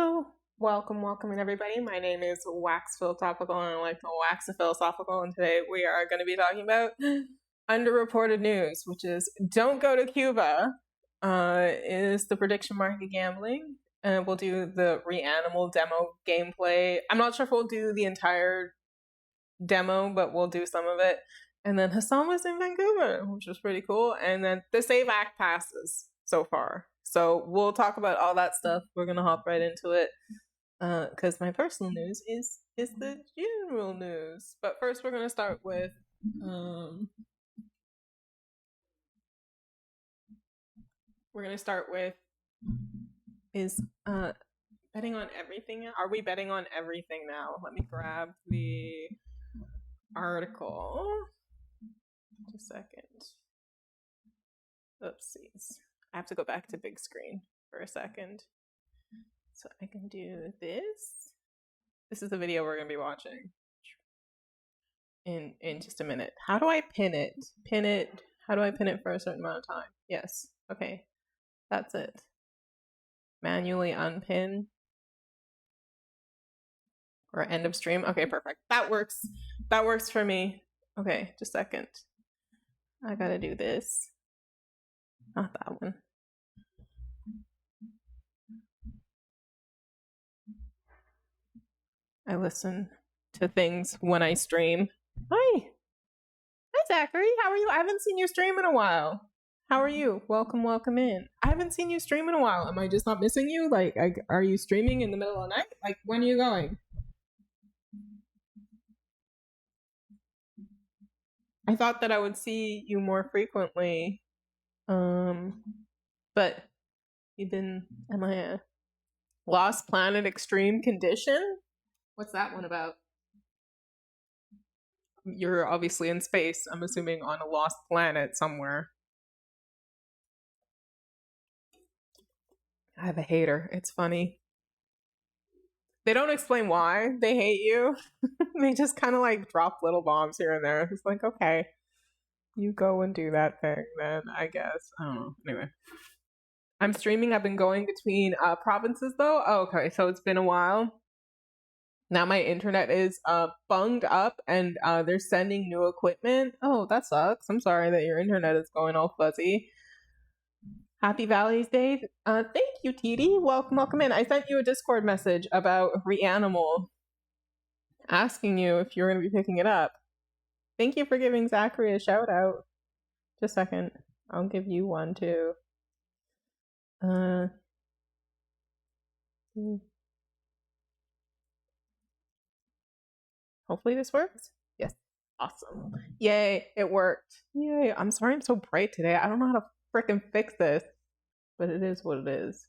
Hello, welcome in everybody. My name is Wax Philosophical and I like to wax the philosophical, and today we are going to be talking about underreported news, which is don't go to Cuba, is the prediction market gambling, and we'll do the REANIMAL demo gameplay. I'm not sure if we'll do the entire demo, but we'll do some of it. And then HASAN was in Vancouver, which was pretty cool. And then the Save Act passes so far. So we'll talk about all that stuff. We're going to hop right into it. Because my personal news is the general news. But first we're going to start with... is betting on everything. Are we betting on everything now? Let me grab the article. Just a second. Oopsies. I have to go back to big screen for a second. So I can do this. This is the video we're going to be watching in just a minute. How do I pin it? How do I pin it for a certain amount of time? Yes. Okay. That's it. Manually unpin. Or end of stream. Okay, perfect. That works. That works for me. Okay, just a second. I gotta do this. Not that one. I listen to things when I stream. Hi. Hi, Zachary. How are you? I haven't seen you stream in a while. How are you? Welcome in. I haven't seen you stream in a while. Am I just not missing you? Like, are you streaming in the middle of the night? Like, when are you going? I thought that I would see you more frequently. But you've been, am I a Lost Planet Extreme Condition? What's that one about? You're obviously in space, I'm assuming on a lost planet somewhere. I have a hater. It's funny. They don't explain why they hate you. They just kind of like drop little bombs here and there. It's like, okay, you go and do that thing then, I guess. I don't know. Anyway. I'm streaming. I've been going between provinces though. Oh, okay, so it's been a while. Now my internet is bunged up and they're sending new equipment. Oh, that sucks. I'm sorry that your internet is going all fuzzy. Happy Valley's Day. Thank you, TD. Welcome in. I sent you a Discord message about REANIMAL, asking you if you're going to be picking it up. Thank you for giving Zachary a shout out. Just a second. I'll give you one too. Hopefully this works. Yes. Awesome. Yay, it worked. Yay. I'm sorry I'm so bright today. I don't know how to freaking fix this, but it is what it is.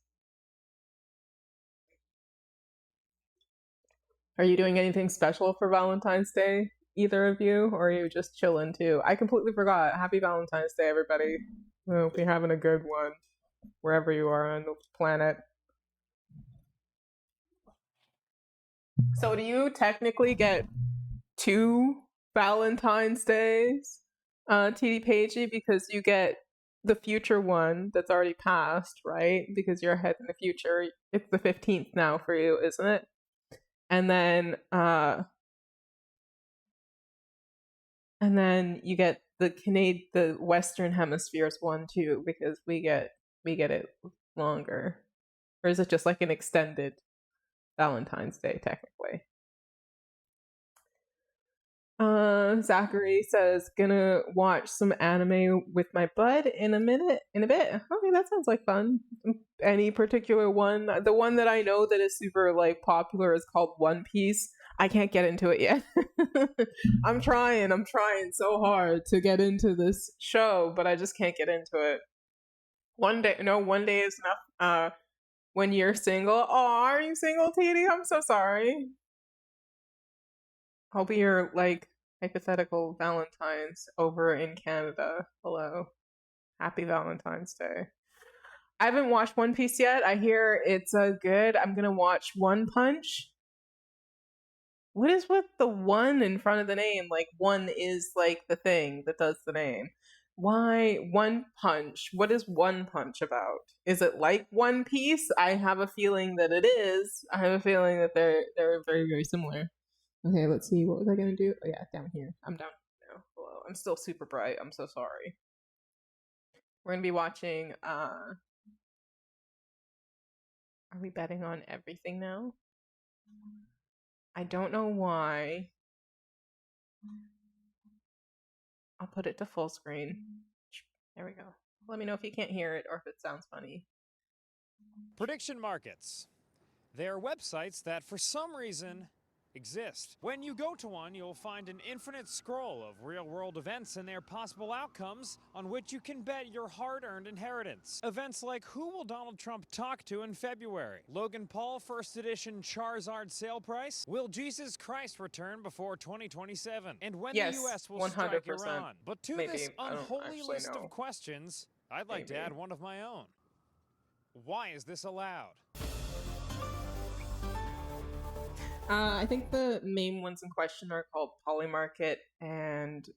Are you doing anything special for Valentine's Day, either of you, or are you just chilling too? I completely forgot. Happy Valentine's Day, everybody. I hope you're having a good one wherever you are on the planet. So do you technically get 2 Valentine's Days, TD Pagey, because you get the future one that's already passed, right? Because you're ahead in the future. It's the 15th now for you, isn't it? And then you get the Western Hemisphere's one too, because we get it longer. Or is it just like an extended Valentine's Day technically? Zachary says, gonna watch some anime with my bud in a bit. Okay, that sounds like fun. Any particular one? The one that I know that is super like popular is called One Piece. I can't get into it yet. I'm trying so hard to get into this show, but I just can't get into it. One day is enough. When you're single. Oh, are you single, TD? I'm so sorry. I'll be your, like, hypothetical Valentine's over in Canada. Hello. Happy Valentine's Day. I haven't watched One Piece yet. I hear it's good. I'm gonna watch One Punch. What is with the one in front of the name? Like, one is, like, the thing that does the name. Why One Punch? What is One Punch about? Is it like One Piece? I have a feeling that it is. I have a feeling that they're very, very similar. Okay, let's see. What was I gonna do? Oh yeah, down here. I'm down now. Hello. I'm still super bright. I'm so sorry. We're gonna be watching are we betting on everything now? I don't know why. I'll put it to full screen. There we go. Let me know if you can't hear it or if it sounds funny. Prediction markets. They are websites that, for some reason, exist. When you go to one, you'll find an infinite scroll of real-world events and their possible outcomes on which you can bet your hard-earned inheritance. Events like who will Donald Trump talk to in February? Logan Paul first edition Charizard sale price? Will Jesus Christ return before 2027? And when the U.S. will 100%. Strike Iran? But to Maybe. this unholy list of questions, I'd like to add one of my own. Why is this allowed? I think the main ones in question are called Polymarket and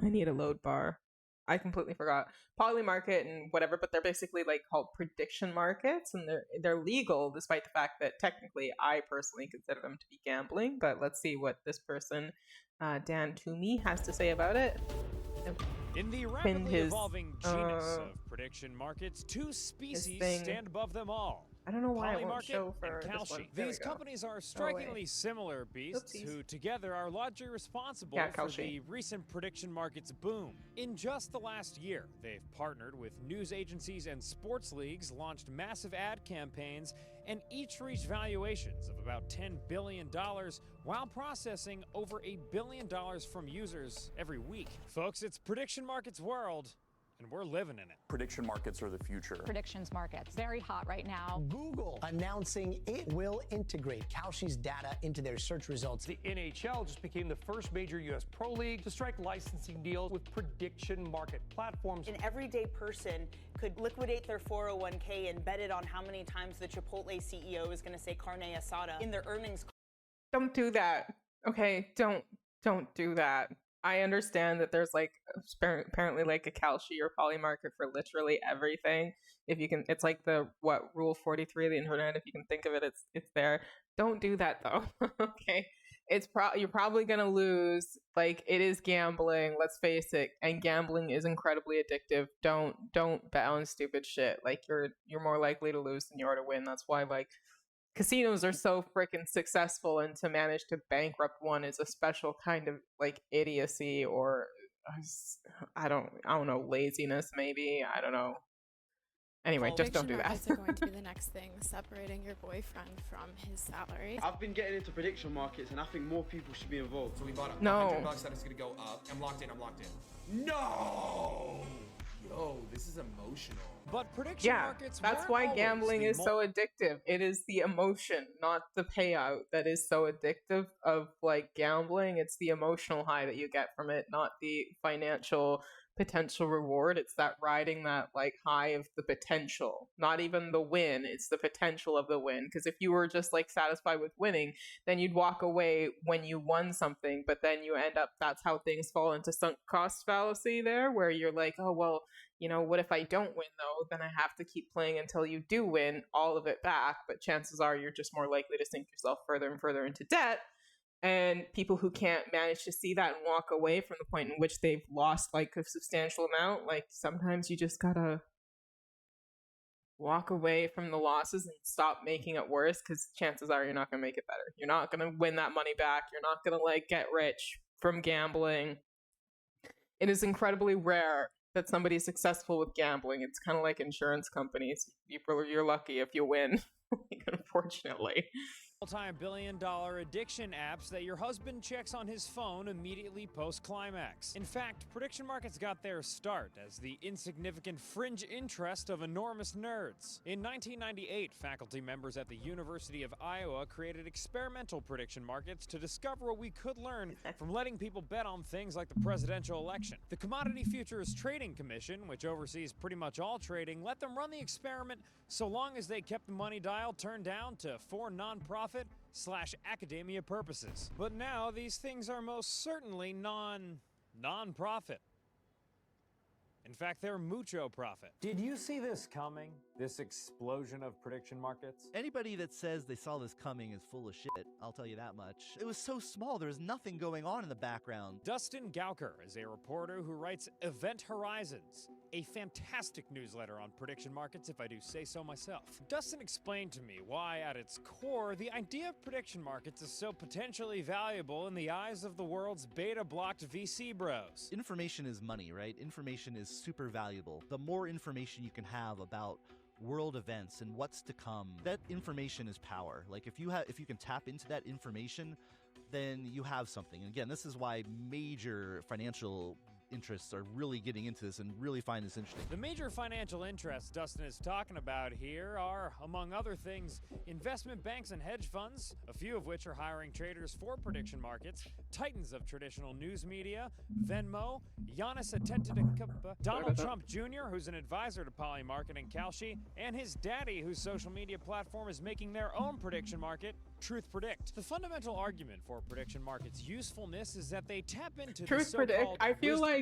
I need a load bar. I completely forgot. Polymarket and whatever, but they're basically like called prediction markets, and they're legal despite the fact that technically I personally consider them to be gambling. But let's see what this person, Dan Toomey, has to say about it. In the rapidly evolving genus of prediction markets, two species stand above them all. I don't know why it won't show for this one. These companies are strikingly similar beasts who together are largely responsible for the recent prediction markets boom. In just the last year, they've partnered with news agencies and sports leagues, launched massive ad campaigns, and each reached valuations of about $10 billion while processing over $1 billion from users every week. Folks, it's prediction markets world, and we're living in it. Prediction markets are the future. Predictions markets, very hot right now. Google announcing it will integrate Kalshi's data into their search results. The NHL just became the first major U.S. pro league to strike licensing deals with prediction market platforms. An everyday person could liquidate their 401k and bet it on how many times the Chipotle CEO is going to say carne asada in their earnings. Don't do that. Okay, don't do that. I understand that there's like apparently like a Kalshi or Polymarket for literally everything. If you can, it's like the rule 43 of the internet. If you can think of it, it's there. Don't do that though. Okay, you're probably gonna lose. Like, it is gambling. Let's face it, and gambling is incredibly addictive. Don't bet on stupid shit. Like, you're more likely to lose than you are to win. That's why like casinos are so freaking successful, and to manage to bankrupt one is a special kind of like idiocy, or I don't know, laziness maybe. I don't know. Anyway, just don't do that. Prediction markets are going to be the next thing, separating your boyfriend from his salary. I've been getting into prediction markets, and I think more people should be involved. So we bought $100 that it's gonna go up. I'm locked in. No! Yo, this is emotional. But prediction markets, that's why gambling is so addictive. It is the emotion, not the payout, that is so addictive of like gambling. It's the emotional high that you get from it, not the financial potential reward. It's that riding that like high of the potential, not even the win. It's the potential of the win. Because if you were just like satisfied with winning, then you'd walk away when you won something, but then you end up, that's how things fall into sunk cost fallacy there, where you're like, oh well, you know, what if I don't win though? Then I have to keep playing until you do win all of it back. But chances are you're just more likely to sink yourself further and further into debt. And people who can't manage to see that and walk away from the point in which they've lost like a substantial amount, like sometimes you just gotta walk away from the losses and stop making it worse, because chances are you're not gonna make it better. You're not gonna win that money back. You're not gonna like get rich from gambling. It is incredibly rare that somebody's successful with gambling. It's kind of like insurance companies. You're lucky if you win, unfortunately. Multi-billion-dollar addiction apps that your husband checks on his phone immediately post-climax. In fact, prediction markets got their start as the insignificant fringe interest of enormous nerds. In 1998, faculty members at the University of Iowa created experimental prediction markets to discover what we could learn from letting people bet on things like the presidential election. The Commodity Futures Trading Commission, which oversees pretty much all trading, let them run the experiment so long as they kept the money dial turned down to 4 nonprofit research/academia purposes. But now these things are most certainly non-profit. In fact, they're mucho profit. Did you see this coming? This explosion of prediction markets? Anybody that says they saw this coming is full of shit, I'll tell you that much. It was so small, there was nothing going on in the background. Dustin Gauker is a reporter who writes Event Horizons, a fantastic newsletter on prediction markets, if I do say so myself. Dustin explained to me why, at its core, the idea of prediction markets is so potentially valuable in the eyes of the world's beta-blocked VC bros. Information is money, right? Information is super valuable. The more information you can have about world events and what's to come, that information is power. Like if you can tap into that information, then you have something. And again, this is why major financial interests are really getting into this and really find this interesting. The major financial interests Dustin is talking about here are, among other things, investment banks and hedge funds, a few of which are hiring traders for prediction markets, titans of traditional news media, Venmo, Giannis Antetokounmpo, Donald Trump Jr., who's an advisor to Polymarket and Kalshi, and his daddy, whose social media platform is making their own prediction market, Truth Predict. The fundamental argument for prediction markets' usefulness is that they tap into Truth the Predict. so-called I feel like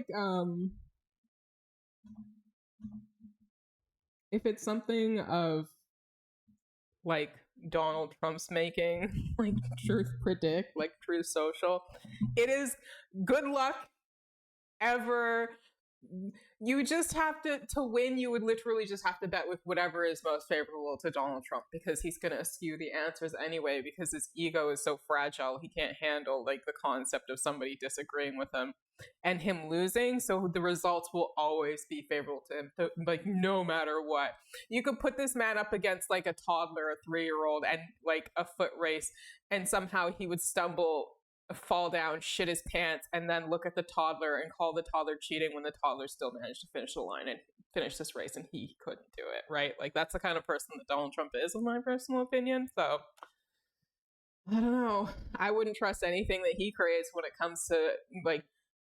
if it's something of like Donald Trump's making, like Truth Predict, like Truth Social, it is good luck ever. You just have to win, you would literally just have to bet with whatever is most favorable to Donald Trump, because he's going to skew the answers anyway, because his ego is so fragile. He can't handle like the concept of somebody disagreeing with him and him losing. So the results will always be favorable to him, like no matter what. You could put this man up against like a toddler, a 3-year-old, and like a foot race, and somehow he would stumble, fall down, shit his pants, and then look at the toddler and call the toddler cheating when the toddler still managed to finish the line and finish this race, and he couldn't do it, right? Like that's the kind of person that Donald Trump is, in my personal opinion. So I don't know. I wouldn't trust anything that he creates when it comes to like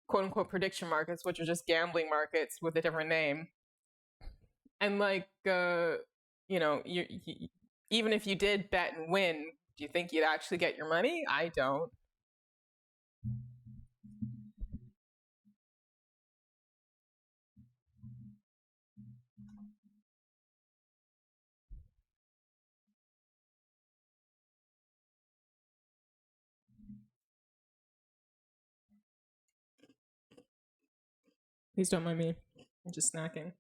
quote unquote prediction markets, which are just gambling markets with a different name. And like you know, you even if you did bet and win, do you think you'd actually get your money? I don't. Please don't mind me. I'm just snacking.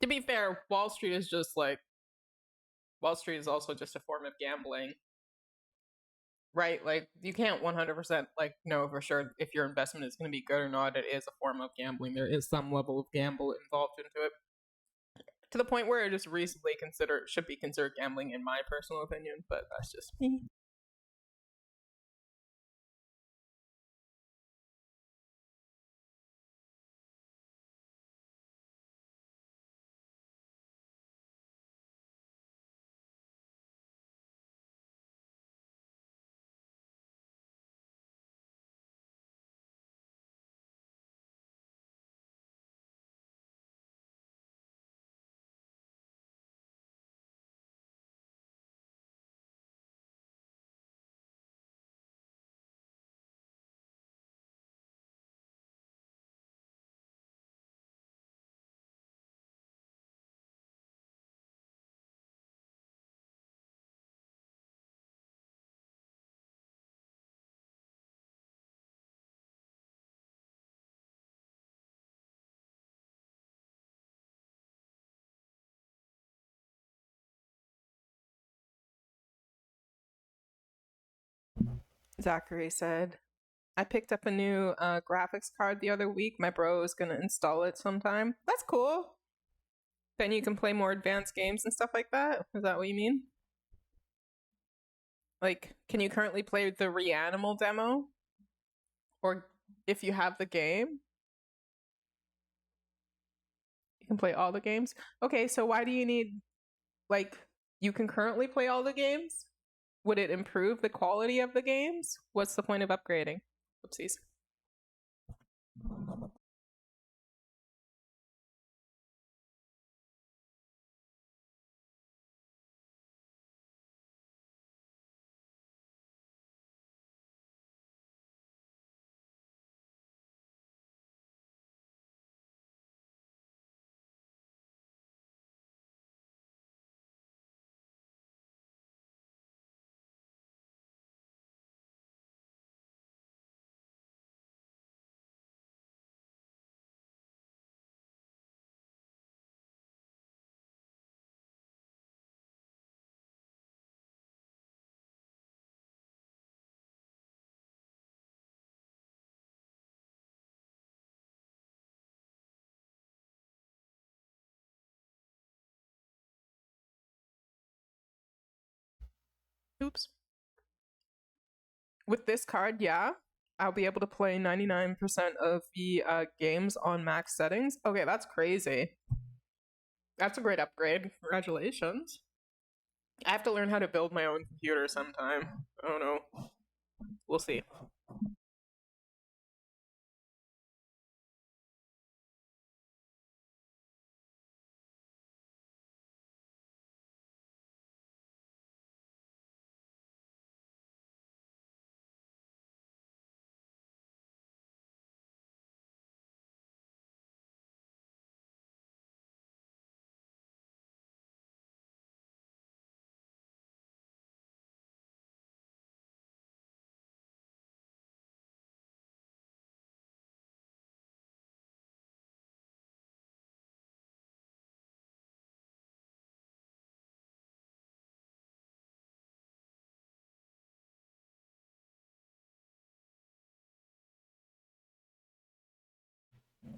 To be fair, Wall Street is also just a form of gambling, right? Like you can't 100% like know for sure if your investment is going to be good or not. It is a form of gambling. There is some level of gamble involved into it, to the point where it just reasonably should be considered gambling, in my personal opinion. But that's just me. Zachary said, I picked up a new graphics card the other week. My bro is going to install it sometime. That's cool. Then you can play more advanced games and stuff like that? Is that what you mean? Like, can you currently play the REANIMal demo? Or if you have the game, you can play all the games. Okay, so why do you need, like, you can currently play all the games? Would it improve the quality of the games? What's the point of upgrading? Oopsies. Oops. With this card, yeah, I'll be able to play 99% of the games on max settings. Okay, that's crazy. That's a great upgrade. Congratulations. I have to learn how to build my own computer sometime. I don't know. We'll see.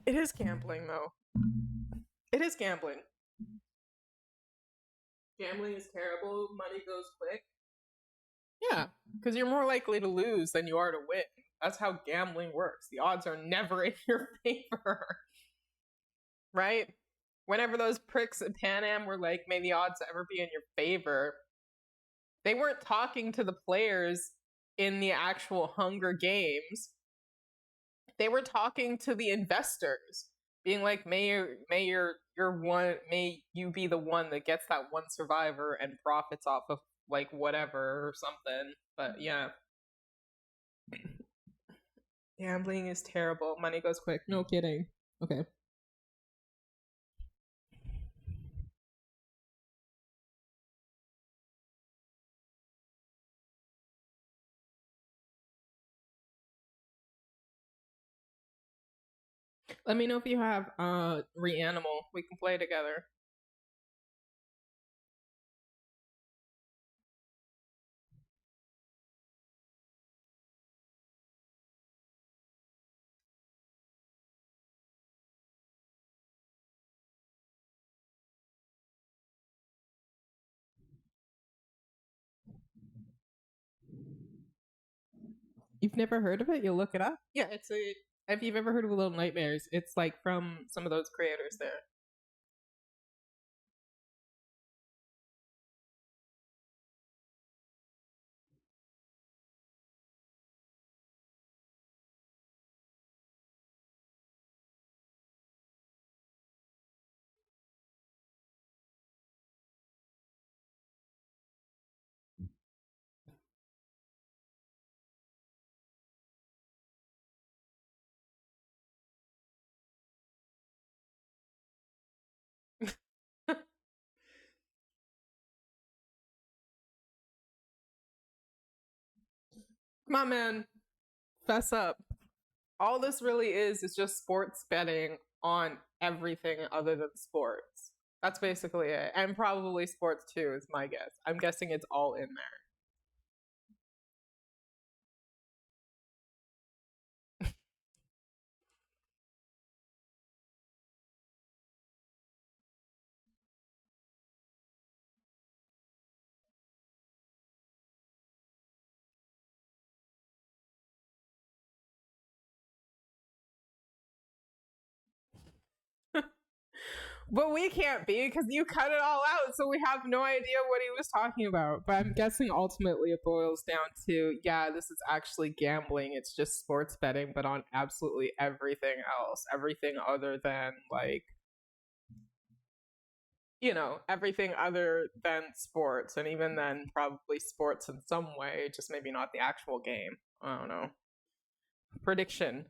It is gambling, though. It is gambling. Gambling is terrible. Money goes quick. Yeah, because you're more likely to lose than you are to win. That's how gambling works. The odds are never in your favor. Right? Whenever those pricks at Pan Am were like, may the odds ever be in your favor, they weren't talking to the players in the actual Hunger Games. They were talking to the investors, being like, may you be the one that gets that one survivor and profits off of like whatever or something. But yeah. Gambling is terrible. Money goes quick. No kidding. Okay. Let me know if you have Reanimal. We can play together. You've never heard of it? You'll look it up. Yeah, it's a. If you've ever heard of Little Nightmares, it's like from some of those creators there. Come on, man. Fess up. All this really is just sports betting on everything other than sports. That's basically it. And probably sports too, is my guess. I'm guessing it's all in there. But we can't be because you cut it all out, so we have no idea what he was talking about. But I'm guessing ultimately it boils down to, yeah, this is actually gambling. It's just sports betting, but on absolutely everything else. Everything other than, like, you know, everything other than sports. And even then, probably sports in some way, just maybe not the actual game. I don't know. Prediction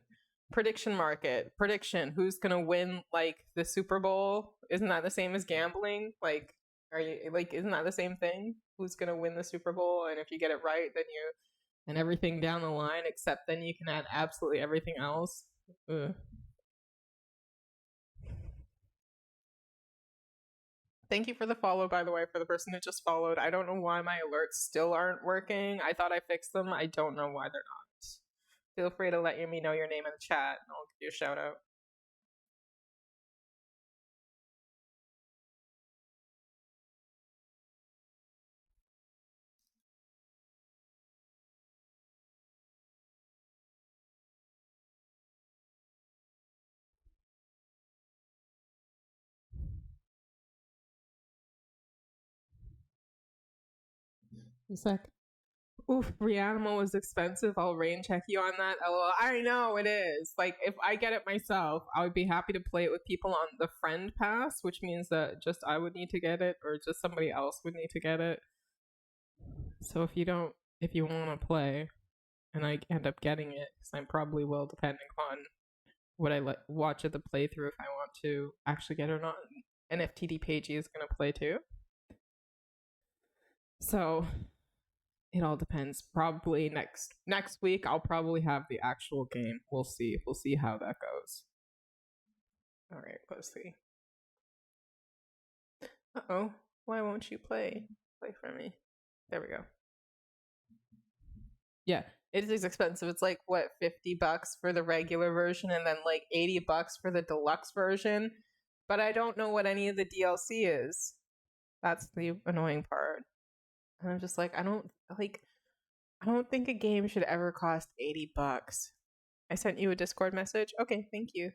market. Prediction. Who's gonna win, like, the Super Bowl? Isn't that the same as gambling? Like, are you, like, isn't that the same thing? Who's gonna win the Super Bowl? And if you get it right, then you, and everything down the line, except then you can add absolutely everything else. Ugh. Thank you for the follow, by the way, for the person who just followed. I don't know why my alerts still aren't working. I thought I fixed them. I don't know why they're not. Feel free to let me know your name in the chat, and I'll give you a shout out. A sec. Oof, Reanimal was expensive. I'll rain check you on that. LOL. I know it is. Like, if I get it myself, I would be happy to play it with people on the friend pass, which means that just I would need to get it, or just somebody else would need to get it. So if you want to play, and I end up getting it, because I probably will, depending on what I watch at the playthrough, if I want to actually get it or not. And if TD Pagey is going to play too. So it all depends. Probably next week I'll probably have the actual game. We'll see. We'll see how that goes. All right, let's see. Uh-oh. Why won't you play? Play for me. There we go. Yeah, it is expensive. It's like, what, $50 for the regular version and then like $80 for the deluxe version. But I don't know what any of the DLC is. That's the annoying part. And I'm just like, I don't think a game should ever cost $80. I sent you a Discord message. Okay, thank you.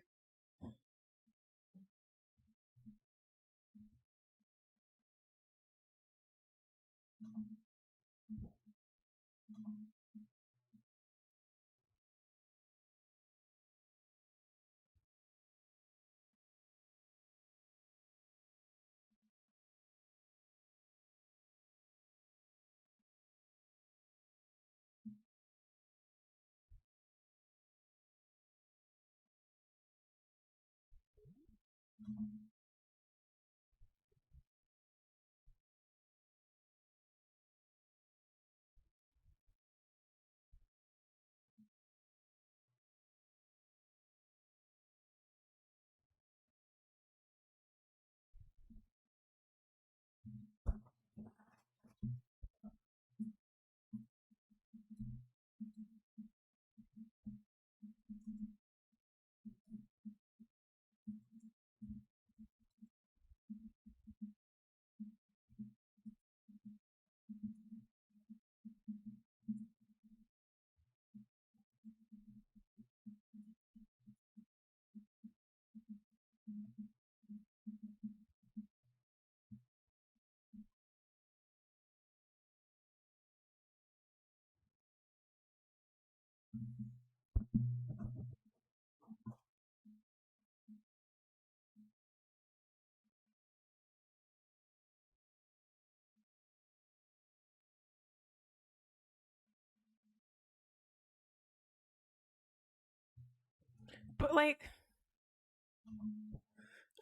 But like,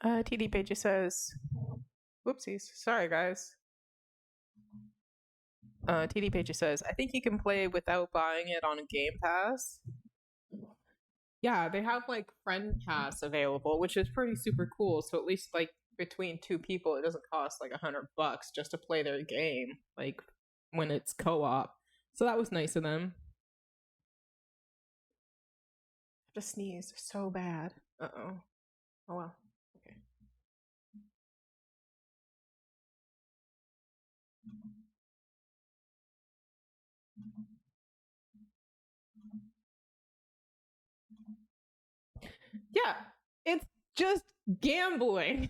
TD Page says, whoopsies, sorry guys. TD Page says, I think you can play without buying it on Game Pass. Yeah, they have like Friend Pass available, which is pretty super cool. So at least like between two people, it doesn't cost like $100 just to play their game, like when it's co-op. So that was nice of them. I just sneezed so bad. Uh-oh. Oh well. Okay. Yeah, it's just gambling.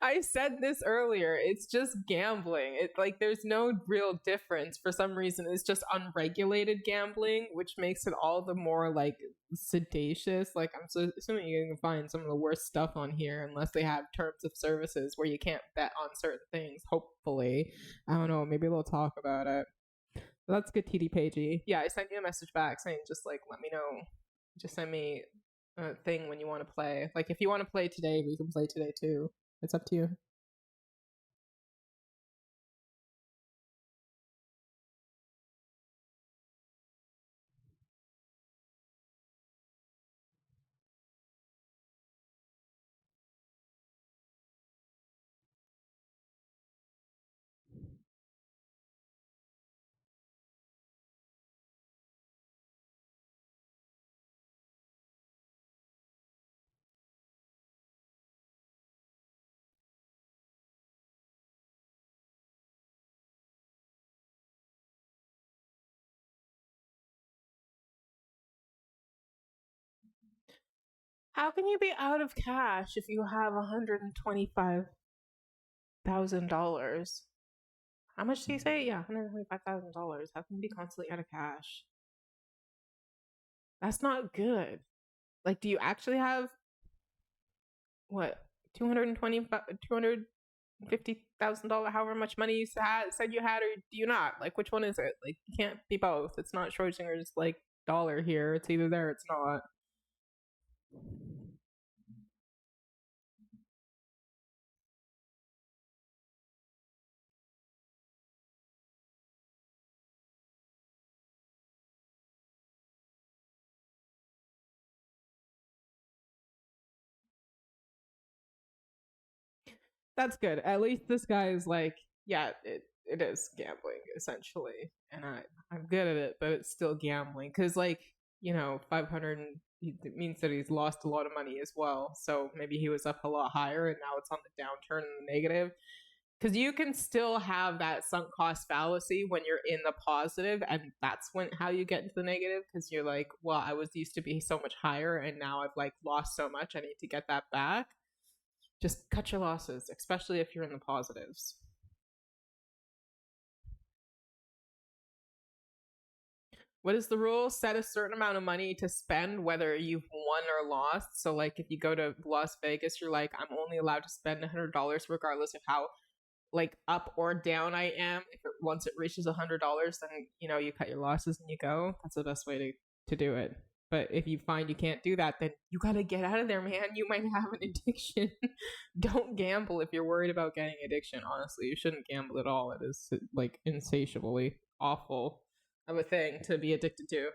I said this earlier. It's just gambling. It's like there's no real difference. For some reason, it's just unregulated gambling, which makes it all the more like sedacious. Like I'm so assuming you can find some of the worst stuff on here, unless they have terms of services where you can't bet on certain things. Hopefully, I don't know. Maybe they'll talk about it. But that's good, TD Pagey. Yeah, I sent you a message back saying just like let me know. Just send me a thing when you want to play. Like if you want to play today, we can play today too. It's up to you. How can you be out of cash if you have $125,000? How much do you say? Yeah, $125,000. How can you be constantly out of cash? That's not good. Like, do you actually have what $250,000? However much money you said you had, or do you not? Like, which one is it? Like, you can't be both. It's not Schrodinger's like dollar here. It's either there, or it's not. That's good. At least this guy is like, yeah, it is gambling essentially, and I'm good at it, but it's still gambling because like 500 it means that he's lost a lot of money as well. So maybe he was up a lot higher and now it's on the downturn and the negative. Because you can still have that sunk cost fallacy when you're in the positive, and that's when how you get into the negative. Because you're like, well, I was used to be so much higher, and now I've like lost so much. I need to get that back. Just cut your losses, especially if you're in the positives. What is the rule? Set a certain amount of money to spend whether you've won or lost. So like if you go to Las Vegas, you're like, I'm only allowed to spend $100 regardless of how like up or down I am. Once it reaches $100, then you cut your losses and you go. That's the best way to do it. But if you find you can't do that, then you gotta get out of there, man. You might have an addiction. Don't gamble if you're worried about getting addiction. Honestly, you shouldn't gamble at all. It is like insatiably awful of a thing to be addicted to.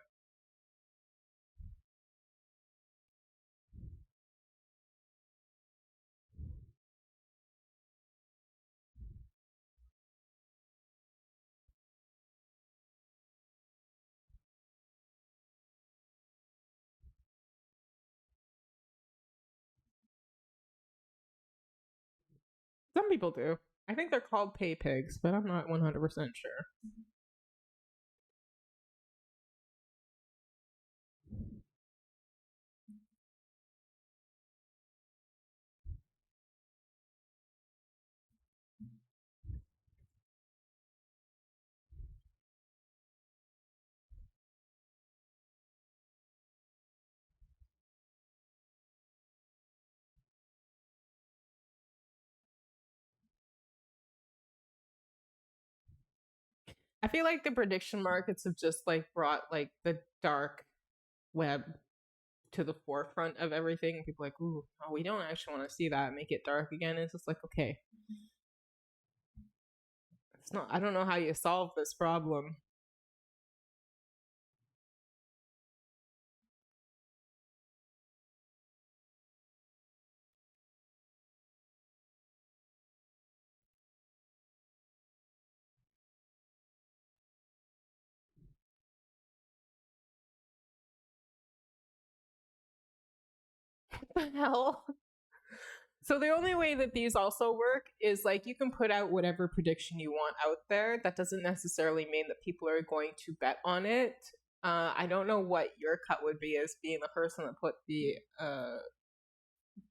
Some people do. I think they're called pay pigs, but I'm not 100% sure. I feel like the prediction markets have just like brought like the dark web to the forefront of everything. People are like, ooh, oh, we don't actually want to see that. Make it dark again. It's just like, okay. It's not, I don't know how you solve this problem. What the hell? So the only way that these also work is like you can put out whatever prediction you want out there. That doesn't necessarily mean that people are going to bet on it. I don't know what your cut would be as being the person that put the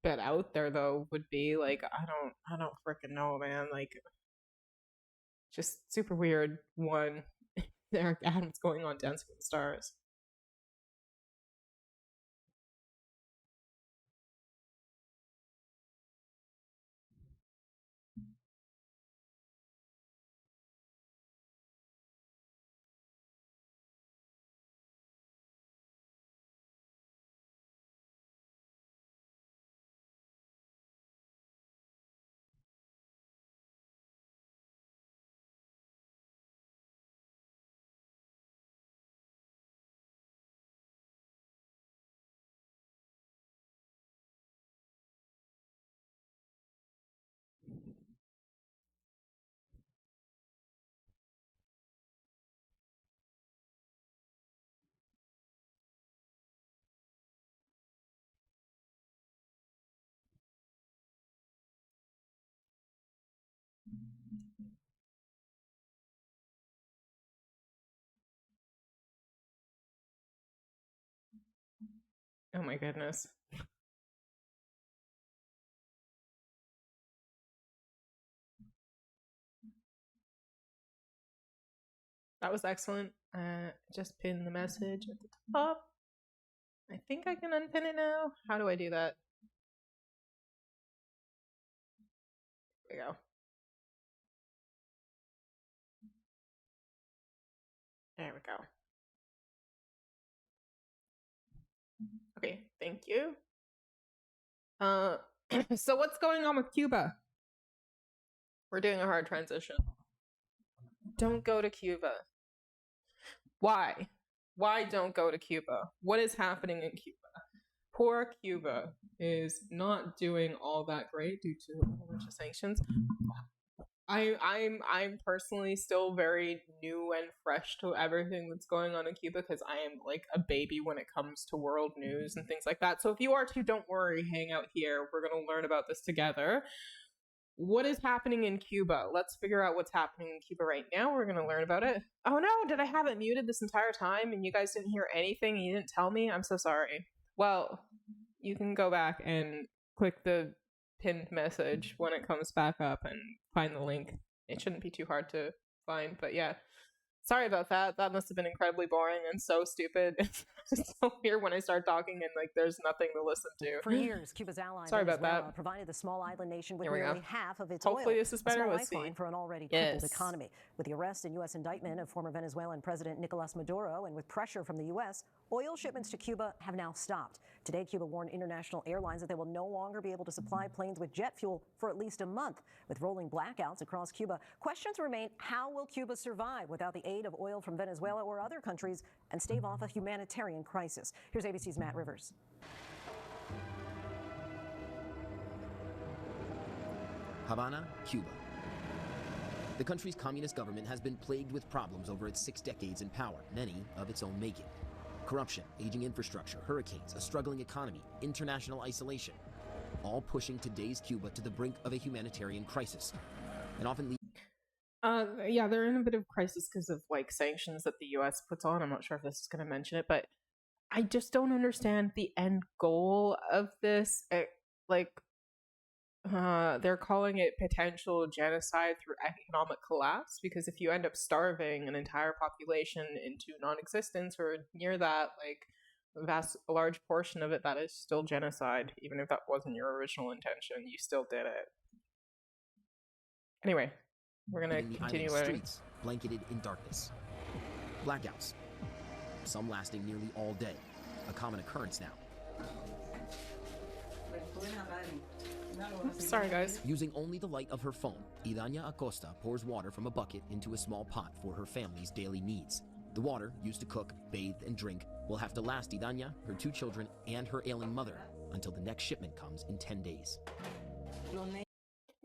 bit out there though would be like, I don't freaking know, man. Like, just super weird. One, Eric Adams going on Dancing with the Stars. Oh my goodness. That was excellent. Just pin the message at the top. I think I can unpin it now. How do I do that? There we go. There we go. Okay, thank you. So what's going on with Cuba? We're doing a hard transition. Don't go to Cuba. Why? Why don't go to Cuba? What is happening in Cuba? Poor Cuba is not doing all that great due to a whole bunch of sanctions. I'm personally still very new and fresh to everything that's going on in Cuba because I am like a baby when it comes to world news and things like that. So if you are too, don't worry, hang out here. We're going to learn about this together. What is happening in Cuba? Let's figure out what's happening in Cuba right now. We're going to learn about it. Oh no, did I have it muted this entire time and you guys didn't hear anything and you didn't tell me? I'm so sorry. Well, you can go back and click the pinned message when it comes back up and find the link. It shouldn't be too hard to find, but yeah. Sorry about that. That must have been incredibly boring and so stupid. It's so weird when I start talking and like there's nothing to listen to. For years, Cuba's ally Venezuela provided the small island nation with nearly half of its Hopefully oil. this is better. Let's see. For an already crippled economy. With the arrest and U.S. indictment of former Venezuelan President Nicolas Maduro and with pressure from the U.S., oil shipments to Cuba have now stopped. Today, Cuba warned international airlines that they will no longer be able to supply planes with jet fuel for at least a month. With rolling blackouts across Cuba, questions remain: how will Cuba survive without the aid of oil from Venezuela or other countries and stave off a humanitarian crisis? Here's ABC's Matt Rivers. Havana, Cuba. The country's communist government has been plagued with problems over its 6 decades in power, many of its own making. Corruption, aging infrastructure, hurricanes, a struggling economy, international isolation, all pushing today's Cuba to the brink of a humanitarian crisis. And often yeah, they're in a bit of crisis because of like sanctions that the US puts on. I'm not sure if this is going to mention it, but I just don't understand the end goal of this. They're calling it potential genocide through economic collapse, because if you end up starving an entire population into non-existence or near that, like a large portion of it, that is still genocide. Even if that wasn't your original intention, you still did it. Anyway, we're gonna continue learning. Streets blanketed in darkness. Blackouts, some lasting nearly all day, a common occurrence now. Sorry, guys. Using only the light of her phone, Idania Acosta pours water from a bucket into a small pot for her family's daily needs. The water, used to cook, bathe, and drink, will have to last Idania, her 2 children, and her ailing mother until the next shipment comes in 10 days.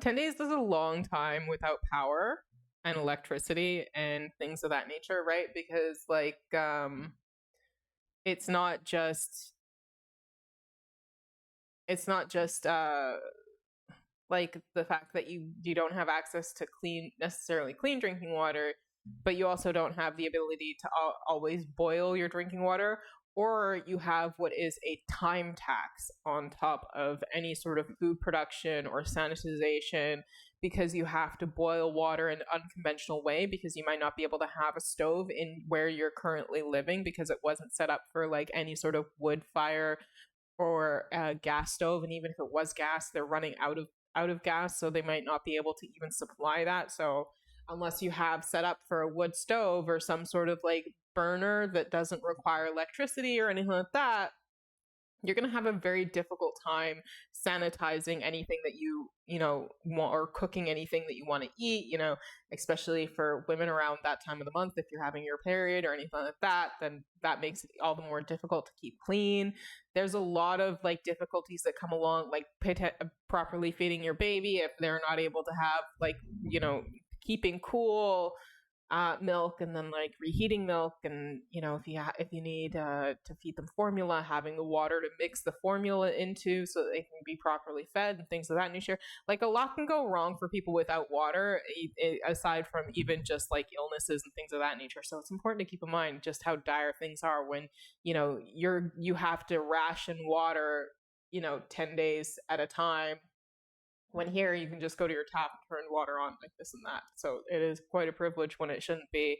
10 days is a long time without power and electricity and things of that nature, right? Because, like, it's not just like the fact that you don't have access to necessarily clean drinking water, but you also don't have the ability to always boil your drinking water, or you have what is a time tax on top of any sort of food production or sanitization, because you have to boil water in an unconventional way because you might not be able to have a stove in where you're currently living because it wasn't set up for like any sort of wood fire or a gas stove. And even if it was gas, they're running out of gas, so they might not be able to even supply that. So unless you have set up for a wood stove or some sort of like burner that doesn't require electricity or anything like that, you're going to have a very difficult time sanitizing anything that you want, or cooking anything that you want to eat, especially for women around that time of the month. If you're having your period or anything like that, then that makes it all the more difficult to keep clean. There's a lot of like difficulties that come along, like properly feeding your baby if they're not able to have like, keeping cool milk, and then like reheating milk, and if you need to feed them formula, having the water to mix the formula into so that they can be properly fed and things of that nature. Like a lot can go wrong for people without water, aside from even just like illnesses and things of that nature. So it's important to keep in mind just how dire things are when you have to ration water 10 days at a time, when here you can just go to your tap and turn water on like this and that. So it is quite a privilege when it shouldn't be.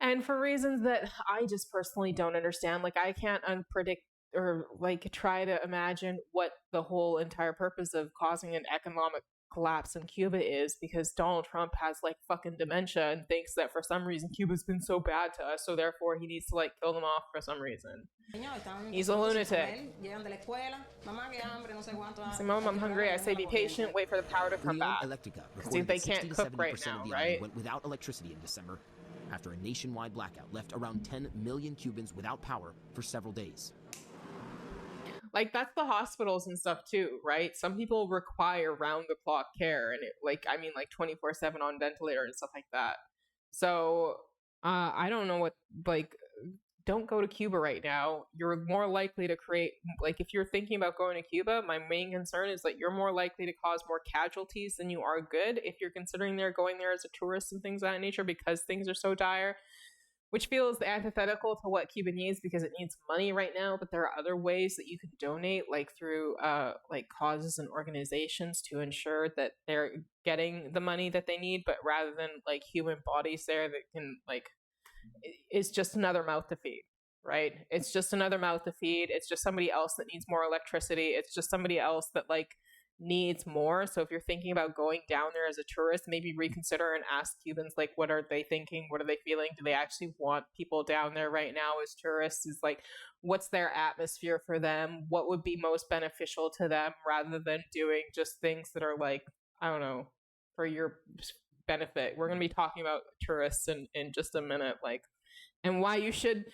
And for reasons that I just personally don't understand, like I can't unpredict or like try to imagine what the whole entire purpose of causing an economic collapse in Cuba is, because Donald Trump has like fucking dementia and thinks that for some reason Cuba's been so bad to us, so therefore he needs to like kill them off for some reason. He's a lunatic. Say, Mom, I'm hungry. I say be patient, wait for the power to come back. Because they can't cook right now, right? Went without electricity in December after a nationwide blackout left around 10 million Cubans without power for several days. Like that's the hospitals and stuff too, right? Some people require round-the-clock care, and 24/7 on ventilator and stuff like that. So I don't know what, like, don't go to Cuba right now. You're more likely to create, like, if you're thinking about going to Cuba, my main concern is that you're more likely to cause more casualties than you are good if you're considering going there as a tourist and things of that nature, because things are so dire. Which feels antithetical to what Cuba needs, because it needs money right now, but there are other ways that you can donate, like through like causes and organizations, to ensure that they're getting the money that they need, but rather than like human bodies there that can like, it's just another mouth to feed, right? It's just another mouth to feed. It's just somebody else that needs more electricity. It's just somebody else that like needs more. So if you're thinking about going down there as a tourist, maybe reconsider and ask Cubans, like, what are they thinking? What are they feeling? Do they actually want people down there right now as tourists? Is like, what's their atmosphere for them? What would be most beneficial to them, rather than doing just things that are like, I don't know, for your benefit. We're going to be talking about tourists in just a minute, like, and why you should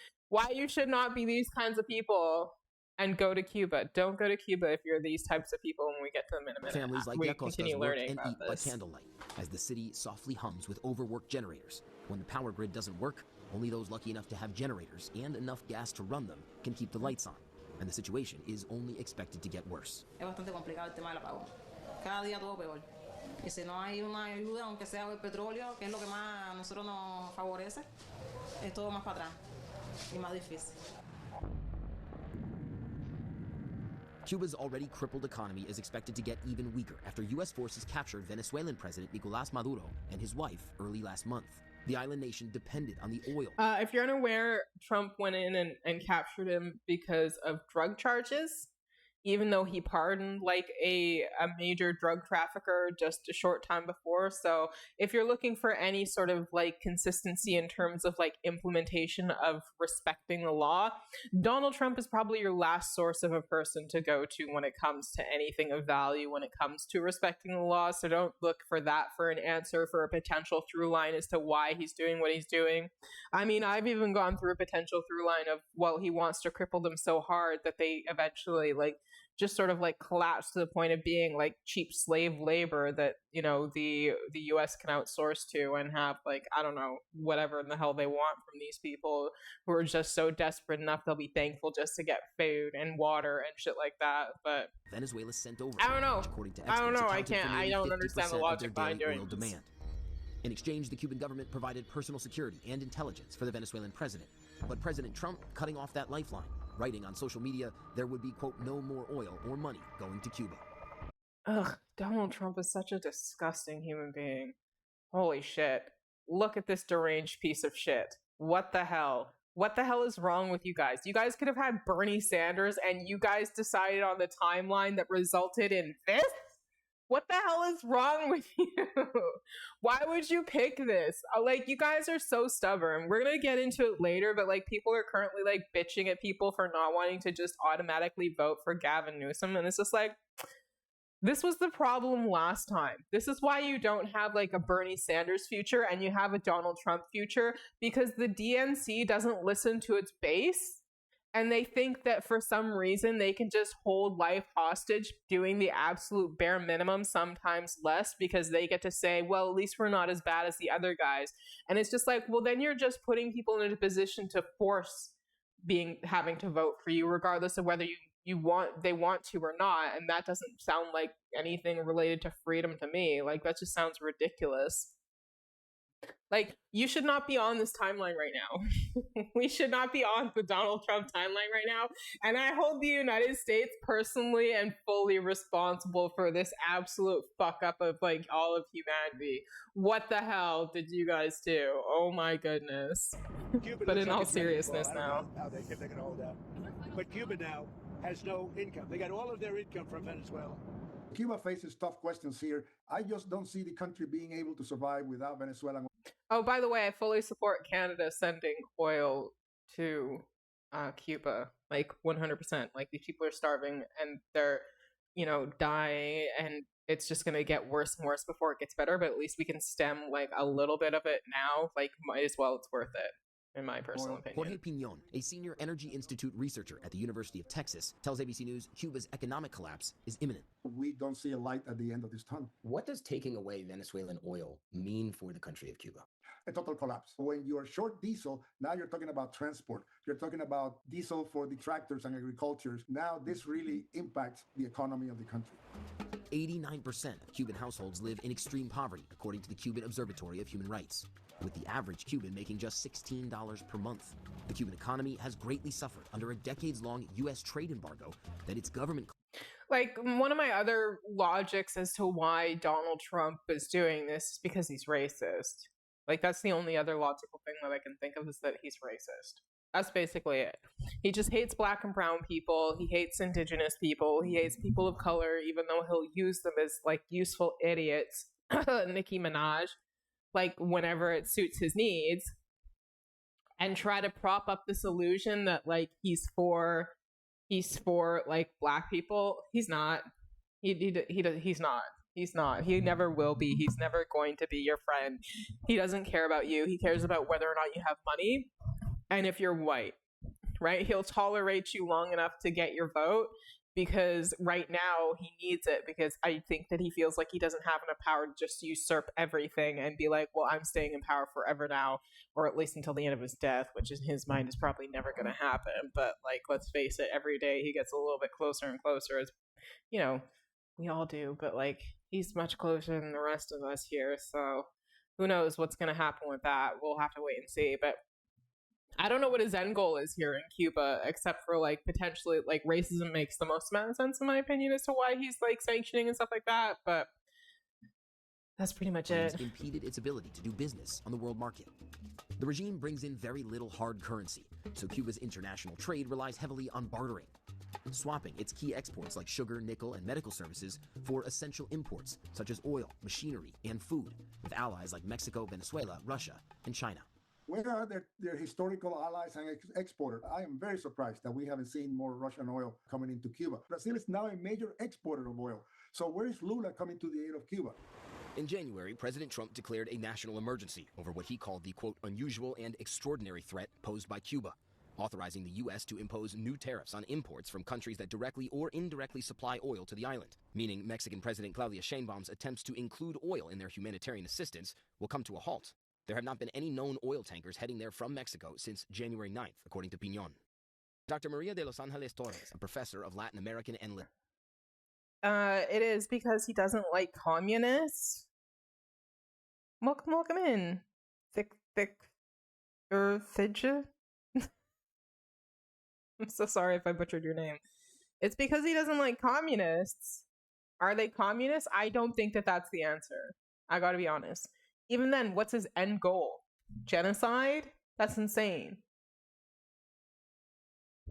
not be these kinds of people and go to Cuba. Don't go to Cuba if you're these types of people when we get to them in a minute. Families like we Yacostas continue work learning and about eat by candlelight as the city softly hums with overworked generators. When the power grid doesn't work, only those lucky enough to have generators and enough gas to run them can keep the lights on. And the situation is only expected to get worse. Es bastante complicado el tema del apagón. Cada día todo peor. Y si no hay una ayuda, aunque sea el petróleo, que es lo que más a nosotros nos favorece, es todo más para atrás y más difícil. Cuba's already crippled economy is expected to get even weaker after U.S. forces captured Venezuelan President Nicolás Maduro and his wife early last month. The island nation depended on the oil. If you're unaware, Trump went in and captured him because of drug charges, even though he pardoned like a major drug trafficker just a short time before. So if you're looking for any sort of like consistency in terms of like implementation of respecting the law, Donald Trump is probably your last source of a person to go to when it comes to anything of value, when it comes to respecting the law. So don't look for that for an answer, for a potential through line as to why he's doing what he's doing. I mean, I've even gone through a potential through line of, well, he wants to cripple them so hard that they eventually like just sort of like collapse to the point of being like cheap slave labor that, you know, the US can outsource to and have like, I don't know, whatever in the hell they want from these people who are just so desperate enough they'll be thankful just to get food and water and shit like that. But Venezuela sent over, I don't know. according to I don't know. I don't understand the logic behind doing demand. In exchange, the Cuban government provided personal security and intelligence for the Venezuelan president, But President Trump cutting off that lifeline, writing on social media there would be, quote, no more oil or money going to Cuba. Ugh, Donald Trump is such a disgusting human being. Holy shit. Look at this deranged piece of shit. What the hell? What the hell is wrong with you guys? You guys could have had Bernie Sanders and you guys decided on the timeline that resulted in this? What the hell is wrong with you? Why would you pick this? Like, you guys are so stubborn. We're gonna get into it later, but like, people are currently like bitching at people for not wanting to just automatically vote for Gavin Newsom, and it's just like, this was the problem last time. This is why you don't have like a Bernie Sanders future and you have a Donald Trump future, because the DNC doesn't listen to its base. And they think that for some reason they can just hold life hostage doing the absolute bare minimum, sometimes less, because they get to say, well, at least we're not as bad as the other guys. And it's just like, well, then you're just putting people in a position to force having to vote for you, regardless of whether they want to or not. And that doesn't sound like anything related to freedom to me. Like, that just sounds ridiculous. Like, you should not be on this timeline right now. We should not be on the Donald Trump timeline right now. And I hold the United States personally and fully responsible for this absolute fuck up of like all of humanity. What the hell did you guys do? Oh my goodness. But in all seriousness now. If they're going to hold out. But Cuba now has no income. They got all of their income from Venezuela. Cuba faces tough questions here. I just don't see the country being able to survive without Venezuela. Oh, by the way, I fully support Canada sending oil to Cuba, like 100%. Like, these people are starving and they're, dying, and it's just going to get worse and worse before it gets better. But at least we can stem like a little bit of it now. Like, might as well, it's worth it. In my personal opinion. Jorge Piñon, a senior Energy Institute researcher at the University of Texas, tells ABC News Cuba's economic collapse is imminent. We don't see a light at the end of this tunnel. What does taking away Venezuelan oil mean for the country of Cuba? A total collapse. When you're short diesel, now you're talking about transport. You're talking about diesel for the tractors and agriculture. Now this really impacts the economy of the country. 89% of Cuban households live in extreme poverty, according to the Cuban Observatory of Human Rights, with the average Cuban making just $16 per month. The Cuban economy has greatly suffered under a decades-long U.S. trade embargo that its government... Like, one of my other logics as to why Donald Trump is doing this is because he's racist. Like, that's the only other logical thing that I can think of, is that he's racist. That's basically it. He just hates black and brown people. He hates indigenous people. He hates people of color, even though he'll use them as, like, useful idiots. Nicki Minaj. Like, whenever it suits his needs, and try to prop up this illusion that like he's for like black people. He's not. He's not. He never will be. He's never going to be your friend. He doesn't care about you. He cares about whether or not you have money and if you're white, right? He'll tolerate you long enough to get your vote, because right now he needs it, because I think that he feels like he doesn't have enough power to just usurp everything and be like, well, I'm staying in power forever now, or at least until the end of his death, which in his mind is probably never going to happen. But like, let's face it, every day he gets a little bit closer and closer, as we all do, but like, he's much closer than the rest of us here. So who knows what's going to happen with that? We'll have to wait and see. But I don't know what his end goal is here in Cuba, except for like potentially like racism makes the most amount of sense in my opinion as to why he's like sanctioning and stuff like that. But that's pretty much it. It's impeded its ability to do business on the world market. The regime brings in very little hard currency, so Cuba's international trade relies heavily on bartering, swapping its key exports like sugar, nickel, and medical services for essential imports such as oil, machinery, and food, with allies like Mexico, Venezuela, Russia, and China. Where are their historical allies and exporters? I am very surprised that we haven't seen more Russian oil coming into Cuba. Brazil is now a major exporter of oil. So where is Lula coming to the aid of Cuba? In January, President Trump declared a national emergency over what he called the, quote, unusual and extraordinary threat posed by Cuba, authorizing the U.S. to impose new tariffs on imports from countries that directly or indirectly supply oil to the island, meaning Mexican President Claudia Sheinbaum's attempts to include oil in their humanitarian assistance will come to a halt. There have not been any known oil tankers heading there from Mexico since January 9th, according to Piñon. Dr. Maria de Los Angeles Torres, a professor of Latin American and it is because he doesn't like communists. Welcome in. Thick, I'm so sorry if I butchered your name. It's because he doesn't like communists. Are they communists? I don't think that that's the answer. I gotta be honest. Even then, what's his end goal? Genocide? That's insane.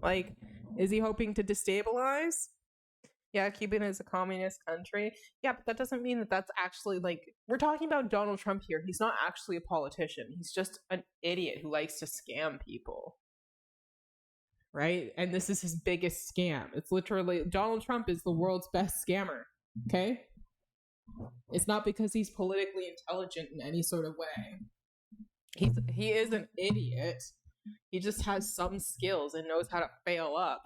Like, is he hoping to destabilize? Yeah, Cuba is a communist country. Yeah, but that doesn't mean that that's actually, like, we're talking about Donald Trump here. He's not actually a politician. He's just an idiot who likes to scam people. Right? And this is his biggest scam. It's literally, Donald Trump is the world's best scammer. Okay? It's not because he's politically intelligent in any sort of way. He is an idiot. He just has some skills and knows how to fail up.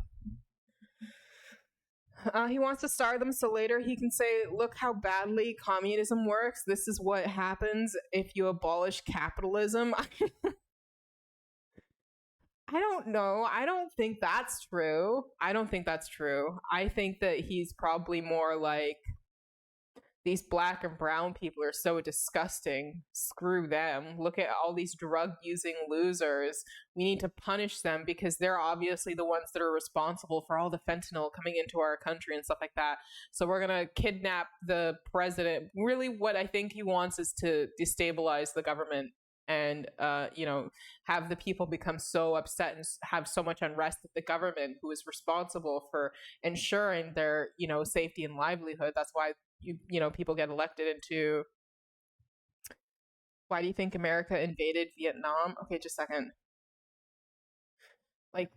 He wants to star them so later he can say, look how badly communism works. This is what happens if you abolish capitalism. I don't know. I don't think that's true. I think that he's probably more like, these black and brown people are so disgusting. Screw them. Look at all these drug-using losers. We need to punish them because they're obviously the ones that are responsible for all the fentanyl coming into our country and stuff like that. So we're going to kidnap the president. Really, what I think he wants is to destabilize the government and, have the people become so upset and have so much unrest that the government, who is responsible for ensuring their, safety and livelihood, that's why people get elected into. Why do you think America invaded Vietnam? Okay, just a second. Like,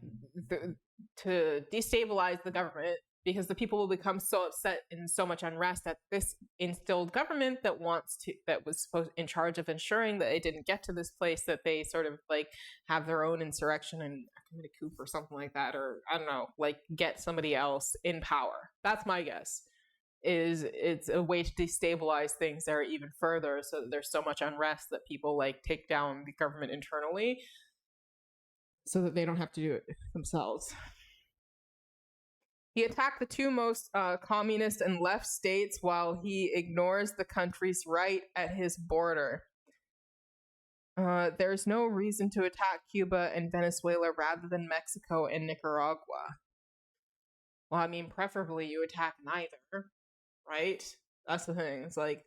to destabilize the government, because the people will become so upset and so much unrest that this instilled government that was supposed in charge of ensuring that it didn't get to this place, that they sort of like have their own insurrection and commit a coup or something like that, or I don't know, like get somebody else in power. That's my guess. It's a way to destabilize things there even further, so that there's so much unrest that people like take down the government internally so that they don't have to do it themselves. He attacked the two most communist and left states while he ignores the country's right at his border. There's no reason to attack Cuba and Venezuela rather than Mexico and Nicaragua. Well, I mean, preferably you attack neither. Right? That's the thing. It's like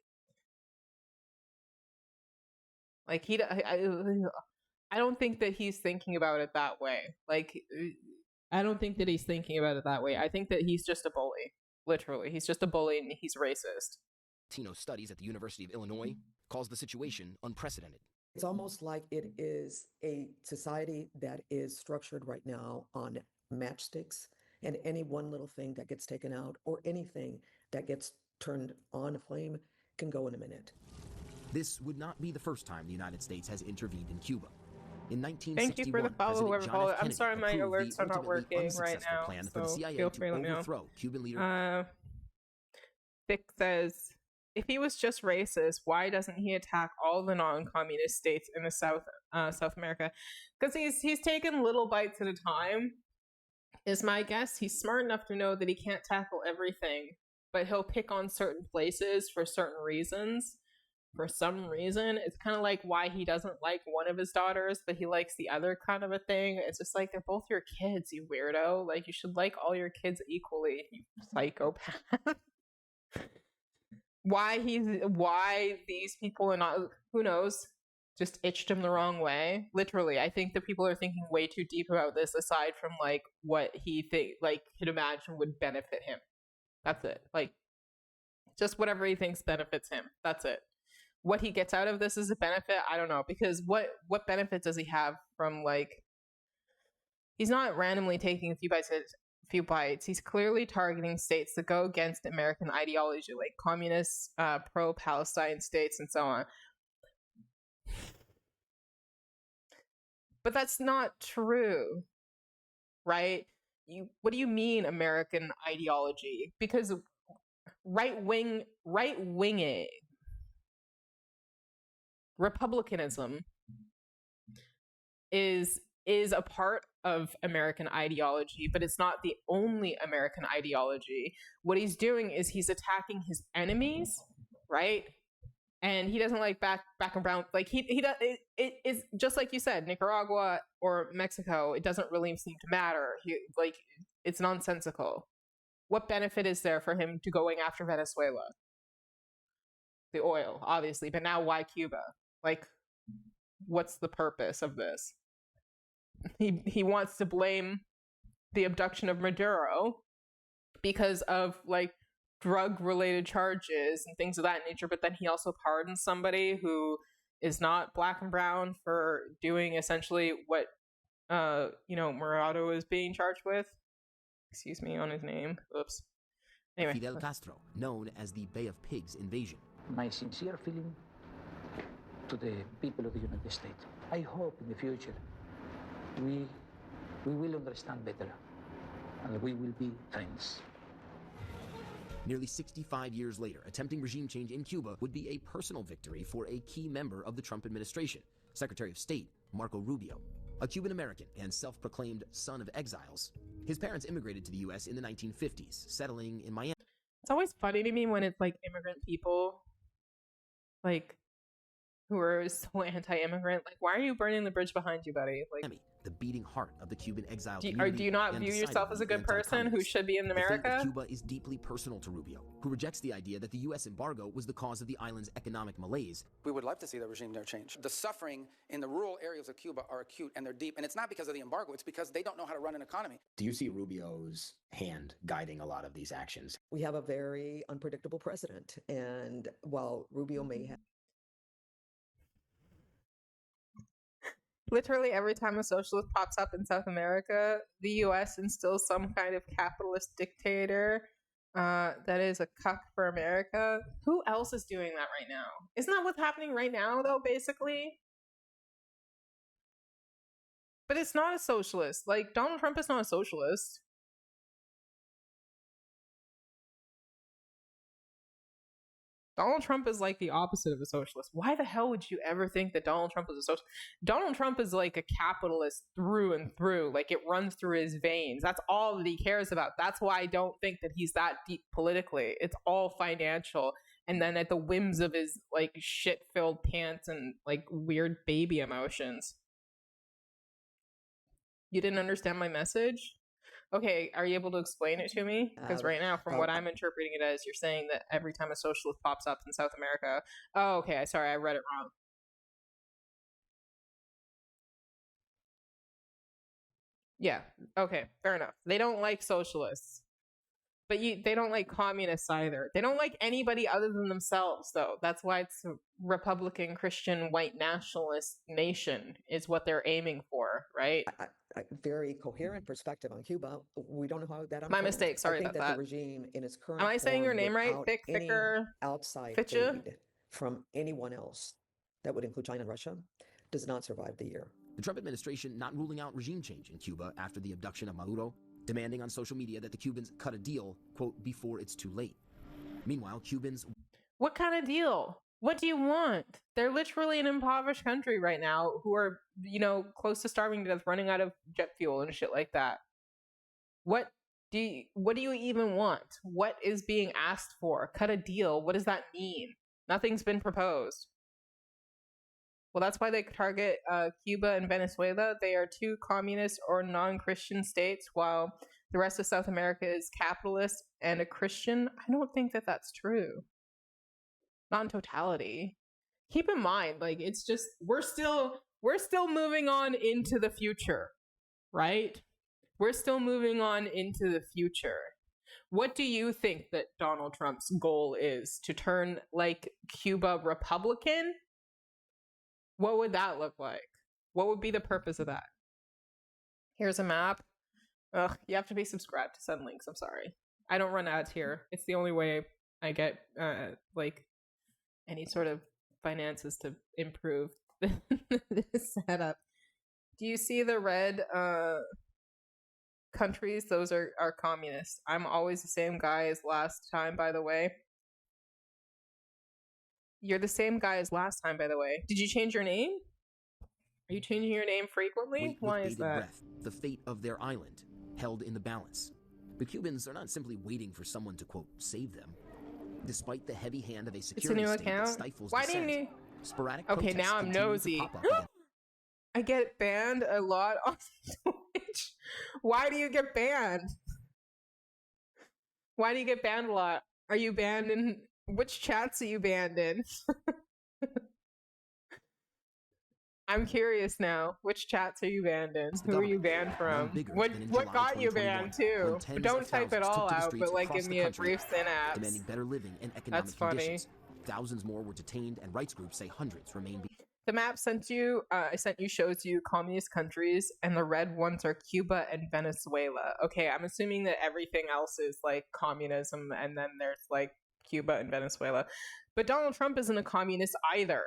I don't think that he's thinking about it that way. Like, I don't think that he's thinking about it that way. I think that he's just a bully. Literally, he's just a bully and he's racist. Latino Studies at the University of Illinois calls the situation unprecedented. It's almost like it is a society that is structured right now on matchsticks, and any one little thing that gets taken out or anything that gets turned on a flame can go in a minute. This would not be the first time the United States has intervened in Cuba. In 1961, thank you for the follow, whoever followed. I'm sorry, my alerts are not working right now, plan so for the CIA feel free to let me overthrow Cuban leader. Vic says, if he was just racist, why doesn't he attack all the non-communist states in the South America? Because he's taken little bites at a time, is my guess. He's smart enough to know that he can't tackle everything, but he'll pick on certain places for certain reasons. For some reason, it's kind of like why he doesn't like one of his daughters, but he likes the other, kind of a thing. It's just like, they're both your kids, you weirdo. Like, you should like all your kids equally, you psychopath. Why these people are not, who knows, just itched him the wrong way. Literally, I think that people are thinking way too deep about this, aside from like what he could imagine would benefit him. That's it. Like, just whatever he thinks benefits him. That's it. What he gets out of this as a benefit, I don't know, because what benefit does he have from, like, he's not randomly taking a few bites. He's clearly targeting states that go against American ideology, like communist, pro-Palestine states and so on. But that's not true, right? What do you mean American ideology? Because right-wing Republicanism is a part of American ideology, but it's not the only American ideology. What he's doing is he's attacking his enemies, right? And he doesn't like back and brown. Like he does. It's just like you said, Nicaragua or Mexico. It doesn't really seem to matter. It's nonsensical. What benefit is there for him to going after Venezuela? The oil, obviously, but now why Cuba? Like, what's the purpose of this? He wants to blame the abduction of Maduro because of like drug-related charges and things of that nature, but then he also pardons somebody who is not black and brown for doing essentially what Morado is being charged with. Excuse me on his name. Oops. Anyway. Fidel Castro, known as the Bay of Pigs invasion. My sincere feeling to the people of the United States. I hope in the future we will understand better and we will be friends. Nearly 65 years later, attempting regime change in Cuba would be a personal victory for a key member of the Trump administration, Secretary of State Marco Rubio, a Cuban-American and self-proclaimed son of exiles. His parents immigrated to the U.S. in the 1950s, settling in Miami. It's always funny to me when it's like immigrant people, like, who are so anti-immigrant. Like, why are you burning the bridge behind you, buddy? Like, the beating heart of the Cuban exile do community. you not view yourself as a good person who should be in America? The fate of Cuba is deeply personal to Rubio, who rejects the idea that the U.S. embargo was the cause of the island's economic malaise. We would love to see the regime there change. The suffering in the rural areas of Cuba are acute and they're deep, and it's not because of the embargo, it's because they don't know how to run an economy. Do you see Rubio's hand guiding a lot of these actions? We have a very unpredictable president, and while Rubio may have literally every time a socialist pops up in South America, the U.S. instills some kind of capitalist dictator that is a cuck for America. Who else is doing that right now? Isn't that what's happening right now, though, basically? But it's not a socialist. Like, Donald Trump is not a socialist. Donald Trump is like the opposite of a socialist. Why the hell would you ever think that Donald Trump is a socialist? Donald Trump is like a capitalist through and through. Like, it runs through his veins. That's all that he cares about. That's why I don't think that he's that deep politically. It's all financial. And then at the whims of his like shit-filled pants and like weird baby emotions. You didn't understand my message? Okay, are you able to explain it to me? Because right now, from what I'm interpreting it as, you're saying that every time a socialist pops up in South America... Oh, okay, sorry, I read it wrong. Yeah, okay, fair enough. They don't like socialists. But they don't like communists either. They don't like anybody other than themselves, though. That's why it's a Republican, Christian, white nationalist nation is what they're aiming for, right? a very coherent perspective on Cuba. We don't know how that unfolds. My mistake. Sorry about that. I think that the regime in its current Am I saying your name right? Thick, thicker, outside Fitcha? aid from anyone else, that would include China and Russia, does not survive the year. The Trump administration not ruling out regime change in Cuba after the abduction of Maduro, demanding on social media that the Cubans cut a deal, quote, before it's too late. Meanwhile, Cubans... What kind of deal? What do you want? They're literally an impoverished country right now who are, close to starving to death, running out of jet fuel and shit like that. What do you even want? What is being asked for? Cut a deal. What does that mean? Nothing's been proposed. Well, that's why they target Cuba and Venezuela. They are two communist or non-Christian states, while the rest of South America is capitalist and a Christian. I don't think that that's true. Not in totality. Keep in mind, it's just we're still moving on into the future, right? We're still moving on into the future. What do you think that Donald Trump's goal is? To turn Cuba Republican? What would that look like? What would be the purpose of that? Here's a map. Ugh, you have to be subscribed to send links. I'm sorry. I don't run ads here. It's the only way I get any sort of finances to improve this setup. Do you see the red countries? Those are communists. I'm always the same guy as last time, by the way. You're the same guy as last time, by the way. Did you change your name? Are you changing your name frequently? Why is that? Breath, the fate of their island held in the balance. The Cubans are not simply waiting for someone to, quote, save them. despite the heavy hand of a It's a security new state that account. stifles Why dissent. didn't you? Sporadic Okay, protests now I'm continue to nosy. pop up against I get banned a lot on Twitch. Why do you get banned? Why do you get banned a lot? Are you banned in which chats are you banned in? I'm curious now. Which chats are you banned in? Who are you banned from? What got you banned too? But don't type it all out, but like give me a brief synapse. demanding better living and economic That's funny. conditions. Thousands more were detained, and rights groups say hundreds remain. The map I sent you shows you communist countries, and the red ones are Cuba and Venezuela. Okay, I'm assuming that everything else is like communism, and then there's like Cuba and Venezuela. But Donald Trump isn't a communist either.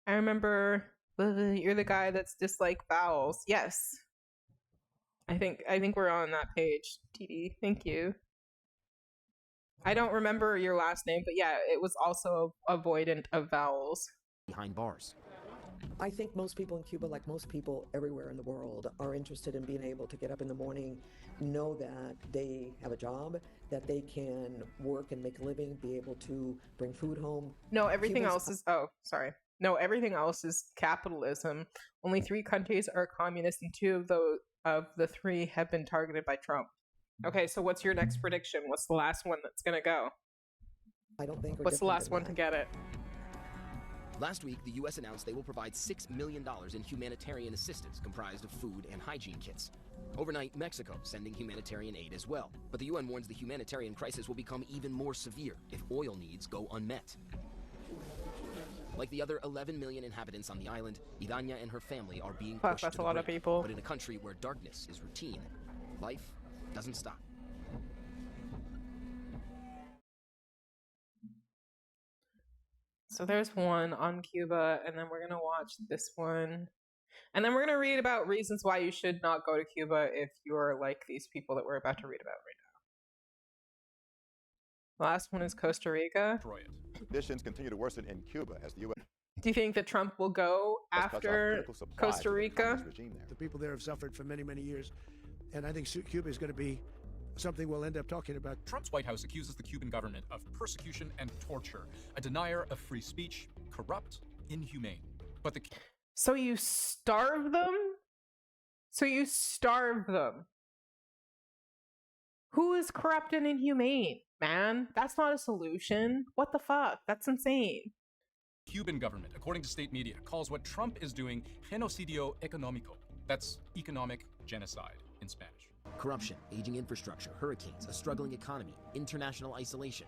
I remember you're the guy that's disliked vowels. Yes. I think we're on that page, TD. Thank you. I don't remember your last name, but yeah, it was also avoidant of vowels. Behind bars. I think most people in Cuba, like most people everywhere in the world, are interested in being able to get up in the morning, know that they have a job, that they can work and make a living, be able to bring food home. No, everything else is No, everything else is capitalism. Only 3 countries are communist, and 2 of the 3 have been targeted by Trump. Okay, so what's your next prediction? What's the last one that's gonna go? I don't think. What's the last one to get it? Last week, the U.S. announced they will provide $6 million in humanitarian assistance comprised of food and hygiene kits. Overnight, Mexico sending humanitarian aid as well. But the UN warns the humanitarian crisis will become even more severe if oil needs go unmet. Like the other 11 million inhabitants on the island, Idania and her family are being pushed That's to a the lot of brink. people. But in a country where darkness is routine, life doesn't stop. So there's one on Cuba, and then we're gonna watch this one. And then we're gonna read about reasons why you should not go to Cuba if you're like these people that we're about to read about right now. The last one is Costa Rica. Conditions continue to worsen in Cuba as the U.S. Do you think that Trump will go after Costa Rica? The people there have suffered for many, many years, and I think Cuba is going to be something we'll end up talking about. Trump's White House accuses the Cuban government of persecution and torture, a denier of free speech, corrupt, inhumane. But So you starve them? Who is corrupt and inhumane, man? That's not a solution. What the fuck? That's insane. Cuban government, according to state media, calls what Trump is doing genocidio económico. That's economic genocide in Spanish. Corruption, aging infrastructure, hurricanes, a struggling economy, international isolation.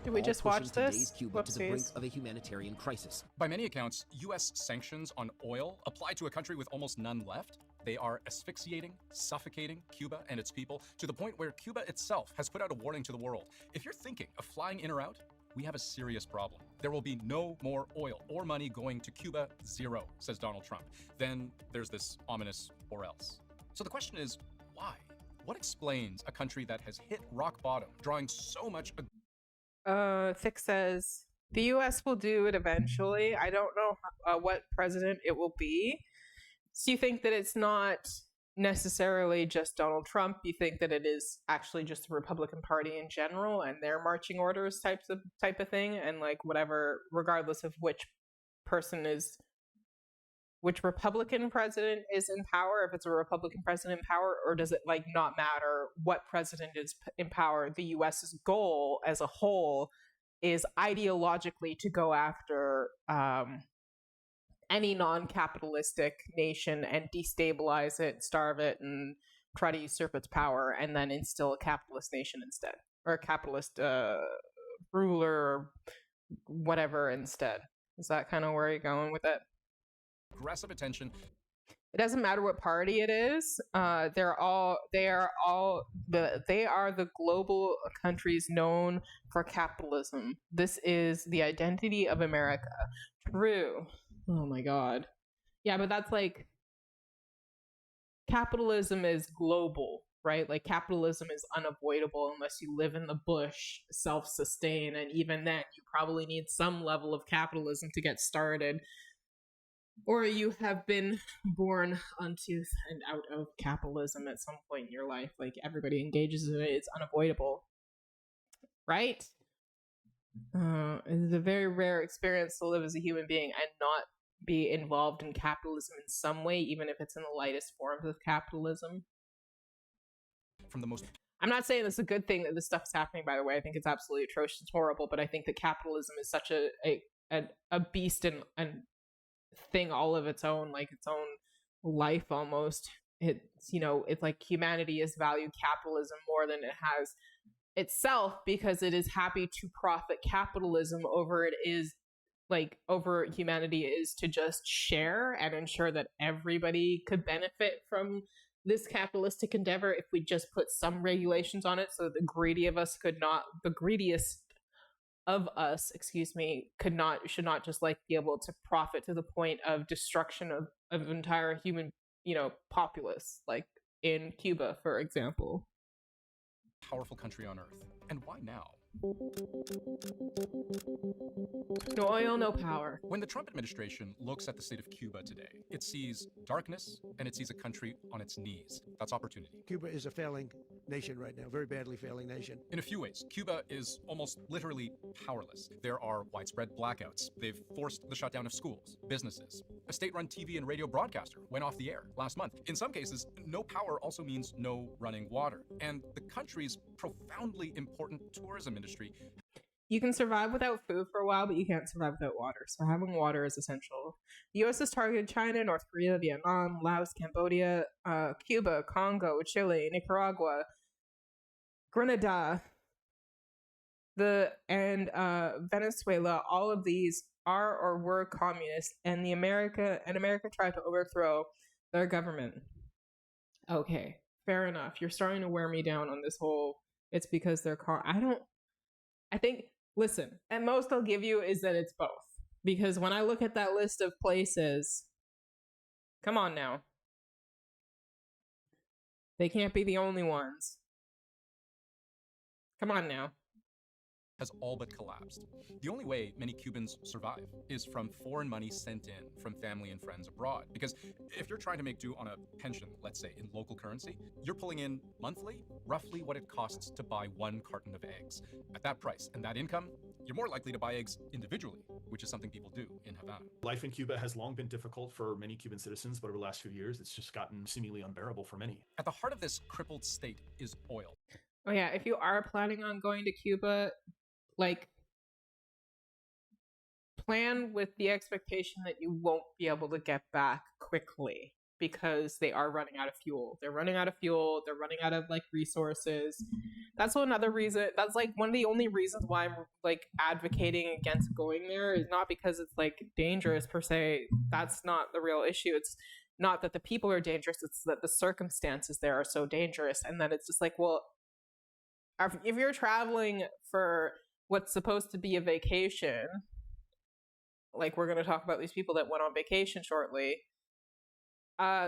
Did we all just pushing watch this? today's Cuba to the brink Whoopsies. of a humanitarian crisis. By many accounts, U.S. sanctions on oil apply to a country with almost none left. They are asphyxiating, suffocating Cuba and its people to the point where Cuba itself has put out a warning to the world. If you're thinking of flying in or out, we have a serious problem. There will be no more oil or money going to Cuba, zero, says Donald Trump. Then there's this ominous or else. So the question is, why? What explains a country that has hit rock bottom, drawing so much... Thick says, the US will do it eventually. I don't know what president it will be. So you think that it's not necessarily just Donald Trump? You think that it is actually just the Republican Party in general and their marching orders type of thing, and like whatever, regardless of which Republican president is in power, if it's a Republican president in power, or does it like not matter what president is in power? The US's goal as a whole is ideologically to go after any non-capitalistic nation and destabilize it, starve it, and try to usurp its power, and then instill a capitalist nation instead, or a capitalist ruler or whatever instead. Is that kind of where you're going with it? Aggressive attention. It doesn't matter what party it is. They are the global countries known for capitalism. This is the identity of America. True. Oh my god. Yeah, but that's like, capitalism is global, right? Like capitalism is unavoidable unless you live in the bush, self-sustain, and even then you probably need some level of capitalism to get started. Or you have been born unto and out of capitalism at some point in your life. Like everybody engages in it, it's unavoidable. right? It's a very rare experience to live as a human being and not be involved in capitalism in some way, even if it's in the lightest forms of capitalism. From the most I'm not saying it's a good thing that this stuff's happening, by the way. I think it's absolutely atrocious, it's horrible, but I think that capitalism is such a beast and thing all of its own, like its own life almost. It's, it's like humanity has valued capitalism more than it has itself because it is happy to profit capitalism over humanity is to just share and ensure that everybody could benefit from this capitalistic endeavor if we just put some regulations on it so that the greediest of us, should not just like be able to profit to the point of destruction of entire human, populace, like in Cuba, for example. Powerful country on earth. And why now? No oil, no power. When the Trump administration looks at the state of Cuba today, it sees darkness and it sees a country on its knees. That's opportunity. Cuba is a failing nation right now, very badly failing nation. In a few ways, Cuba is almost literally powerless. There are widespread blackouts. They've forced the shutdown of schools, businesses. A state-run TV and radio broadcaster went off the air last month. In some cases, no power also means no running water. And the country's profoundly important tourism industry. You can survive without food for a while, but you can't survive without water. So having water is essential. The U.S. has targeted China, North Korea, Vietnam, Laos, Cambodia, Cuba, Congo, Chile, Nicaragua, Grenada, Venezuela. All of these are or were communist, and America tried to overthrow their government. Okay, fair enough. You're starting to wear me down on this whole. It's because they're I think. Listen, at most I'll give you is that it's both. Because when I look at that list of places, come on now. They can't be the only ones. Come on now. Has all but collapsed. The only way many Cubans survive is from foreign money sent in from family and friends abroad. Because if you're trying to make do on a pension, let's say, in local currency, you're pulling in monthly roughly what it costs to buy 1 carton of eggs. At that price and that income, you're more likely to buy eggs individually, which is something people do in Havana. Life in Cuba has long been difficult for many Cuban citizens, but over the last few years, it's just gotten seemingly unbearable for many. At the heart of this crippled state is oil. Oh yeah, if you are planning on going to Cuba, plan with the expectation that you won't be able to get back quickly because they are running out of fuel. They're running out of fuel. They're running out of resources. That's another reason. That's one of the only reasons why I'm advocating against going there is not because it's dangerous per se. That's not the real issue. It's not that the people are dangerous. It's that the circumstances there are so dangerous, and that it's just well, if you're traveling for what's supposed to be a vacation, we're going to talk about these people that went on vacation shortly,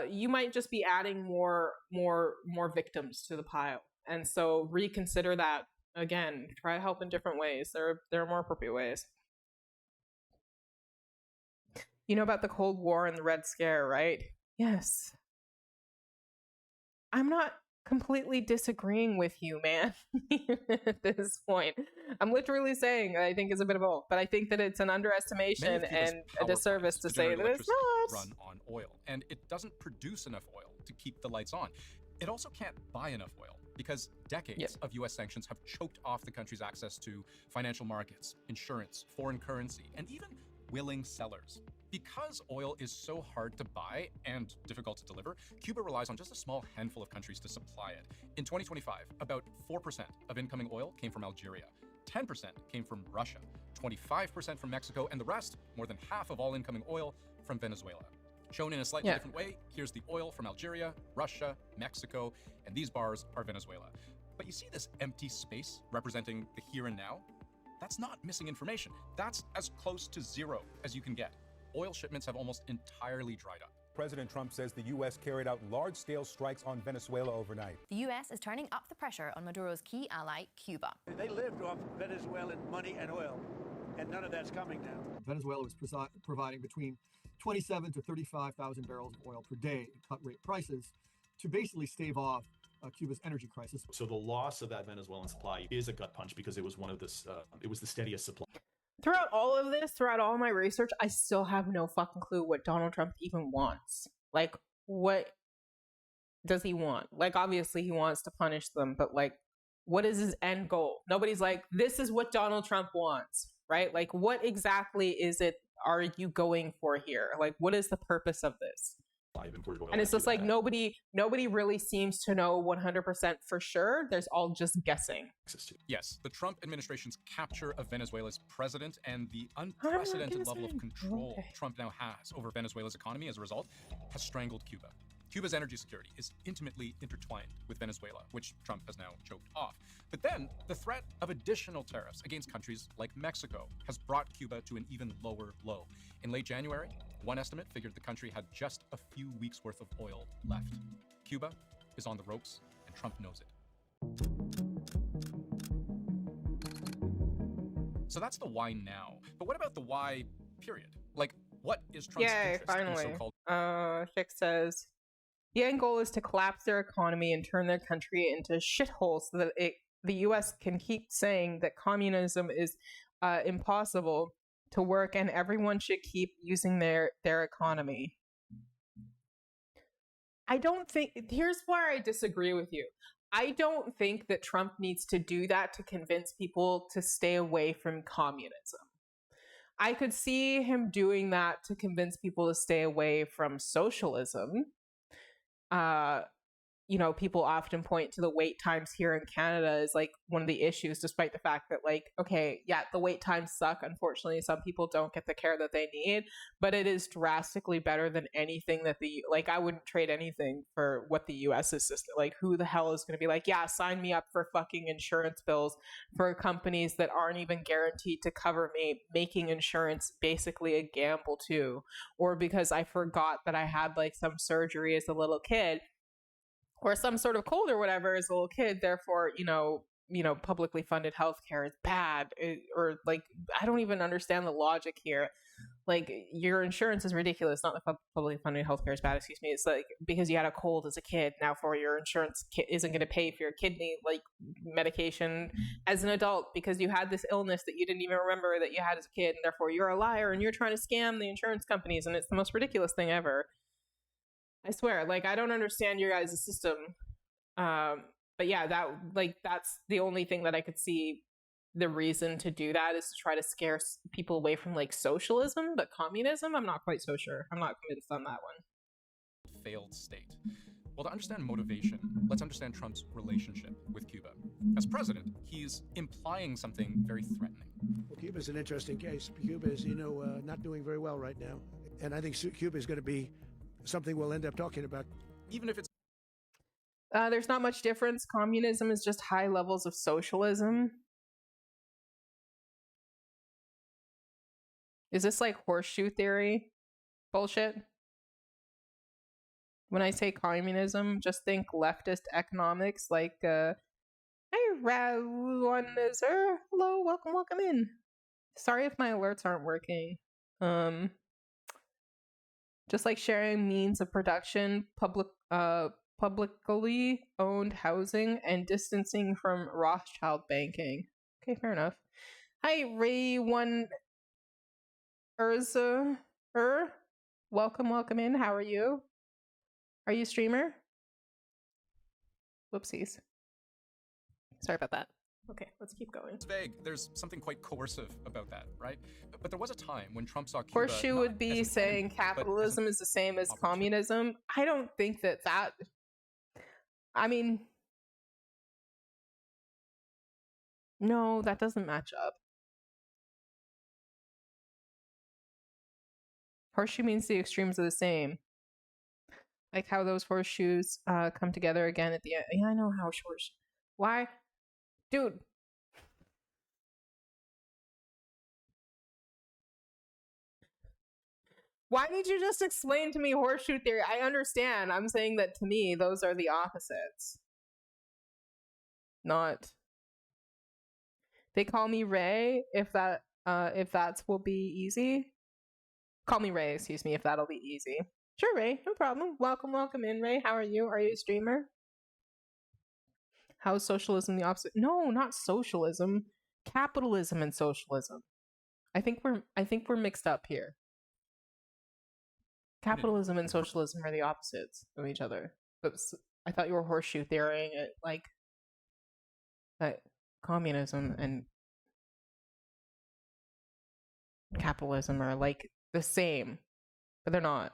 you might just be adding more victims to the pile. And so reconsider that again. Try help in different ways. There are more appropriate ways. You know about the Cold War and the Red Scare, right? Yes. I'm not completely disagreeing with you, man. At this point, I'm literally saying I think it's a bit of both, but I think that it's an underestimation and a disservice to say that it's not. Run on oil, and it doesn't produce enough oil to keep the lights on. It also can't buy enough oil because decades of U.S. sanctions have choked off the country's access to financial markets, insurance, foreign currency, and even willing sellers. Because oil is so hard to buy and difficult to deliver, Cuba relies on just a small handful of countries to supply it. In 2025, about 4% of incoming oil came from Algeria, 10% came from Russia, 25% from Mexico, and the rest, more than half of all incoming oil, from Venezuela. Shown in a slightly different way, here's the oil from Algeria, Russia, Mexico, and these bars are Venezuela. But you see this empty space representing the here and now? That's not missing information. That's as close to zero as you can get. Oil shipments have almost entirely dried up. President Trump says the U.S. carried out large-scale strikes on Venezuela overnight. The U.S. is turning up the pressure on Maduro's key ally, Cuba. They lived off Venezuelan money and oil, and none of that's coming now. Venezuela was providing between 27 to 35,000 barrels of oil per day at cut rate prices to basically stave off Cuba's energy crisis. So the loss of that Venezuelan supply is a gut punch because it was one of this. It was the steadiest supply. Throughout all of this, throughout all my research, I still have no fucking clue what Donald Trump even wants. Like, what does he want? Like, obviously he wants to punish them, but like, what is his end goal? Nobody's like, this is what Donald Trump wants, right? Like, what exactly is it are you going for here? Like, what is the purpose of this? And it's just like nobody really seems to know 100% for sure. There's all just guessing. Yes, the Trump administration's capture of Venezuela's president and the unprecedented level of control Trump now has over Venezuela's economy as a result has strangled Cuba. Cuba's energy security is intimately intertwined with Venezuela, which Trump has now choked off. But then, the threat of additional tariffs against countries like Mexico has brought Cuba to an even lower low. In late January, one estimate figured the country had just a few weeks' worth of oil left. Cuba is on the ropes, and Trump knows it. So that's the why now. But what about the why, period? Like, what is Trump's interest finally. in so-called... Schick says, the end goal is to collapse their economy and turn their country into shitholes so that the U.S. can keep saying that communism is impossible to work and everyone should keep using their economy. I don't think, here's where I disagree with you. I don't think that Trump needs to do that to convince people to stay away from communism. I could see him doing that to convince people to stay away from socialism. You know, people often point to the wait times here in Canada as like one of the issues, despite the fact that like, okay, yeah, the wait times suck. Unfortunately, some people don't get the care that they need, but it is drastically better than anything that I wouldn't trade anything for what the US is system. Like, who the hell is going to be like, yeah, sign me up for fucking insurance bills for companies that aren't even guaranteed to cover me, making insurance basically a gamble too. Or because I forgot that I had like some surgery as a little kid, or some sort of cold or whatever as a little kid, therefore, you know, publicly funded healthcare is bad. Or like, I don't even understand the logic here. Like, your insurance is ridiculous. Not that publicly funded healthcare is bad, excuse me. It's like, because you had a cold as a kid, now for your insurance isn't going to pay for your kidney, like, medication as an adult because you had this illness that you didn't even remember that you had as a kid, and therefore you're a liar and you're trying to scam the insurance companies, and it's the most ridiculous thing ever. I swear, like, I don't understand your guys' system. But yeah, that's the only thing that I could see the reason to do that is to try to scare people away from like socialism, but communism, I'm not quite so sure. I'm not convinced on that one. Failed state. Well, to understand motivation, let's understand Trump's relationship with Cuba. As president, he's implying something very threatening. Well, Cuba's an interesting case. Cuba is, not doing very well right now. And I think Cuba is going to be something we'll end up talking about. Even if it's... There's not much difference. Communism is just high levels of socialism. Is this like horseshoe theory bullshit? When I say communism, just think leftist economics, like, hey, one is there. Hello, welcome in. Sorry if my alerts aren't working. Just like sharing means of production, publicly owned housing, and distancing from Rothschild banking. Okay, fair enough. Hi, Ray1 Urza. Welcome in. How are you? Are you a streamer? Whoopsies. Sorry about that. Okay, let's keep going. It's vague. There's something quite coercive about that, right? But there was a time when Trump saw Cuba... Horseshoe would be saying capitalism is the same as communism. I don't think that... I mean... No, that doesn't match up. Horseshoe means the extremes are the same. Like how those horseshoes come together again at the end. Yeah, I know how horseshoes... Why? Dude. Why did you just explain to me horseshoe theory? I understand. I'm saying that to me, those are the opposites. Not. They call me Ray if that's will be easy. Call me Ray, excuse me, if that'll be easy. Sure, Ray, no problem. Welcome in, Ray. How are you? Are you a streamer? How is socialism the opposite? No, not socialism. Capitalism and socialism. I think we're mixed up here. Capitalism and socialism are the opposites of each other. But I thought you were horseshoe theorying it like that communism and capitalism are like the same, but they're not.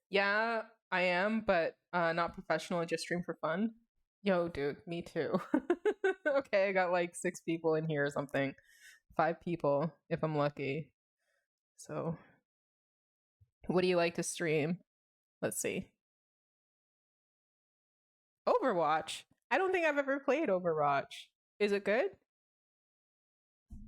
Yeah, I am, but not professional. I just stream for fun. Yo, dude, me too. Okay, I got like 6 people in here or something. 5 people if I'm lucky. So, what do you like to stream? Let's see. Overwatch. I don't think I've ever played Overwatch. Is it good?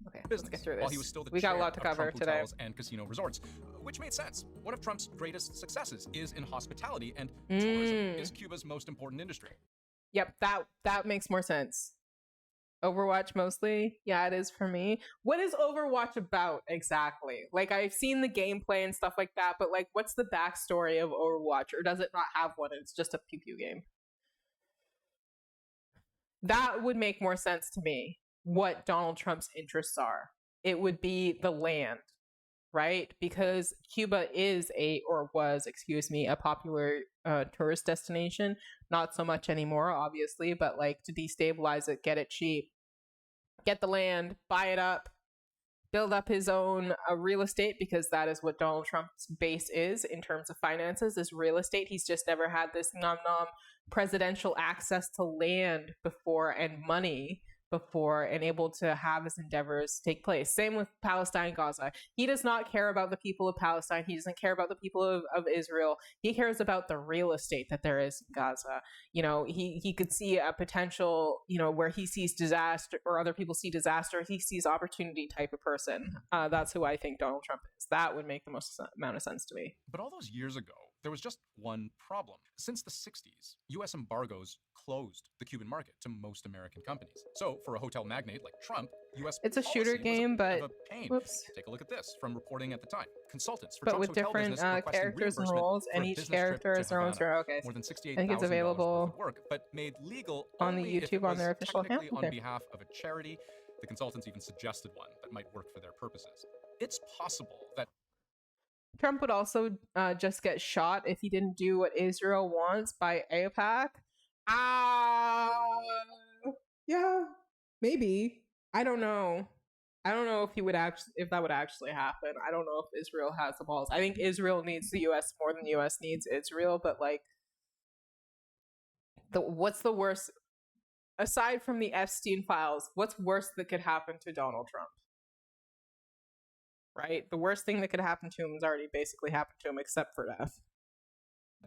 Okay, let's get through this. While he was still the we got a chair lot to of cover Trump today. hotels and casino resorts, which made sense. One of Trump's greatest successes is in hospitality, and tourism is Cuba's most important industry. Yep, that makes more sense. Overwatch mostly. Yeah, it is for me. What is Overwatch about exactly? Like, I've seen the gameplay and stuff like that, but like, what's the backstory of Overwatch? Or does it not have one? It's just a pew pew game. That would make more sense to me. What Donald Trump's interests are. It would be the land, right? Because Cuba is a popular tourist destination. Not so much anymore, obviously, but like to destabilize it, get it cheap, get the land, buy it up, build up his own real estate, because that is what Donald Trump's base is in terms of finances, is real estate. He's just never had this presidential access to land before and money before and able to have his endeavors take place. Same with Palestine, Gaza. He does not care about the people of Palestine. He doesn't care about the people of Israel. He cares about the real estate that there is in Gaza. You know, he could see a potential, you know, where he sees disaster or other people see disaster, he sees opportunity type of person. That's who I think Donald Trump is. That would make the most amount of sense to me. But all those years ago, there was just one problem. Since the 60s, U.S. embargoes closed the Cuban market to most American companies. So for a hotel magnate like Trump, U.S. It's a shooter game, but whoops. Take a look at this from reporting at the time. Consultants for but Trump's with hotel different business requested characters and reimbursement roles, for and a each business trip character to has their own Havana. story. Okay, More than I think it's $68,000 available worth of work, but made legal on the only if YouTube it on was their official account. technically on Okay. behalf of a charity. The consultants even suggested one that might work for their purposes. It's possible that Trump would also just get shot if he didn't do what Israel wants by AIPAC. Yeah, maybe. I don't know. I don't know if if that would actually happen. I don't know if Israel has the balls. I think Israel needs the U.S. more than the U.S. needs Israel. But like, what's the worst aside from the Epstein files? What's worse that could happen to Donald Trump? Right? The worst thing that could happen to him has already basically happened to him, except for death.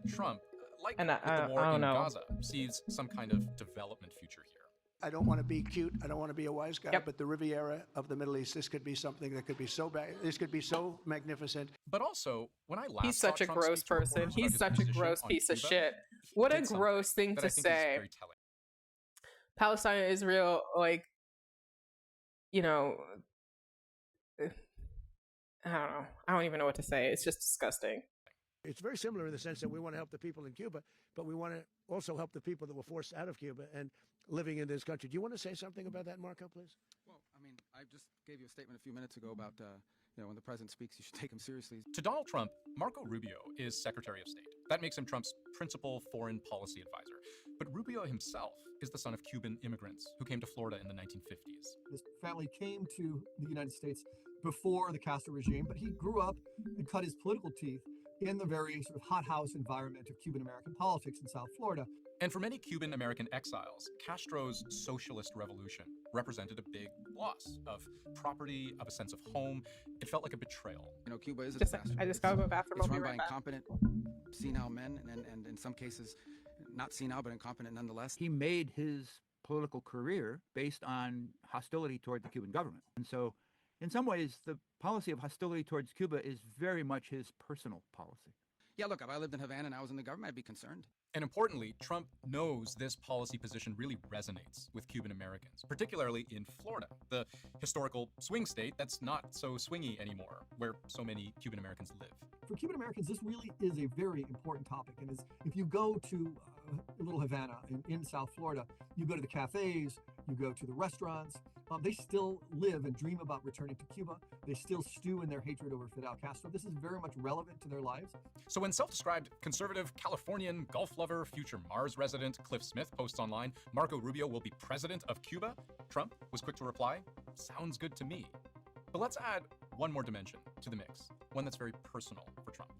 Trump, like And with the war I don't in know. Gaza, sees some kind of development future here. I don't want to be cute. I don't want to be a wise guy, but the Riviera of the Middle East, this could be something that could be so bad. This could be so magnificent. But also, when I last He's saw such a Trump gross speak to person. reporters about He's his such a position gross on piece of Cuba, shit. he What a did something gross thing that to I think is say. very telling. Palestine and Israel, like, you know, I don't know. I don't even know what to say. It's just disgusting. It's very similar in the sense that we want to help the people in Cuba, but we want to also help the people that were forced out of Cuba and living in this country. Do you want to say something about that, Marco, please? Well, I mean, I just gave you a statement a few minutes ago about, when the president speaks, you should take him seriously. To Donald Trump, Marco Rubio is Secretary of State. That makes him Trump's principal foreign policy advisor. But Rubio himself is the son of Cuban immigrants who came to Florida in the 1950s. This family came to the United States before the Castro regime, but he grew up and cut his political teeth in the very sort of hothouse environment of Cuban-American politics in South Florida. And for many Cuban-American exiles, Castro's socialist revolution represented a big loss of property, of a sense of home. It felt like a betrayal. You know, Cuba is a Just- disaster. I just gotta go to the bathroom. It's I'll be run by right back. incompetent, senile men, and in some cases, not senile, but incompetent nonetheless. He made his political career based on hostility toward the Cuban government. And so, in some ways, the policy of hostility towards Cuba is very much his personal policy. Yeah, look, if I lived in Havana and I was in the government, I'd be concerned. And importantly, Trump knows this policy position really resonates with Cuban Americans, particularly in Florida, the historical swing state that's not so swingy anymore, where so many Cuban Americans live. For Cuban Americans, this really is a very important topic. And if you go to Little Havana in South Florida, you go to the cafes, you go to the restaurants, they still live and dream about returning to Cuba. They still stew in their hatred over Fidel Castro. This is very much relevant to their lives. So when self-described conservative Californian golf lover, future Mars resident Cliff Smith posts online, Marco Rubio will be president of Cuba, Trump was quick to reply, sounds good to me. But let's add one more dimension to the mix, one that's very personal for Trump.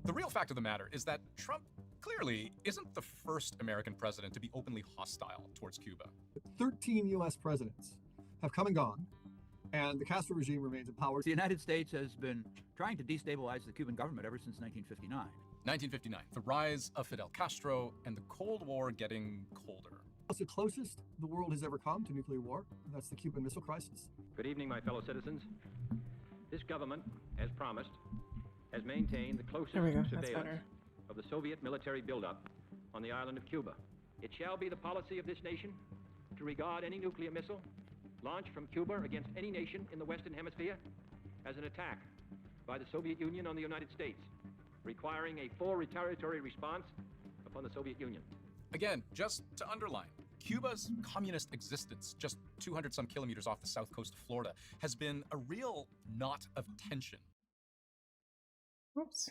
The real fact of the matter is that Trump clearly isn't the first American president to be openly hostile towards Cuba. 13 U.S. presidents have come and gone, and the Castro regime remains in power. The United States has been trying to destabilize the Cuban government ever since 1959. 1959, the rise of Fidel Castro and the Cold War getting colder. It's the closest the world has ever come to nuclear war. That's the Cuban Missile Crisis. Good evening, my fellow citizens. This government, as promised, has maintained the closest surveillance of the Soviet military buildup on the island of Cuba. It shall be the policy of this nation to regard any nuclear missile launched from Cuba against any nation in the Western Hemisphere as an attack by the Soviet Union on the United States, requiring a full retaliatory response upon the Soviet Union. Again, just to underline, Cuba's communist existence, just 200 some kilometers off the south coast of Florida, has been a real knot of tension. Oops.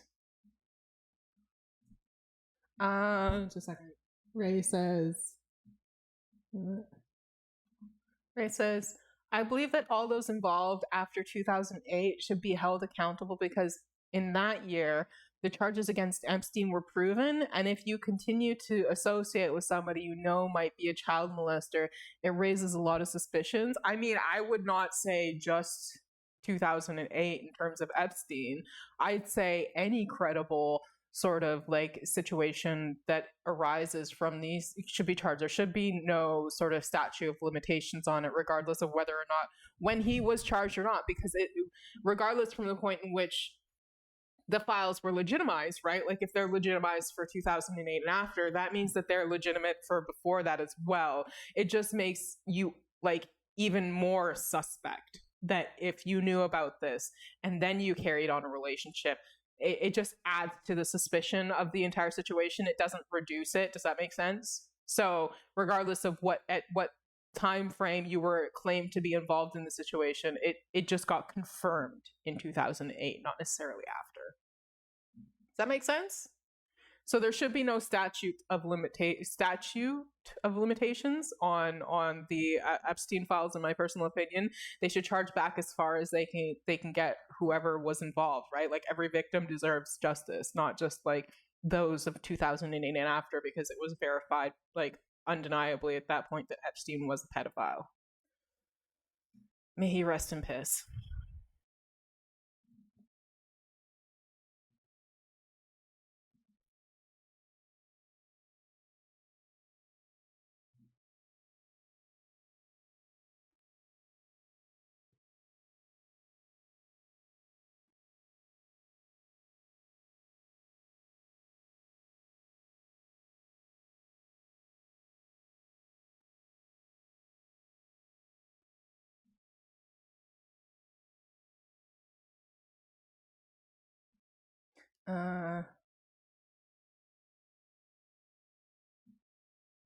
Just a second. Ray says, I believe that all those involved after 2008 should be held accountable because in that year, the charges against Epstein were proven. And if you continue to associate with somebody you know might be a child molester, it raises a lot of suspicions. I mean, I would not say just 2008 in terms of Epstein. I'd say any credible sort of like situation that arises from these should be charged. There should be no sort of statute of limitations on it, regardless of whether or not when he was charged or not, because regardless from the point in which the files were legitimized, right? Like if they're legitimized for 2008 and after, that means that they're legitimate for before that as well. It just makes you like even more suspect that if you knew about this and then you carried on a relationship, it just adds to the suspicion of the entire situation. It doesn't reduce it. Does that make sense? So regardless of at what time frame you were claimed to be involved in the situation, it just got confirmed in 2008, not necessarily after. Does that make sense? So there should be no statute of limitations on the Epstein files, in my personal opinion. They should charge back as far as they can get whoever was involved, right? Like every victim deserves justice, not just like those of 2008 and after, because it was verified like undeniably at that point that Epstein was a pedophile. May he rest in peace.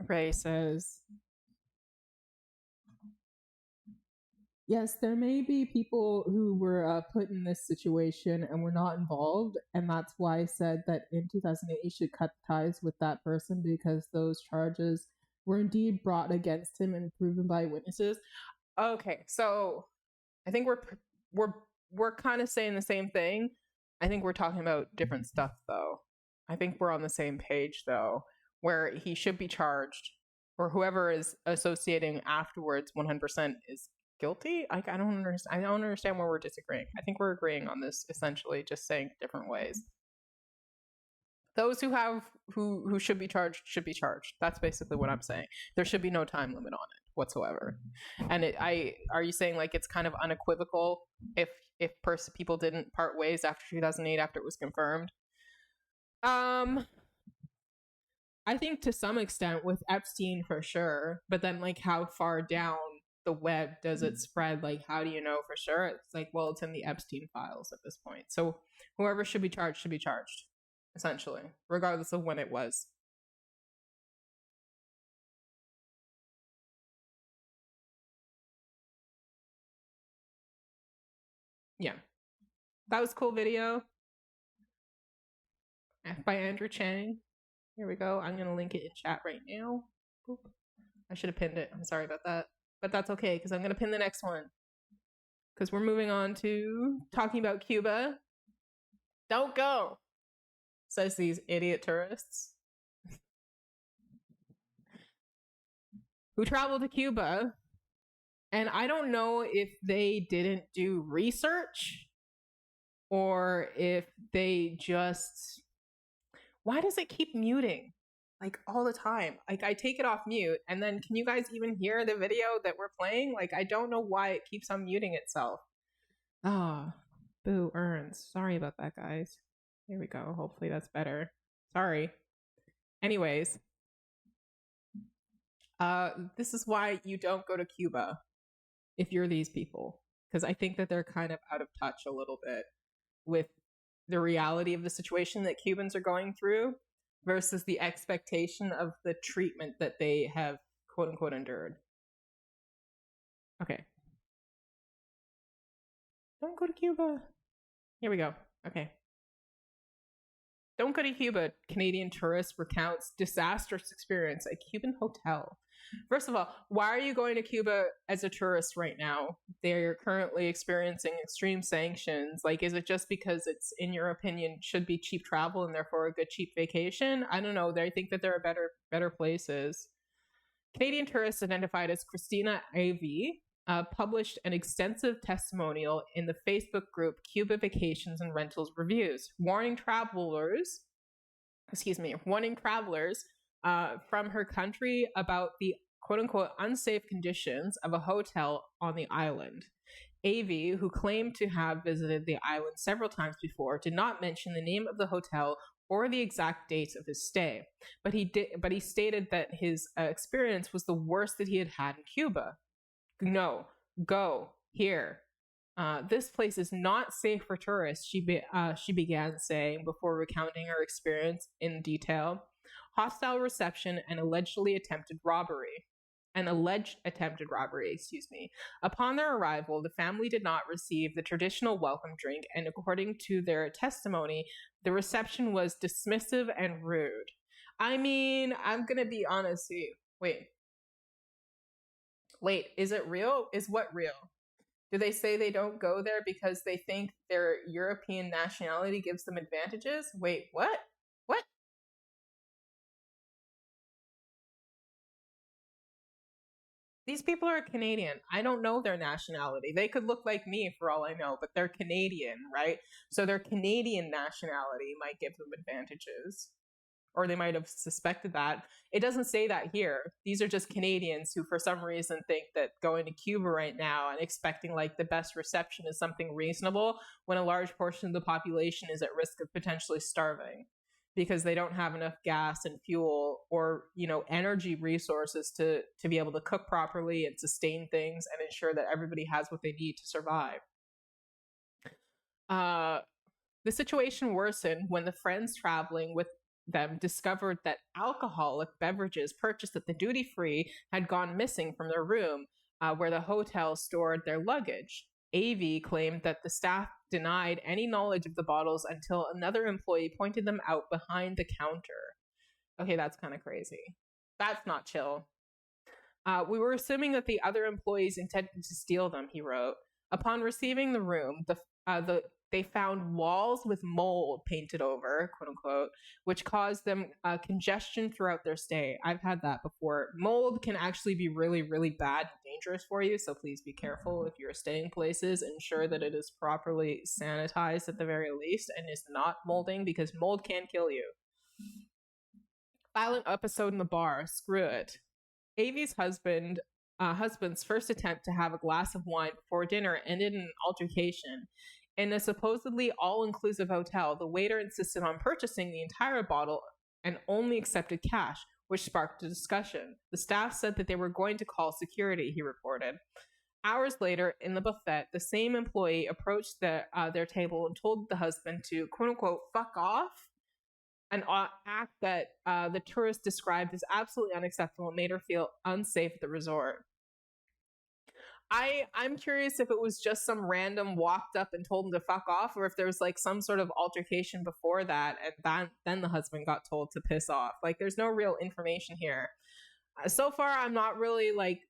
Ray says, yes, there may be people who were put in this situation and were not involved, and that's why I said that in 2008 you should cut ties with that person because those charges were indeed brought against him and proven by witnesses. Okay, so I think we're kind of saying the same thing. I think we're talking about different stuff, though. I think we're on the same page, though, where he should be charged, or whoever is associating afterwards 100% is guilty. I don't understand where we're disagreeing. I think we're agreeing on this, essentially, just saying different ways. Those who should be charged should be charged. That's basically what I'm saying. There should be no time limit on it whatsoever. And are you saying like it's kind of unequivocal if people didn't part ways after 2008 after it was confirmed? I think to some extent with Epstein for sure, but then like how far down the web does it spread? Like how do you know for sure? It's like, well, it's in the Epstein files at this point. So whoever should be charged, essentially, regardless of when it was. Yeah. That was a cool video by Andrew Chang. Here we go. I'm going to link it in chat right now. Boop. I should have pinned it. I'm sorry about that. But that's okay, because I'm going to pin the next one. Because we're moving on to talking about Cuba. Don't go, says these idiot tourists who traveled to Cuba. And I don't know if they didn't do research or if they just... Why does it keep muting? Like all the time. Like I take it off mute and then can you guys even hear the video that we're playing? Like I don't know why it keeps on muting itself. Ah, boo earns. Sorry about that, guys. Here we go. Hopefully that's better. Sorry. Anyways. This is why you don't go to Cuba if you're these people. Because I think that they're kind of out of touch a little bit with the reality of the situation that Cubans are going through versus the expectation of the treatment that they have quote unquote endured. Okay. Don't go to Cuba. Here we go. Okay. Don't go to Cuba. Canadian tourist recounts disastrous experience at Cuban hotel. First of all, why are you going to Cuba as a tourist right now? They're currently experiencing extreme sanctions. Like, is it just because it's, in your opinion, should be cheap travel and therefore a good cheap vacation? I don't know. They think that there are better places. Canadian tourists identified as Christina A.V. Published an extensive testimonial in the Facebook group Cuba Vacations and Rentals Reviews, warning travelers from her country about the quote-unquote unsafe conditions of a hotel on the island. AV, who claimed to have visited the island several times before, did not mention the name of the hotel or the exact dates of his stay, but he stated that his experience was the worst that he had had in Cuba. No, go here. This place is not safe for tourists, she began saying before recounting her experience in detail. Hostile reception and alleged attempted robbery, Upon their arrival, the family did not receive the traditional welcome drink, and according to their testimony, the reception was dismissive and rude. I mean, I'm gonna be honest with you. Wait, is it real? Is what real? Do they say they don't go there because they think their European nationality gives them advantages? Wait, what? What? These people are Canadian. I don't know their nationality. They could look like me for all I know, but they're Canadian, right? So their Canadian nationality might give them advantages. Or they might have suspected that. It doesn't say that here. These are just Canadians who for some reason think that going to Cuba right now and expecting like the best reception is something reasonable when a large portion of the population is at risk of potentially starving because they don't have enough gas and fuel or, energy resources to be able to cook properly and sustain things and ensure that everybody has what they need to survive. The situation worsened when the friends traveling with them discovered that alcoholic beverages purchased at the duty-free had gone missing from their room where the hotel stored their luggage. AV claimed that the staff denied any knowledge of the bottles until another employee pointed them out behind the counter. Okay, that's kind of crazy. That's not chill. We were assuming that the other employees intended to steal them, he wrote. Upon receiving the room, they found walls with mold painted over, quote unquote, which caused them congestion throughout their stay. I've had that before. Mold can actually be really, really bad and dangerous for you, so please be careful if you're staying places. Ensure that it is properly sanitized at the very least and is not molding, because mold can kill you. Violent episode in the bar. Screw it. Avi's husband's first attempt to have a glass of wine before dinner ended in an altercation. In a supposedly all-inclusive hotel, the waiter insisted on purchasing the entire bottle and only accepted cash, which sparked a discussion. The staff said that they were going to call security, he reported. Hours later, in the buffet, the same employee approached their table and told the husband to, quote-unquote, fuck off, an act that the tourist described as absolutely unacceptable and made her feel unsafe at the resort. I'm curious if it was just some random walked up and told him to fuck off, or if there was like some sort of altercation before that, and then the husband got told to piss off. Like, there's no real information here. So far, I'm not really like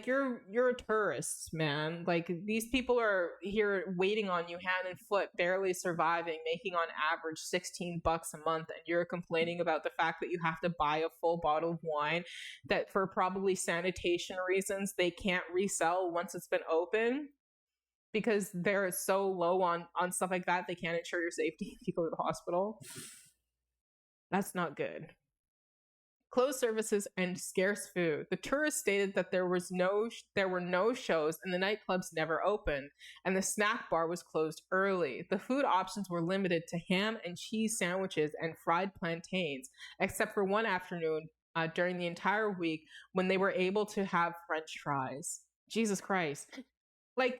you're a tourist, man. Like, these people are here waiting on you hand and foot, barely surviving, making on average $16 a month, and you're complaining about the fact that you have to buy a full bottle of wine that for probably sanitation reasons they can't resell once it's been open because they're so low on stuff like that they can't ensure your safety if you go to the hospital. That's not good. Closed services and scarce food. The tourists stated that there were no shows and the nightclubs never opened, and the snack bar was closed early. The food options were limited to ham and cheese sandwiches and fried plantains, except for one afternoon during the entire week when they were able to have French fries. Jesus Christ. Like,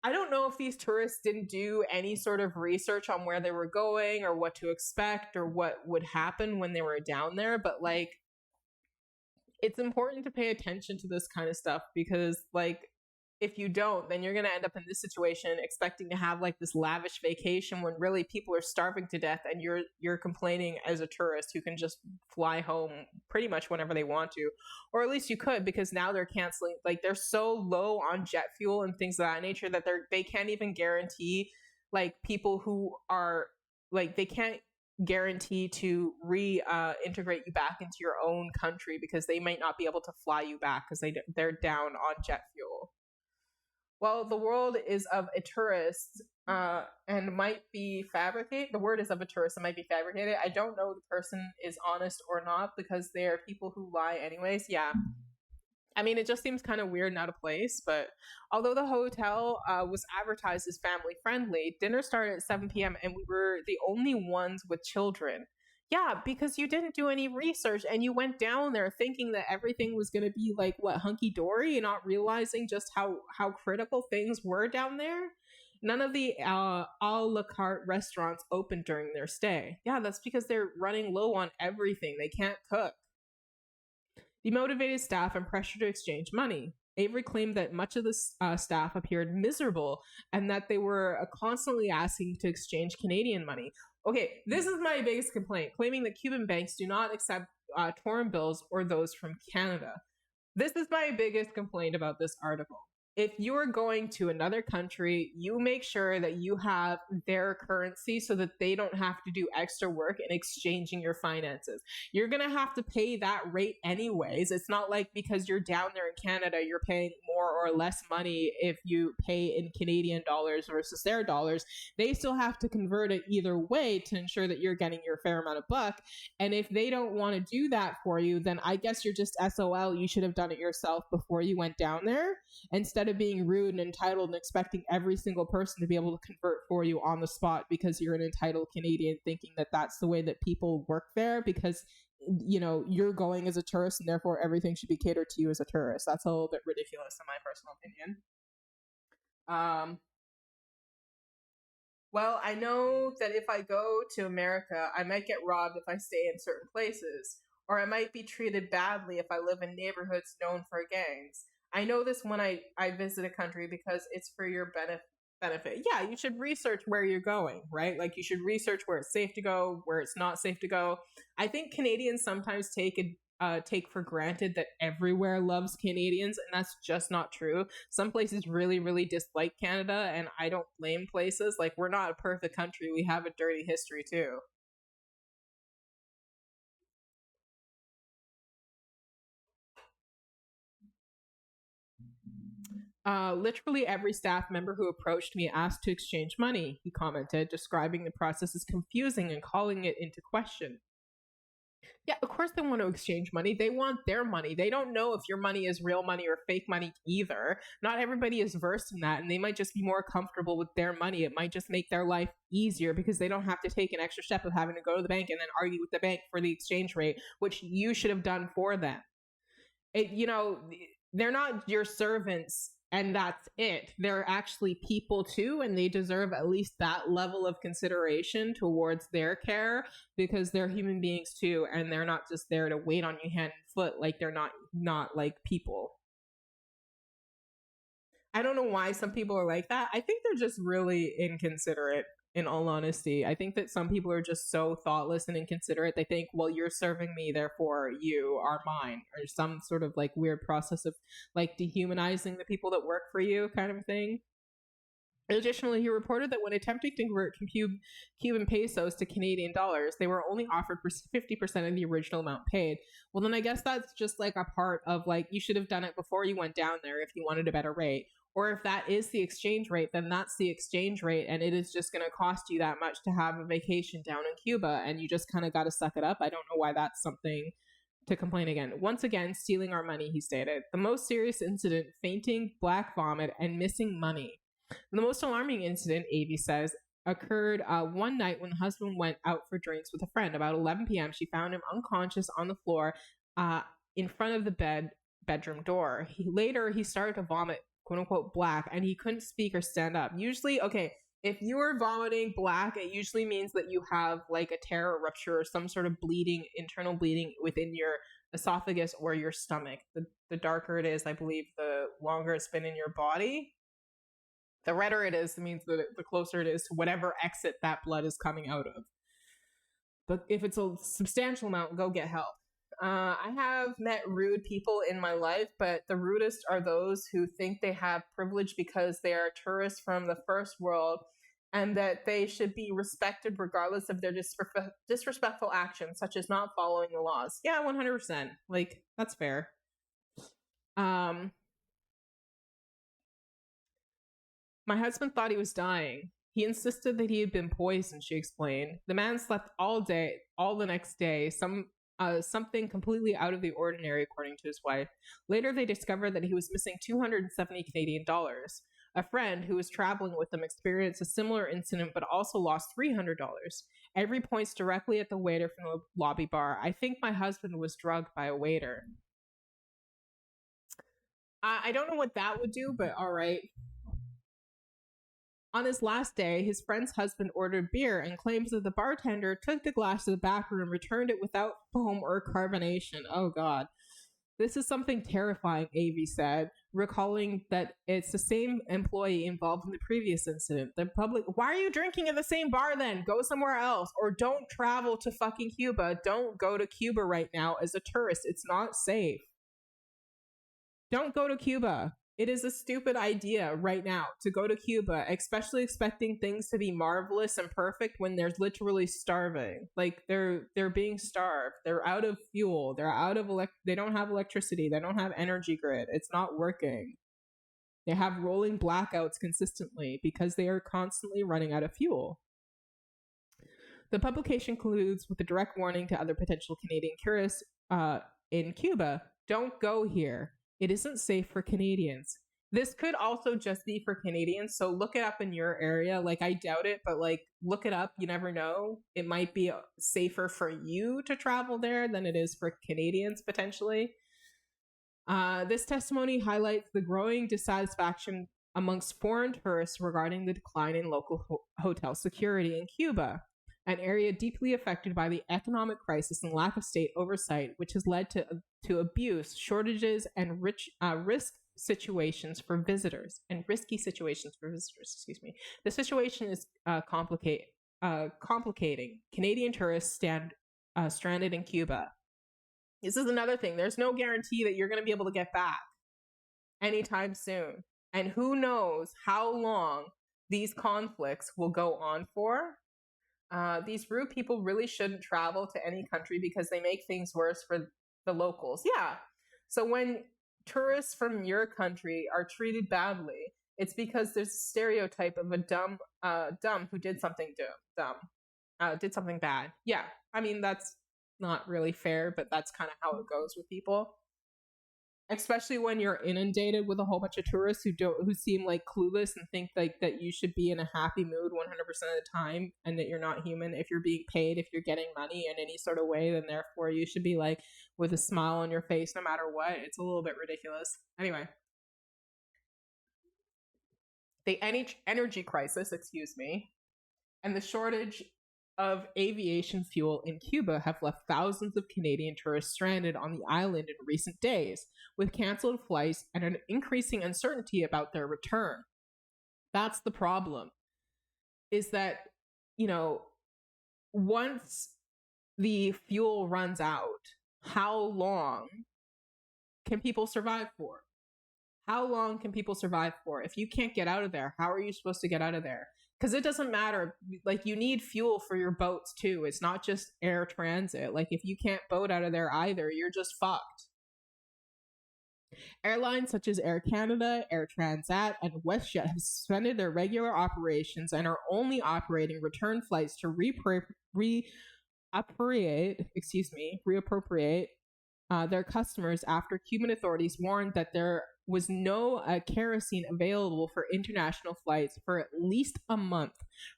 I don't know if these tourists didn't do any sort of research on where they were going or what to expect or what would happen when they were down there, but like, it's important to pay attention to this kind of stuff because, like, if you don't, then you're going to end up in this situation expecting to have like this lavish vacation when really people are starving to death, and you're complaining as a tourist who can just fly home pretty much whenever they want to, or at least you could, because now they're canceling, like, they're so low on jet fuel and things of that nature that they can't even guarantee, like, people who are like, they can't guarantee to reintegrate you back into your own country because they might not be able to fly you back because they're down on jet fuel. Well, the world is of a tourist and might be fabricated. The word is of a tourist and might be fabricated. I don't know if the person is honest or not because they are people who lie anyways. Yeah. I mean, it just seems kind of weird and out of place, but although the hotel was advertised as family friendly, dinner started at 7 p.m. and we were the only ones with children. Yeah, because you didn't do any research and you went down there thinking that everything was going to be like, what, hunky-dory, and not realizing just how critical things were down there. None of the a la carte restaurants opened during their stay. Yeah, that's because they're running low on everything. They can't cook. Demotivated staff and pressure to exchange money. Avery claimed that much of the staff appeared miserable and that they were constantly asking to exchange Canadian money. Okay, this is my biggest complaint, claiming that Cuban banks do not accept torn bills or those from Canada. This is my biggest complaint about this article. If you are going to another country, you make sure that you have their currency so that they don't have to do extra work in exchanging your finances. You're going to have to pay that rate anyways. It's not like because you're down there in Canada, you're paying more or less money if you pay in Canadian dollars versus their dollars. They still have to convert it either way to ensure that you're getting your fair amount of buck. And if they don't want to do that for you, then I guess you're just SOL. You should have done it yourself before you went down there, instead of being rude and entitled and expecting every single person to be able to convert for you on the spot because you're an entitled Canadian, thinking that that's the way that people work there because, you know, you're going as a tourist and therefore everything should be catered to you as a tourist. That's a little bit ridiculous in my personal opinion. Well, I know that if I go to America, I might get robbed if I stay in certain places, or I might be treated badly if I live in neighborhoods known for gangs. I know this when I visit a country because it's for your benefit. Yeah, you should research where you're going, right? Like, you should research where it's safe to go, where it's not safe to go. I think Canadians sometimes take for granted that everywhere loves Canadians, and that's just not true. Some places really, really dislike Canada, and I don't blame places. Like, we're not a perfect country. We have a dirty history too. Literally every staff member who approached me asked to exchange money, he commented, describing the process as confusing and calling it into question. Yeah, of course they want to exchange money. They want their money. They don't know if your money is real money or fake money either. Not everybody is versed in that, and they might just be more comfortable with their money. It might just make their life easier because they don't have to take an extra step of having to go to the bank and then argue with the bank for the exchange rate, which you should have done for them. They're not your servants and that's it. They're actually people too, and they deserve at least that level of consideration towards their care because they're human beings too, and they're not just there to wait on you hand and foot like they're not like people. I don't know why some people are like that. I think they're just really inconsiderate, in all honesty. I think that some people are just so thoughtless and inconsiderate. They think, well, you're serving me, therefore you are mine, or some sort of like weird process of like dehumanizing the people that work for you kind of thing. Additionally, he reported that when attempting to convert Cuban pesos to Canadian dollars, they were only offered for 50% of the original amount paid. Well, then I guess that's just like a part of like, you should have done it before you went down there if you wanted a better rate. Or if that is the exchange rate, then that's the exchange rate, and it is just going to cost you that much to have a vacation down in Cuba, and you just kind of got to suck it up. I don't know why that's something to complain again. Once again, stealing our money, he stated. The most serious incident, fainting, black vomit, and missing money. The most alarming incident, Avey says, occurred one night when the husband went out for drinks with a friend. About 11 p.m., she found him unconscious on the floor in front of the bedroom door. Later, he started to vomit, quote unquote, black, and he couldn't speak or stand up. Usually, okay, if you are vomiting black, it usually means that you have like a tear or rupture or some sort of bleeding, internal bleeding within your esophagus or your stomach. The darker it is, I believe, the longer it's been in your body. The redder it is, it means that the closer it is to whatever exit that blood is coming out of. But if it's a substantial amount, go get help. I have met rude people in my life, but the rudest are those who think they have privilege because they are tourists from the first world and that they should be respected regardless of their disrespectful actions, such as not following the laws. Yeah, 100%. Like, that's fair. My husband thought he was dying. He insisted that he had been poisoned, she explained. The man slept all the next day, something completely out of the ordinary, according to his wife. Later, they discovered that he was missing 270 Canadian dollars. A friend who was traveling with them experienced a similar incident, but also lost $300. Avery points directly at the waiter from the lobby bar. I think my husband was drugged by a waiter. I don't know what that would do, but all right. On his last day, his friend's husband ordered beer and claims that the bartender took the glass to the back room and returned it without foam or carbonation. Oh, God. This is something terrifying, Avey said, recalling that it's the same employee involved in the previous incident. The public, why are you drinking at the same bar then? Go somewhere else, or don't travel to fucking Cuba. Don't go to Cuba right now as a tourist. It's not safe. Don't go to Cuba. It is a stupid idea right now to go to Cuba, especially expecting things to be marvelous and perfect when they're literally starving. Like they're being starved. They're out of fuel. They're out of they don't have electricity. They don't have energy grid. It's not working. They have rolling blackouts consistently because they are constantly running out of fuel. The publication concludes with a direct warning to other potential Canadian tourists in Cuba. Don't go here. It isn't safe for Canadians. This could also just be for Canadians, so look it up in your area. Like, I doubt it, but like, look it up. You never know. It might be safer for you to travel there than it is for Canadians, potentially. This testimony highlights the growing dissatisfaction amongst foreign tourists regarding the decline in local hotel security in Cuba, an area deeply affected by the economic crisis and lack of state oversight, which has led to abuse, shortages, and risk situations for visitors, and risky situations for visitors, excuse me. The situation is complicating Canadian tourists stranded in Cuba. This is another thing. There's no guarantee that you're going to be able to get back anytime soon. And who knows how long these conflicts will go on for. These rude people really shouldn't travel to any country because they make things worse for the locals. Yeah. So when tourists from your country are treated badly, it's because there's a stereotype of a dumb who did something did something bad. Yeah. I mean, that's not really fair, but that's kind of how it goes with people. Especially when you're inundated with a whole bunch of tourists who seem like clueless and think like that you should be in a happy mood 100% of the time, and that you're not human. If you're being paid, if you're getting money in any sort of way, then therefore you should be like with a smile on your face no matter what. It's a little bit ridiculous. Anyway, the energy crisis, and the shortage of aviation fuel in Cuba have left thousands of Canadian tourists stranded on the island in recent days, with canceled flights and an increasing uncertainty about their return. That's the problem, is that, you know, once the fuel runs out, how long can people survive for? How long can people survive for? If you can't get out of there, how are you supposed to get out of there? Because it doesn't matter. Like, you need fuel for your boats too. It's not just air transit. Like, if you can't boat out of there either, you're just fucked. Airlines such as Air Canada, Air Transat, and WestJet have suspended their regular operations and are only operating return flights to reappropriate their customers after Cuban authorities warned that there was no kerosene available for international flights for at least a month,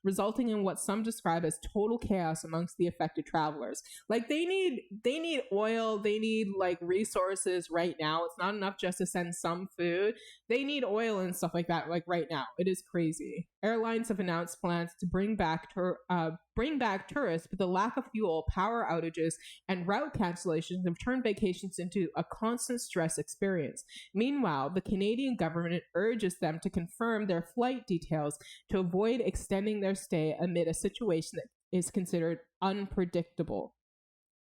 resulting in what some describe as total chaos amongst the affected travelers. Like, they need oil, they need like resources right now. It's not enough just to send some food. They need oil and stuff like that, like right now. It is crazy. Airlines have announced plans to bring back tourists, but the lack of fuel, power outages, and route cancellations have turned vacations into a constant stress experience. Meanwhile, the Canadian government urges them to confirm their flight details to avoid extending their stay amid a situation that is considered unpredictable.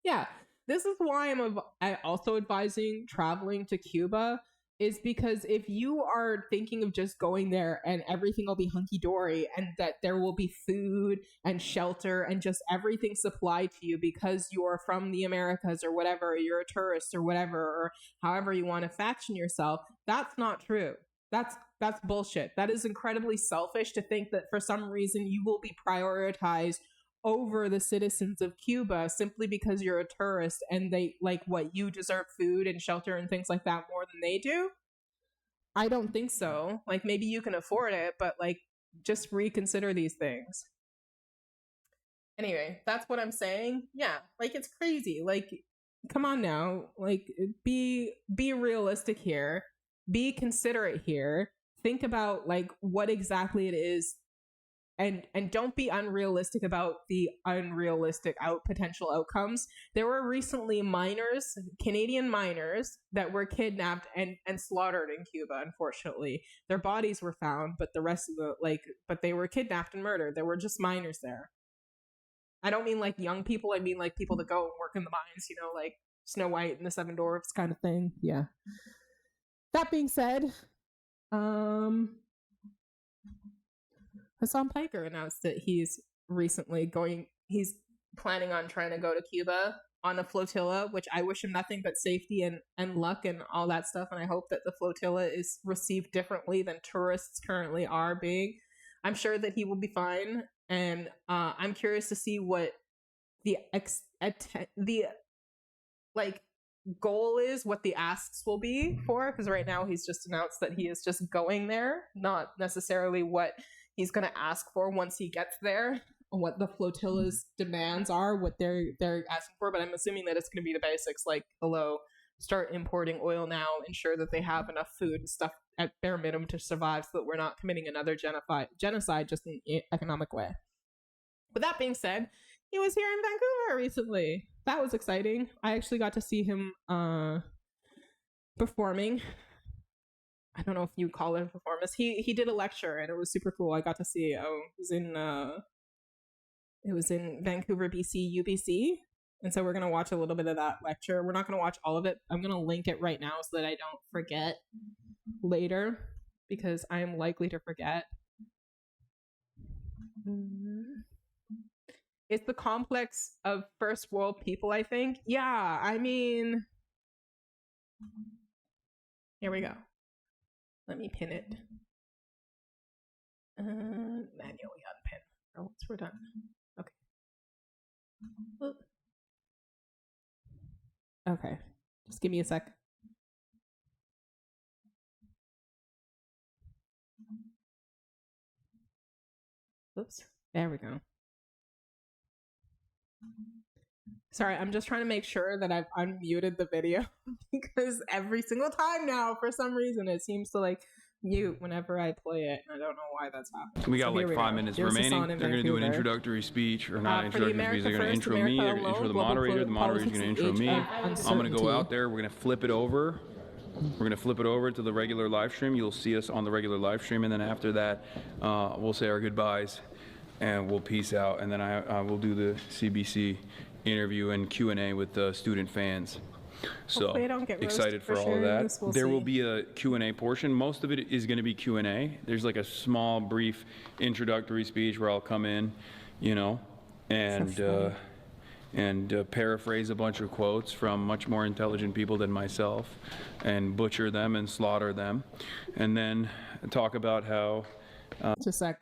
Yeah, this is why I'm also advising traveling to Cuba, is because if you are thinking of just going there and everything will be hunky-dory and that there will be food and shelter and just everything supplied to you because you're from the Americas or whatever, you're a tourist or whatever, or however you want to faction yourself, that's not true. That's bullshit. That is incredibly selfish to think that for some reason you will be prioritized over the citizens of Cuba simply because you're a tourist and they like what you deserve food and shelter and things like that more than they do. I don't think so. Like, maybe you can afford it, but like, just reconsider these things. Anyway, that's what I'm saying. Yeah, like, it's crazy. Like, come on now. Like, be realistic here. Be considerate here. Think about like what exactly it is. And don't be unrealistic about the unrealistic potential outcomes. There were recently Canadian miners, that were kidnapped and slaughtered in Cuba, unfortunately. Their bodies were found, but the rest of but they were kidnapped and murdered. There were just miners there. I don't mean like young people, I mean like people that go and work in the mines, you know, like Snow White and the Seven Dwarfs kind of thing. Yeah. That being said, Hassan Piker announced that he's planning on trying to go to Cuba on a flotilla, which I wish him nothing but safety and luck and all that stuff. And I hope that the flotilla is received differently than tourists currently are being. I'm sure that he will be fine. And I'm curious to see what the goal is, what the asks will be for, because right now he's just announced that he is just going there, not necessarily what he's going to ask for once he gets there, what the flotilla's demands are, what they're asking for. But I'm assuming that it's going to be the basics, like, hello, start importing oil now, ensure that they have enough food and stuff at bare minimum to survive, so that we're not committing another genocide just in an economic way. But that being said, he was here in Vancouver recently. That was exciting. I actually got to see him performing. I don't know if you call it a performance. He did a lecture and it was super cool. I got to see it was in Vancouver, BC, UBC. And so we're going to watch a little bit of that lecture. We're not going to watch all of it. I'm going to link it right now so that I don't forget later, because I am likely to forget. It's the complex of first world people, I think. Yeah, I mean, here we go. Let me pin it. Manually unpin. Oh, once we're done. Okay. Okay. Just give me a sec. Oops. There we go. Sorry, I'm just trying to make sure that I've unmuted the video because every single time now, for some reason, it seems to like mute whenever I play it. And I don't know why that's happening. We got like 5 minutes remaining. They're going to do an introductory speech, or not introductory speech. They're going to intro me. They're going to intro the moderator. The moderator is going to intro me. I'm going to go out there. We're going to flip it over. We're going to flip it over to the regular live stream. You'll see us on the regular live stream. And then after that, we'll say our goodbyes and we'll peace out. And then I will do the CBC interview and Q&A with the student fans. So excited for all of that. There will be a Q&A portion. Most of it is going to be Q&A. There's like a small, brief introductory speech where I'll come in, you know, and paraphrase a bunch of quotes from much more intelligent people than myself and butcher them and slaughter them. And then talk about how... Just a sec.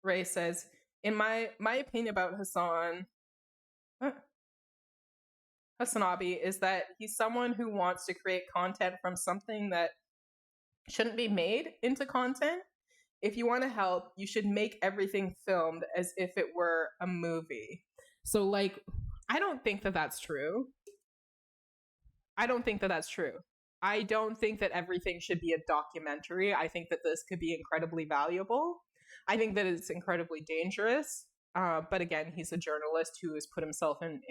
Ray says, in my opinion about Hasanabi is that he's someone who wants to create content from something that shouldn't be made into content. If you want to help, you should make everything filmed as if it were a movie. So, like, I don't think that that's true. I don't think that that's true. I don't think that everything should be a documentary. I think that this could be incredibly valuable. I think that it's incredibly dangerous. But again, he's a journalist who has put himself in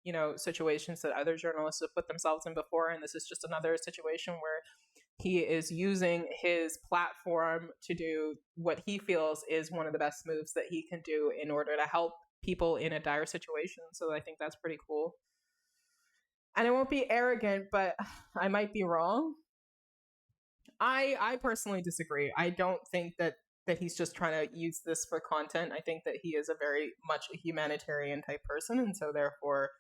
you know, situations that other journalists have put themselves in before. And this is just another situation where he is using his platform to do what he feels is one of the best moves that he can do in order to help people in a dire situation. So I think that's pretty cool. And I won't be arrogant, but I might be wrong. I personally disagree. I don't think that he's just trying to use this for content. I think that he is a very much a humanitarian type person. And so therefore,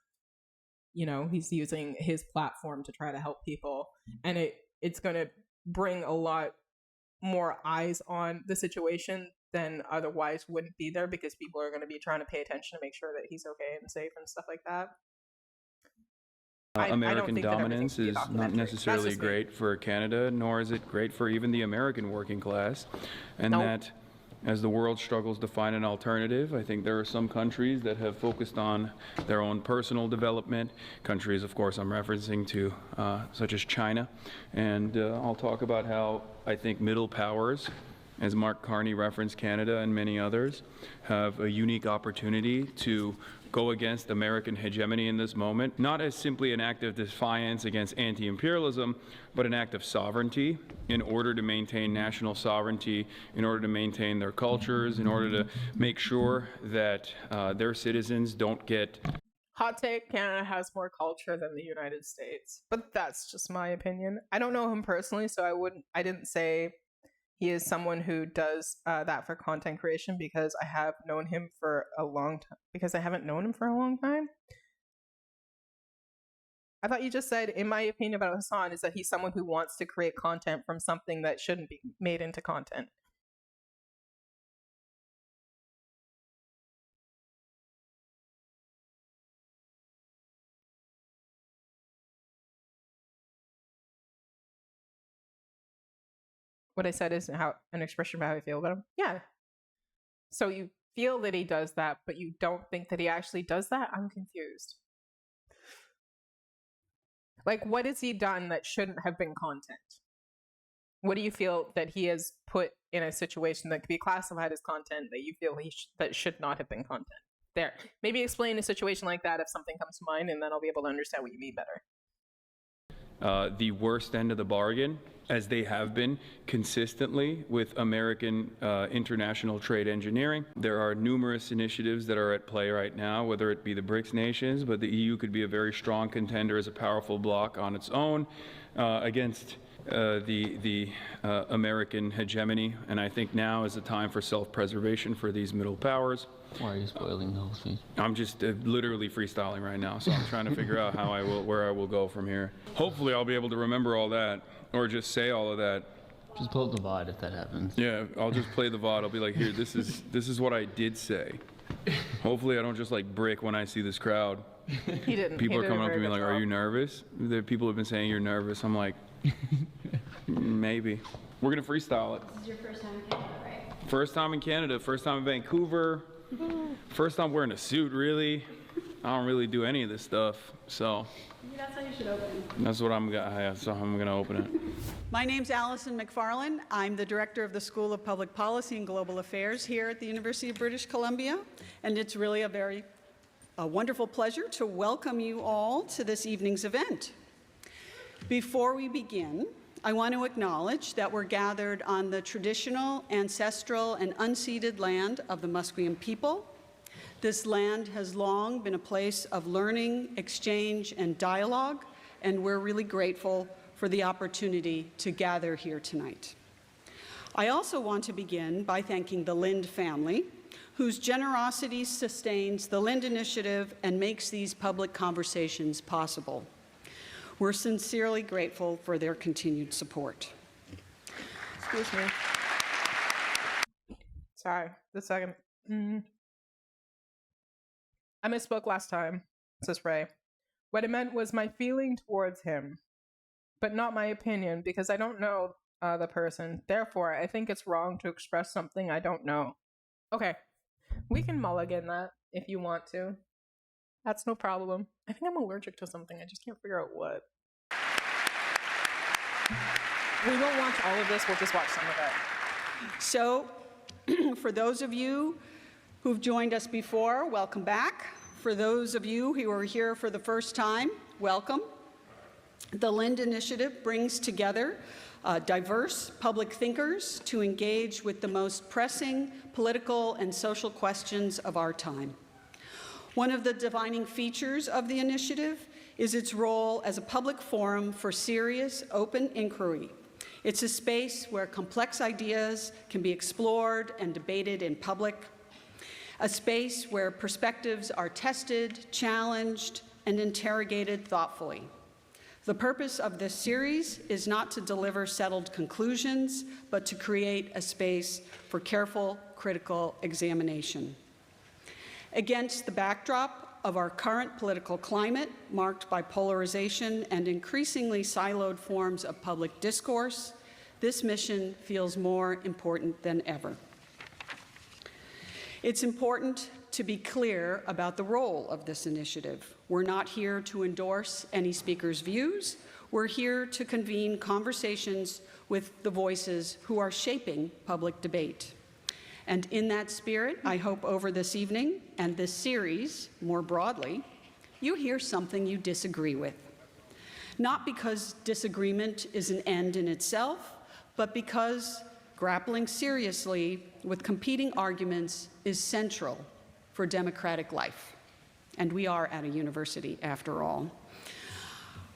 you know, he's using his platform to try to help people. And it's going to bring a lot more eyes on the situation than otherwise wouldn't be there, because people are going to be trying to pay attention to make sure that he's okay and safe and stuff like that. American dominance is not necessarily great for Canada, nor is it great for even the American working class. And that as the world struggles to find an alternative, I think there are some countries that have focused on their own personal development. Countries, of course, I'm referencing to, such as China. And I'll talk about how I think middle powers, as Mark Carney referenced, Canada and many others, have a unique opportunity to go against American hegemony in this moment, not as simply an act of defiance against anti-imperialism, but an act of sovereignty in order to maintain national sovereignty, in order to maintain their cultures, in order to make sure that their citizens don't get... Hot take, Canada has more culture than the United States. But that's just my opinion. I don't know him personally, so I didn't say he is someone who does that for content creation, because I have known him for a long time. Because I haven't known him for a long time? I thought you just said, in my opinion about Hasan, is that he's someone who wants to create content from something that shouldn't be made into content. What I said is an expression of how I feel about him. Yeah. So you feel that he does that, but you don't think that he actually does that? I'm confused. Like, what has he done that shouldn't have been content? What do you feel that he has put in a situation that could be classified as content that you feel that should not have been content? There. Maybe explain a situation like that if something comes to mind, and then I'll be able to understand what you mean better. The worst end of the bargain, as they have been consistently with American international trade engineering. There are numerous initiatives that are at play right now, whether it be the BRICS nations, but the EU could be a very strong contender as a powerful bloc on its own against the American hegemony. And I think now is the time for self-preservation for these middle powers. Why are you spoiling the whole speech? I'm just literally freestyling right now, so I'm trying to figure out where I will go from here. Hopefully I'll be able to remember all that, or just say all of that. Just pull up the VOD if that happens. Yeah, I'll just play the VOD. I'll be like, here, this is what I did say. Hopefully I don't just like brick when I see this crowd. He didn't. People He are did a coming up to very me good like, are job. you nervous? The people have been saying you're nervous. I'm like, maybe. We're gonna freestyle it. This is your first time in Canada, right? First time in Canada, first time in Vancouver, first time wearing a suit, really. I don't really do any of this stuff, so That's how you should open. that's what I'm gonna open it. My name's Allison McFarlane. I'm the director of the School of Public Policy and Global Affairs here at the University of British Columbia, and it's really a wonderful pleasure to welcome you all to this evening's event. Before we begin, I want to acknowledge that we're gathered on the traditional, ancestral, and unceded land of the Musqueam people. This land has long been a place of learning, exchange, and dialogue, and we're really grateful for the opportunity to gather here tonight. I also want to begin by thanking the Lind family, whose generosity sustains the Lind Initiative and makes these public conversations possible. We're sincerely grateful for their continued support. Excuse me. Sorry, the second. I misspoke last time, says Ray. What it meant was my feeling towards him, but not my opinion, because I don't know the person. Therefore, I think it's wrong to express something I don't know. Okay, we can mulligan that if you want to. That's no problem. I think I'm allergic to something. I just can't figure out what. We won't watch all of this. We'll just watch some of it. So, for those of you who've joined us before, welcome back. For those of you who are here for the first time, welcome. The Lind Initiative brings together diverse public thinkers to engage with the most pressing political and social questions of our time. One of the defining features of the initiative is its role as a public forum for serious, open inquiry. It's a space where complex ideas can be explored and debated in public, a space where perspectives are tested, challenged, and interrogated thoughtfully. The purpose of this series is not to deliver settled conclusions, but to create a space for careful, critical examination. Against the backdrop of our current political climate, marked by polarization and increasingly siloed forms of public discourse, this mission feels more important than ever. It's important to be clear about the role of this initiative. We're not here to endorse any speaker's views. We're here to convene conversations with the voices who are shaping public debate. And in that spirit, I hope over this evening and this series, more broadly, you hear something you disagree with. Not because disagreement is an end in itself, but because grappling seriously with competing arguments is central for democratic life. And we are at a university, after all.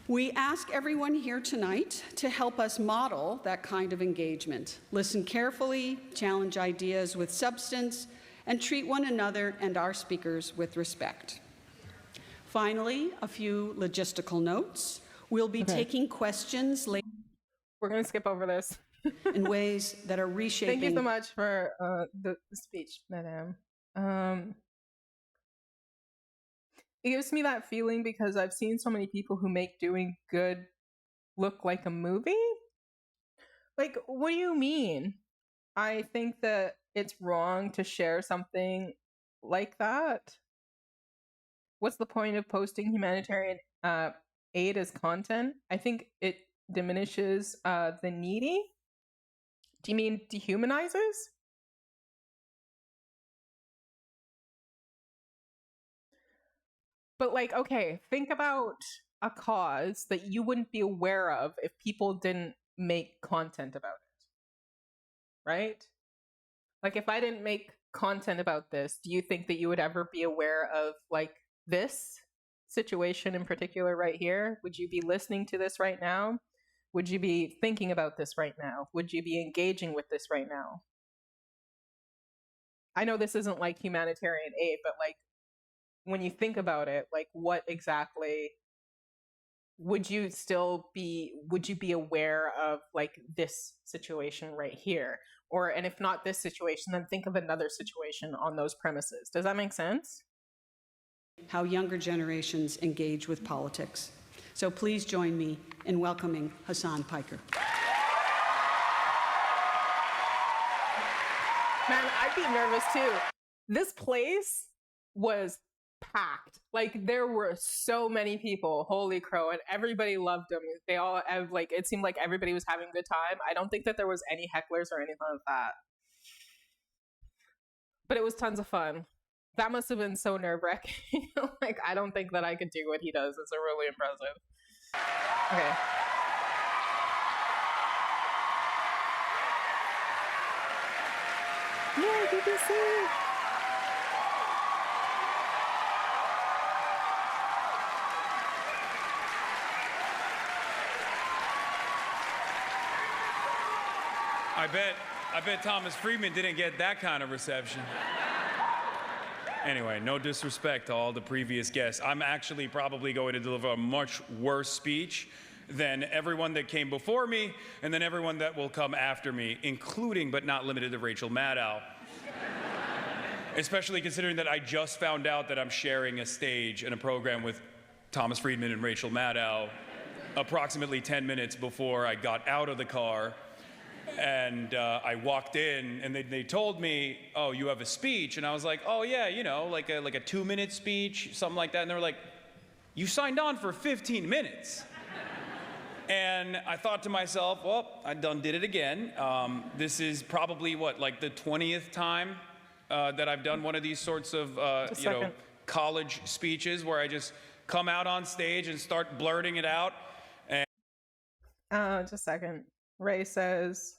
We ask everyone here tonight to help us model that kind of engagement. Listen carefully, challenge ideas with substance, and treat one another and our speakers with respect. Finally, a few logistical notes. We'll be taking questions later. We're going to skip over this. In ways that are reshaping. Thank you so much for the speech, Madame. It gives me that feeling because I've seen so many people who make doing good look like a movie. Like, what do you mean? I think that it's wrong to share something like that. What's the point of posting humanitarian aid as content? I think it diminishes the needy. Do you mean dehumanizes? But like, okay, think about a cause that you wouldn't be aware of if people didn't make content about it. Right? Like if I didn't make content about this, do you think that you would ever be aware of like this situation in particular right here? Would you be listening to this right now? Would you be thinking about this right now? Would you be engaging with this right now? I know this isn't like humanitarian aid, but like when you think about it, like what exactly would you be aware of like this situation right here? and if not this situation, then think of another situation on those premises. Does that make sense? How younger generations engage with politics. So please join me in welcoming HASAN Piker. Man, I'd be nervous too. This place was packed. Like, there were so many people, holy crow, and everybody loved him. They all have, like, it seemed like everybody was having a good time. I don't think that there was any hecklers or anything like that. But it was tons of fun. That must have been so nerve-wracking. Like, I don't think that I could do what he does. It's really impressive. Okay. Yeah, BBC. I bet Thomas Friedman didn't get that kind of reception. Anyway, no disrespect to all the previous guests. I'm actually probably going to deliver a much worse speech than everyone that came before me and then everyone that will come after me, including but not limited to Rachel Maddow. Especially considering that I just found out that I'm sharing a stage in a program with Thomas Friedman and Rachel Maddow approximately 10 minutes before I got out of the car. And I walked in, and they told me, "Oh, you have a speech," and I was like, "Oh yeah, you know, like a 2-minute speech, something like that." And they were like, "You signed on for 15 minutes." And I thought to myself, "Well, I done did it again. This is probably what, like the 20th time that I've done one of these sorts of college speeches where I just come out on stage and start blurting it out." And just a second. Ray says,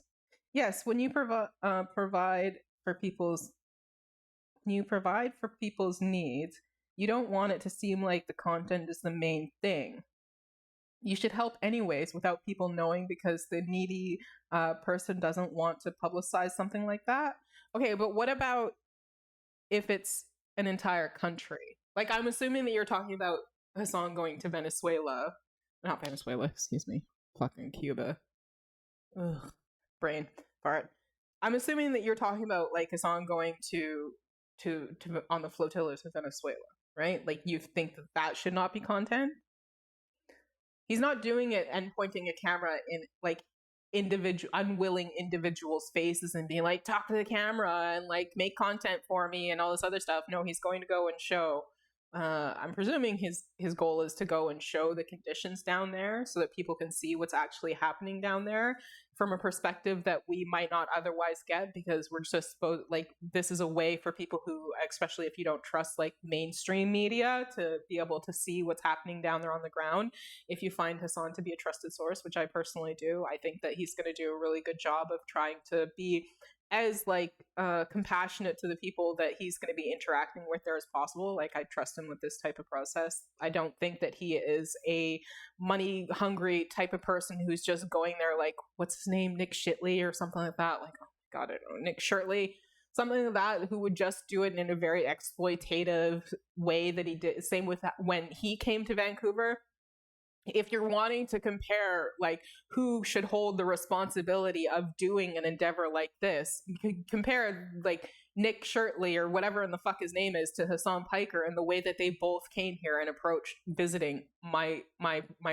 yes, when you provide for people's needs, you don't want it to seem like the content is the main thing. You should help anyways without people knowing because the needy person doesn't want to publicize something like that. Okay, but what about if it's an entire country? Like, I'm assuming that you're talking about Hasan going to Venezuela. Not Venezuela, excuse me. Fucking Cuba. Ugh, brain fart. I'm assuming that you're talking about like Hasan going to on the flotilla to Venezuela, right? Like, you think that that should not be content? He's not doing it and pointing a camera in like unwilling individuals' faces and being like, talk to the camera and like make content for me and all this other stuff. No, he's going to go and show. I'm presuming his goal is to go and show the conditions down there so that people can see what's actually happening down there from a perspective that we might not otherwise get, because we're just supposed, like, this is a way for people who, especially if you don't trust like mainstream media, to be able to see what's happening down there on the ground. If you find Hasan to be a trusted source, which I personally do, I think that he's going to do a really good job of trying to be as like compassionate to the people that he's going to be interacting with there as possible. Like, I trust him with this type of process. I don't think that he is a money hungry type of person who's just going there like, what's his name, Nick Shitley or something like that. Like, oh my god, I don't know, Nick Shirtley, something like that, who would just do it in a very exploitative way that he did. Same with that when he came to Vancouver. If you're wanting to compare like who should hold the responsibility of doing an endeavor like this, you could compare like Nick Shirtley or whatever in the fuck his name is to Hasan Piker, and the way that they both came here and approached visiting my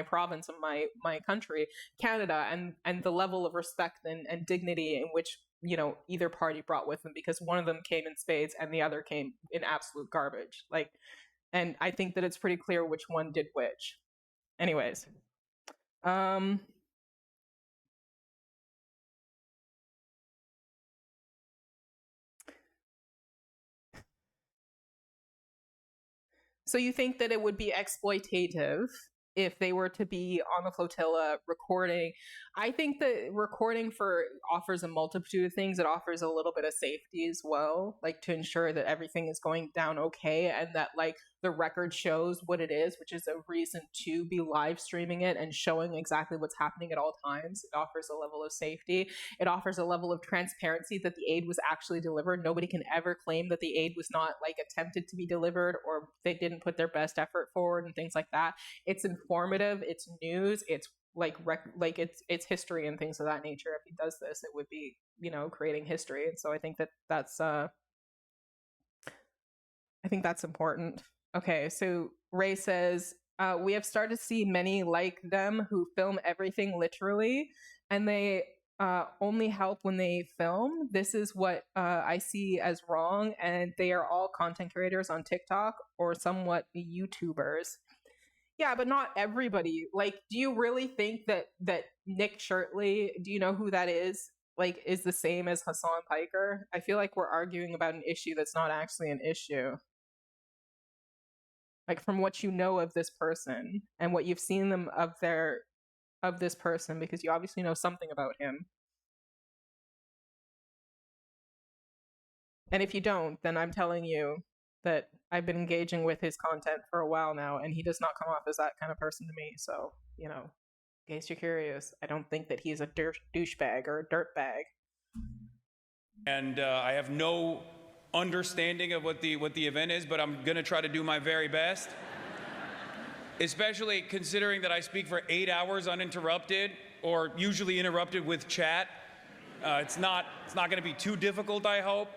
province and my country, Canada, and the level of respect and dignity in which, you know, either party brought with them, because one of them came in spades and the other came in absolute garbage. Like, and I think that it's pretty clear which one did which. Anyways, so you think that it would be exploitative if they were to be on the flotilla recording? I think that recording offers a multitude of things. It offers a little bit of safety as well, like to ensure that everything is going down okay, and that like the record shows what it is, which is a reason to be live streaming it and showing exactly what's happening at all times. It offers a level of safety. It offers a level of transparency that the aid was actually delivered. Nobody can ever claim that the aid was not like attempted to be delivered or they didn't put their best effort forward and things like that. It's informative, it's news, it's like its history and things of that nature. If he does this, it would be, you know, creating history. And so I think that's important. Okay, so Ray says, we have started to see many like them who film everything literally, and they only help when they film. This is what I see as wrong, and they are all content creators on TikTok or somewhat YouTubers. Yeah, but not everybody. Like, do you really think that Nick Shirtley, do you know who that is? Like, is the same as Hasan Piker? I feel like we're arguing about an issue that's not actually an issue. Like, from what you know of this person and what you've seen them of this person, because you obviously know something about him. And if you don't, then I'm telling you that I've been engaging with his content for a while now, and he does not come off as that kind of person to me. So, you know, in case you're curious, I don't think that he's a douchebag or a dirtbag. And I have no understanding of what the event is, but I'm gonna try to do my very best. Especially considering that I speak for 8 hours uninterrupted, or usually interrupted with chat. It's not gonna be too difficult, I hope.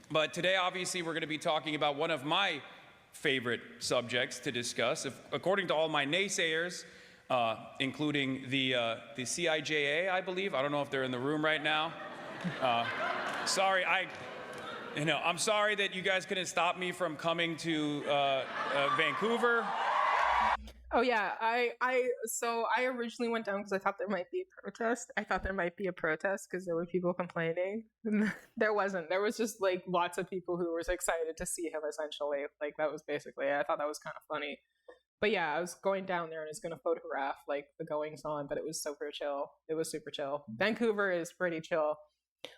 But today, obviously, we're gonna be talking about one of my favorite subjects to discuss. According to all my naysayers, including the CIJA, I believe. I don't know if they're in the room right now. Sorry, I'm sorry that you guys couldn't stop me from coming to Vancouver. Oh yeah, so I originally went down because I thought there might be a protest. Because there were people complaining. There wasn't. There was just like lots of people who were excited to see him. Essentially, like that was basically. I thought that was kind of funny. But yeah, I was going down there and I was going to photograph like the goings on, but it was super chill. It was super chill. Vancouver is pretty chill.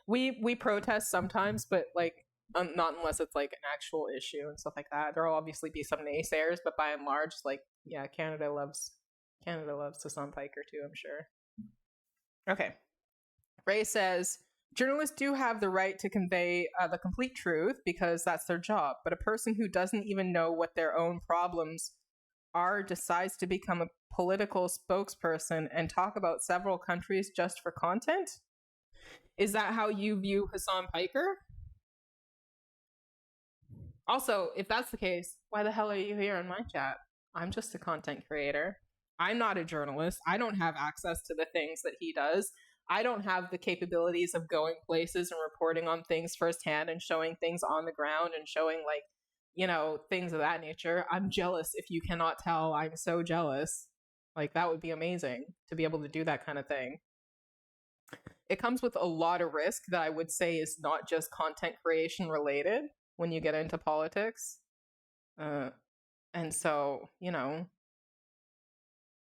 We protest sometimes, but like not unless it's like an actual issue and stuff like that. There'll obviously be some naysayers, but by and large, like yeah, Canada loves Hasan Piker too, I'm sure. Okay. Ray says, journalists do have the right to convey the complete truth because that's their job, but a person who doesn't even know what their own problems are decides to become a political spokesperson and talk about several countries just for content? Is that how you view Hasan Piker? Also, if that's the case, why the hell are you here in my chat? I'm just a content creator. I'm not a journalist. I don't have access to the things that he does. I don't have the capabilities of going places and reporting on things firsthand and showing things on the ground and showing like, you know, things of that nature. I'm jealous. If you cannot tell, I'm so jealous. Like that would be amazing to be able to do that kind of thing. It comes with a lot of risk that I would say is not just content creation related when you get into politics. And so, you know,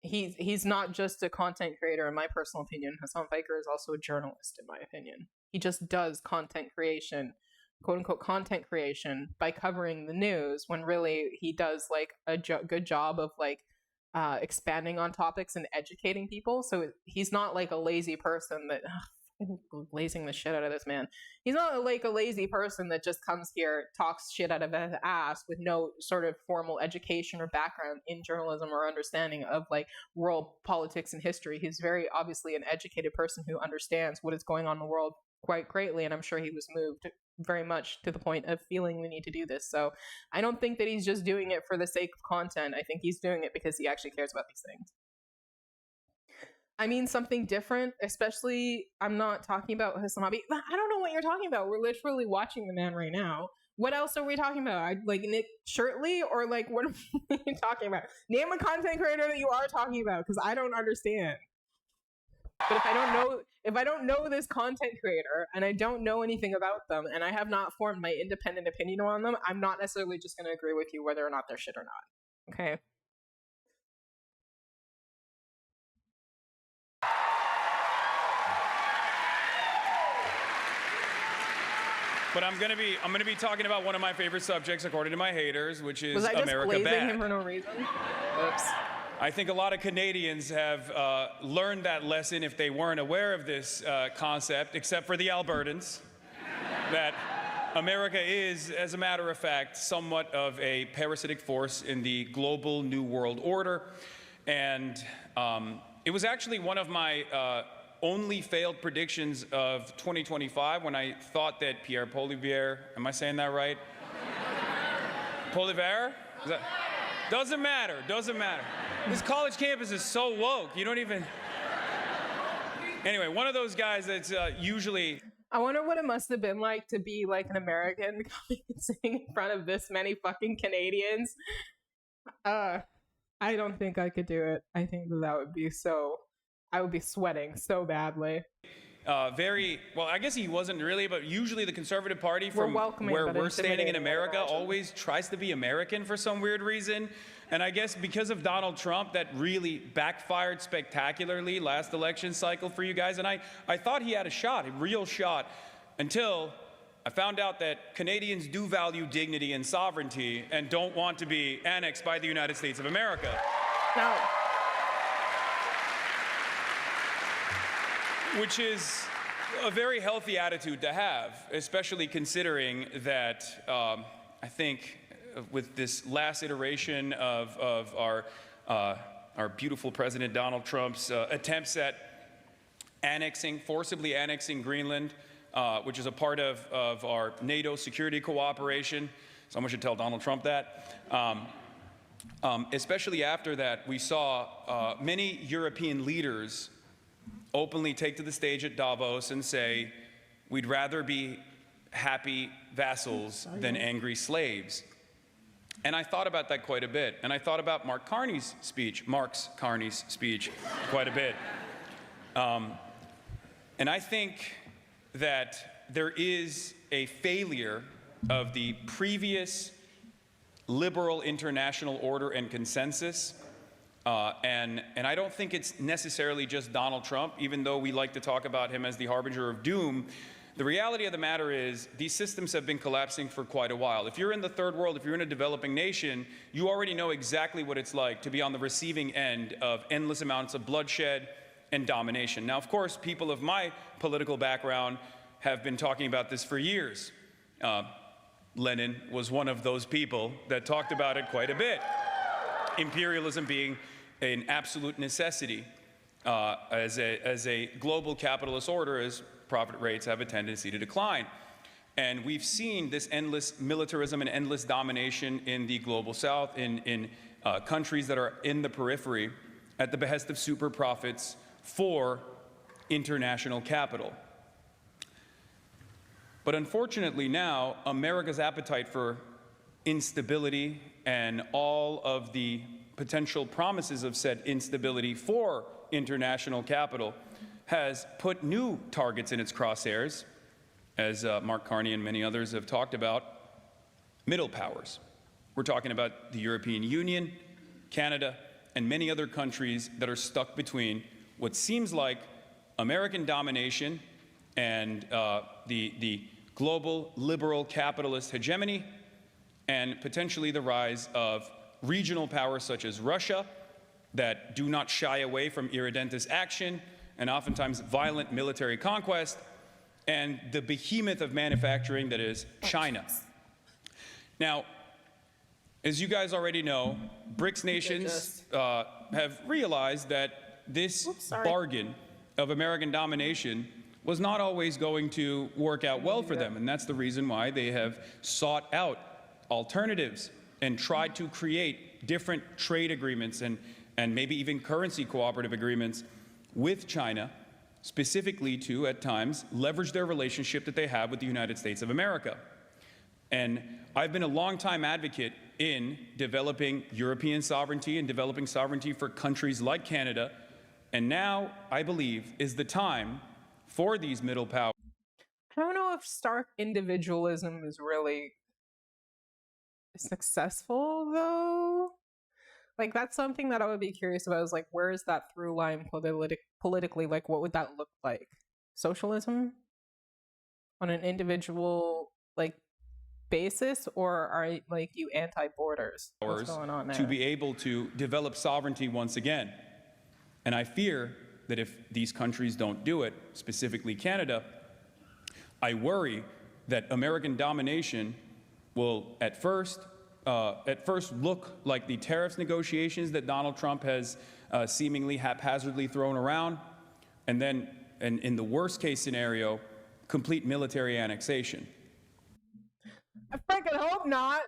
he's not just a content creator in my personal opinion. Hasan Piker is also a journalist in my opinion. He just does content creation, quote unquote content creation, by covering the news when really he does like a good job of like expanding on topics and educating people. So he's not like a lazy person that glazing the shit out of this man. He's not like a lazy person that just comes here, talks shit out of his ass with no sort of formal education or background in journalism or understanding of like world politics and history. He's very obviously an educated person who understands what is going on in the world quite greatly, and I'm sure he was moved very much to the point of feeling the need to do this. So I don't think that he's just doing it for the sake of content. I think he's doing it because he actually cares about these things. I mean something different, especially I'm not talking about Hasan. I don't know what you're talking about. We're literally watching the man right now. What else are we talking about? Like Nick Shirtley, or like what are you talking about? Name a content creator that you are talking about, because I don't understand. But if I don't know this content creator and I don't know anything about them and I have not formed my independent opinion on them, I'm not necessarily just going to agree with you whether or not they're shit or not. Okay. But I'm gonna be talking about one of my favorite subjects, according to my haters, which is America Bad. Was I just glazing him for no reason? Oops. I think a lot of Canadians have learned that lesson if they weren't aware of this concept, except for the Albertans, that America is, as a matter of fact, somewhat of a parasitic force in the global New World Order. And It was actually one of my only failed predictions of 2025 when I thought that Pierre Poilievre, am I saying that right? Poilievre? Doesn't matter, doesn't matter. This college campus is so woke, you don't even... Anyway, one of those guys that's usually... I wonder what it must have been like to be like an American coming and sitting in front of this many fucking Canadians. I don't think I could do it. I think that would be so... I would be sweating so badly. Very, well, I guess he wasn't really, but usually the Conservative Party from welcoming, where but we're standing in intimidating, I would America imagine. always tries to be American for some weird reason. And I guess because of Donald Trump, that really backfired spectacularly last election cycle for you guys. And I thought he had a shot, a real shot, until I found out that Canadians do value dignity and sovereignty and don't want to be annexed by the United States of America. No. Which is a very healthy attitude to have, especially considering that I think with this last iteration of our beautiful President Donald Trump's attempts at forcibly annexing Greenland, which is a part of our NATO security cooperation. Someone should tell Donald Trump that. Especially after that, we saw many European leaders openly take to the stage at Davos and say, we'd rather be happy vassals than angry slaves. And I thought about that quite a bit. And I thought about Mark Carney's speech quite a bit. And I think that there is a failure of the previous liberal international order and consensus. And I don't think it's necessarily just Donald Trump, even though we like to talk about him as the harbinger of doom. The reality of the matter is these systems have been collapsing for quite a while. If you're in the third world, if you're in a developing nation, you already know exactly what it's like to be on the receiving end of endless amounts of bloodshed and domination. Now, of course, people of my political background have been talking about this for years. Lenin was one of those people that talked about it quite a bit. Imperialism being an absolute necessity as a global capitalist order, as profit rates have a tendency to decline. And we've seen this endless militarism and endless domination in the global south, in countries that are in the periphery, at the behest of super profits for international capital. But unfortunately now, America's appetite for instability and all of the potential promises of said instability for international capital has put new targets in its crosshairs, as Mark Carney and many others have talked about, middle powers. We're talking about the European Union, Canada, and many other countries that are stuck between what seems like American domination and the global liberal capitalist hegemony, and potentially the rise of regional powers such as Russia that do not shy away from irredentist action and oftentimes violent military conquest, and the behemoth of manufacturing that is China. Now, as you guys already know, BRICS nations have realized that this bargain of American domination was not always going to work out well for them, and that's the reason why they have sought out alternatives and tried to create different trade agreements and maybe even currency cooperative agreements with China, specifically to, at times, leverage their relationship that they have with the United States of America. And I've been a longtime advocate in developing European sovereignty and developing sovereignty for countries like Canada, and now, I believe, is the time for these middle powers. I don't know if stark individualism is really successful, though. Like, that's something that I would be curious about, is like, where is that through line politically? Like, what would that look like? Socialism on an individual, like, basis, or are like you anti-borders? What's going on there? To be able to develop sovereignty once again. And I fear that if these countries don't do it, specifically Canada, I worry that American domination will at first at first look like the tariffs negotiations that Donald Trump has seemingly haphazardly thrown around, and then, and in the worst case scenario, complete military annexation. I freaking hope not.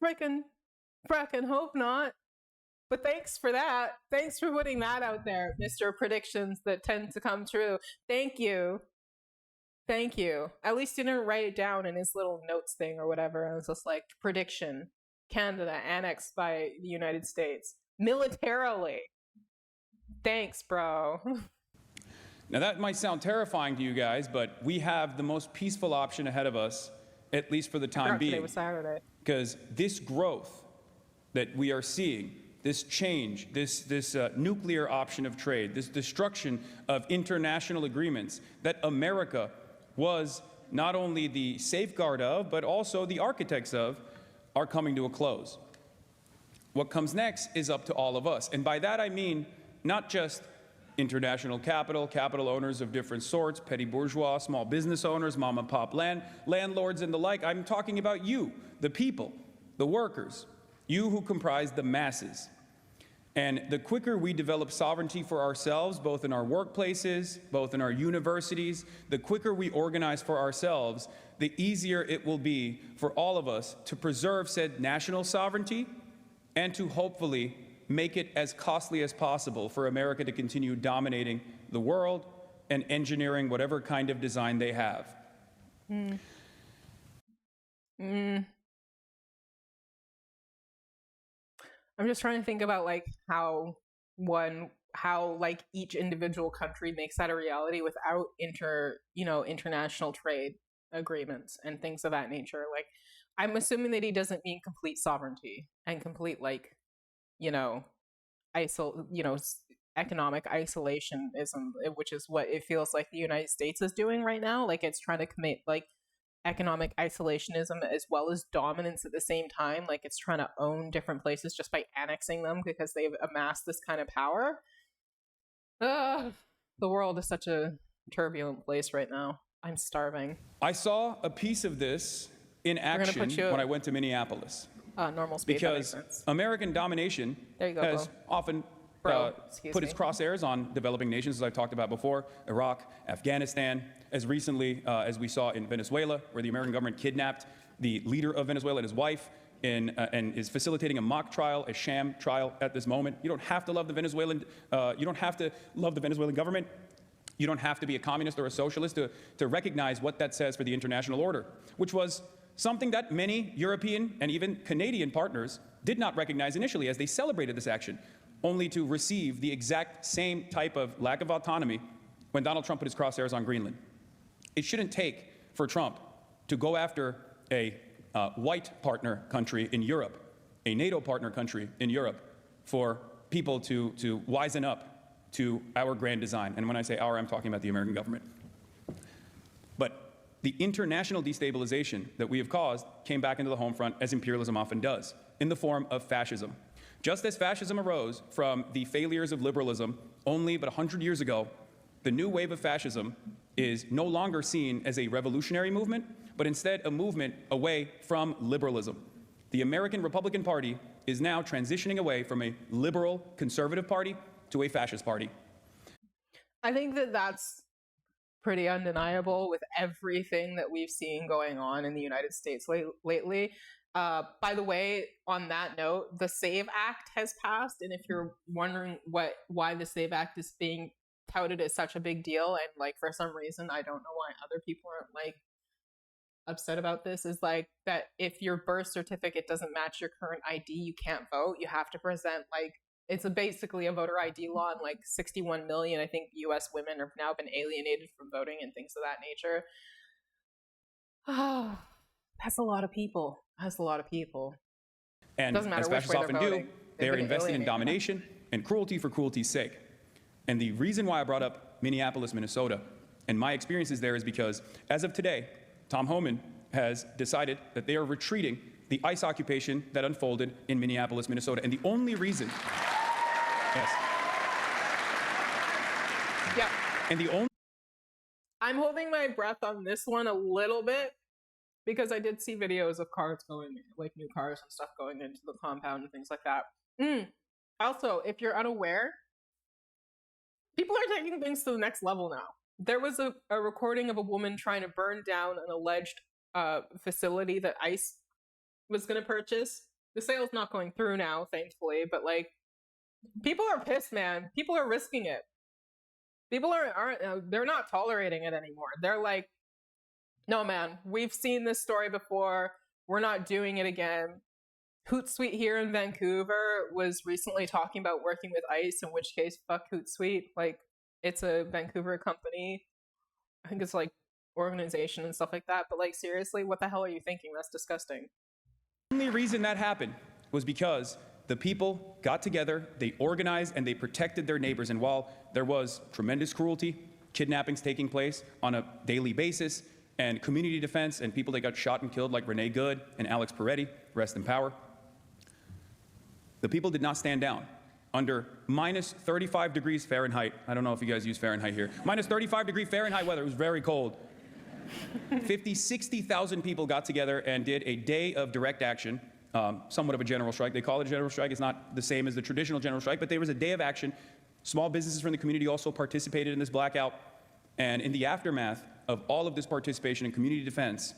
Freaking hope not. But thanks for that. Thanks for putting that out there, Mr. Predictions that tend to come true. Thank you. Thank you. At least he didn't write it down in his little notes thing or whatever. And it was just like, prediction, Canada annexed by the United States. Militarily. Thanks, bro. Now that might sound terrifying to you guys, but we have the most peaceful option ahead of us, at least for the time being. Today was Saturday. Because this growth that we are seeing, this change, this nuclear option of trade, this destruction of international agreements that America was not only the safeguard of, but also the architects of, are coming to a close. What comes next is up to all of us. And by that I mean not just international capital, capital owners of different sorts, petty bourgeois, small business owners, mom and pop landlords and the like. I'm talking about you, the people, the workers, you who comprise the masses. And the quicker we develop sovereignty for ourselves, both in our workplaces, both in our universities, the quicker we organize for ourselves, the easier it will be for all of us to preserve said national sovereignty and to hopefully make it as costly as possible for America to continue dominating the world and engineering whatever kind of design they have. I'm just trying to think about like how like each individual country makes that a reality without international trade agreements and things of that nature. Like, I'm assuming that he doesn't mean complete sovereignty and complete economic isolationism, which is what it feels like the United States is doing right now. Like, it's trying to commit like economic isolationism as well as dominance at the same time. Like, it's trying to own different places just by annexing them because they've amassed this kind of power. The world is such a turbulent place right now. I'm starving. I saw a piece of this in action when I went to Minneapolis. Normal speed, because American domination has often put its crosshairs on developing nations, as I've talked about before, Iraq, Afghanistan, as recently as we saw in Venezuela, where the American government kidnapped the leader of Venezuela and his wife and is facilitating a mock trial, a sham trial at this moment. You don't have to love the Venezuelan, you don't have to love the Venezuelan government. You don't have to be a communist or a socialist to recognize what that says for the international order, which was something that many European and even Canadian partners did not recognize initially as they celebrated this action, only to receive the exact same type of lack of autonomy when Donald Trump put his crosshairs on Greenland. It shouldn't take for Trump to go after a white partner country in Europe, a NATO partner country in Europe, for people to wisen up to our grand design. And when I say our, I'm talking about the American government. But the international destabilization that we have caused came back into the home front, as imperialism often does, in the form of fascism. Just as fascism arose from the failures of liberalism only but 100 years ago, the new wave of fascism is no longer seen as a revolutionary movement, but instead a movement away from liberalism. The American Republican Party is now transitioning away from a liberal conservative party to a fascist party. I think that that's pretty undeniable with everything that we've seen going on in the United States lately. By the way, on that note, the SAVE Act has passed, and if you're wondering why the SAVE Act is being touted as such a big deal, and like for some reason I don't know why other people aren't like upset about this, is like that if your birth certificate doesn't match your current ID, you can't vote. You have to present like, it's basically a voter ID law, and like 61 million, I think, U.S. women have now been alienated from voting and things of that nature. Oh, that's a lot of people. That's a lot of people. And doesn't matter as which fascists way often they're do, voting. they are invested in domination and cruelty for cruelty's sake. And the reason why I brought up Minneapolis, Minnesota, and my experiences there is because, as of today, Tom Homan has decided that they are retreating the ICE occupation that unfolded in Minneapolis, Minnesota. And the only reason... Yes. Yeah. And the only... I'm holding my breath on this one a little bit because I did see videos of cars going, like new cars and stuff going into the compound and things like that. Also, if you're unaware, people are taking things to the next level now. There was a recording of a woman trying to burn down an alleged facility that ICE was going to purchase. The sale's not going through now, thankfully, but like, people are pissed, man. People are risking it. People aren't they're not tolerating it anymore. They're like, no, man, we've seen this story before. We're not doing it again. Hootsuite here in Vancouver was recently talking about working with ICE, in which case, fuck Hootsuite. Like, it's a Vancouver company. I think it's like organization and stuff like that. But like, seriously, what the hell are you thinking? That's disgusting. The only reason that happened was because the people got together, they organized, and they protected their neighbors. And while there was tremendous cruelty, kidnappings taking place on a daily basis, and community defense, and people that got shot and killed like Renee Good and Alex Peretti, rest in power, the people did not stand down. Under minus 35 degrees Fahrenheit, I don't know if you guys use Fahrenheit here, minus 35-degree Fahrenheit weather, it was very cold. 60,000 people got together and did a day of direct action, somewhat of a general strike. They call it a general strike. It's not the same as the traditional general strike, but there was a day of action. Small businesses from the community also participated in this blackout. And in the aftermath of all of this participation in community defense,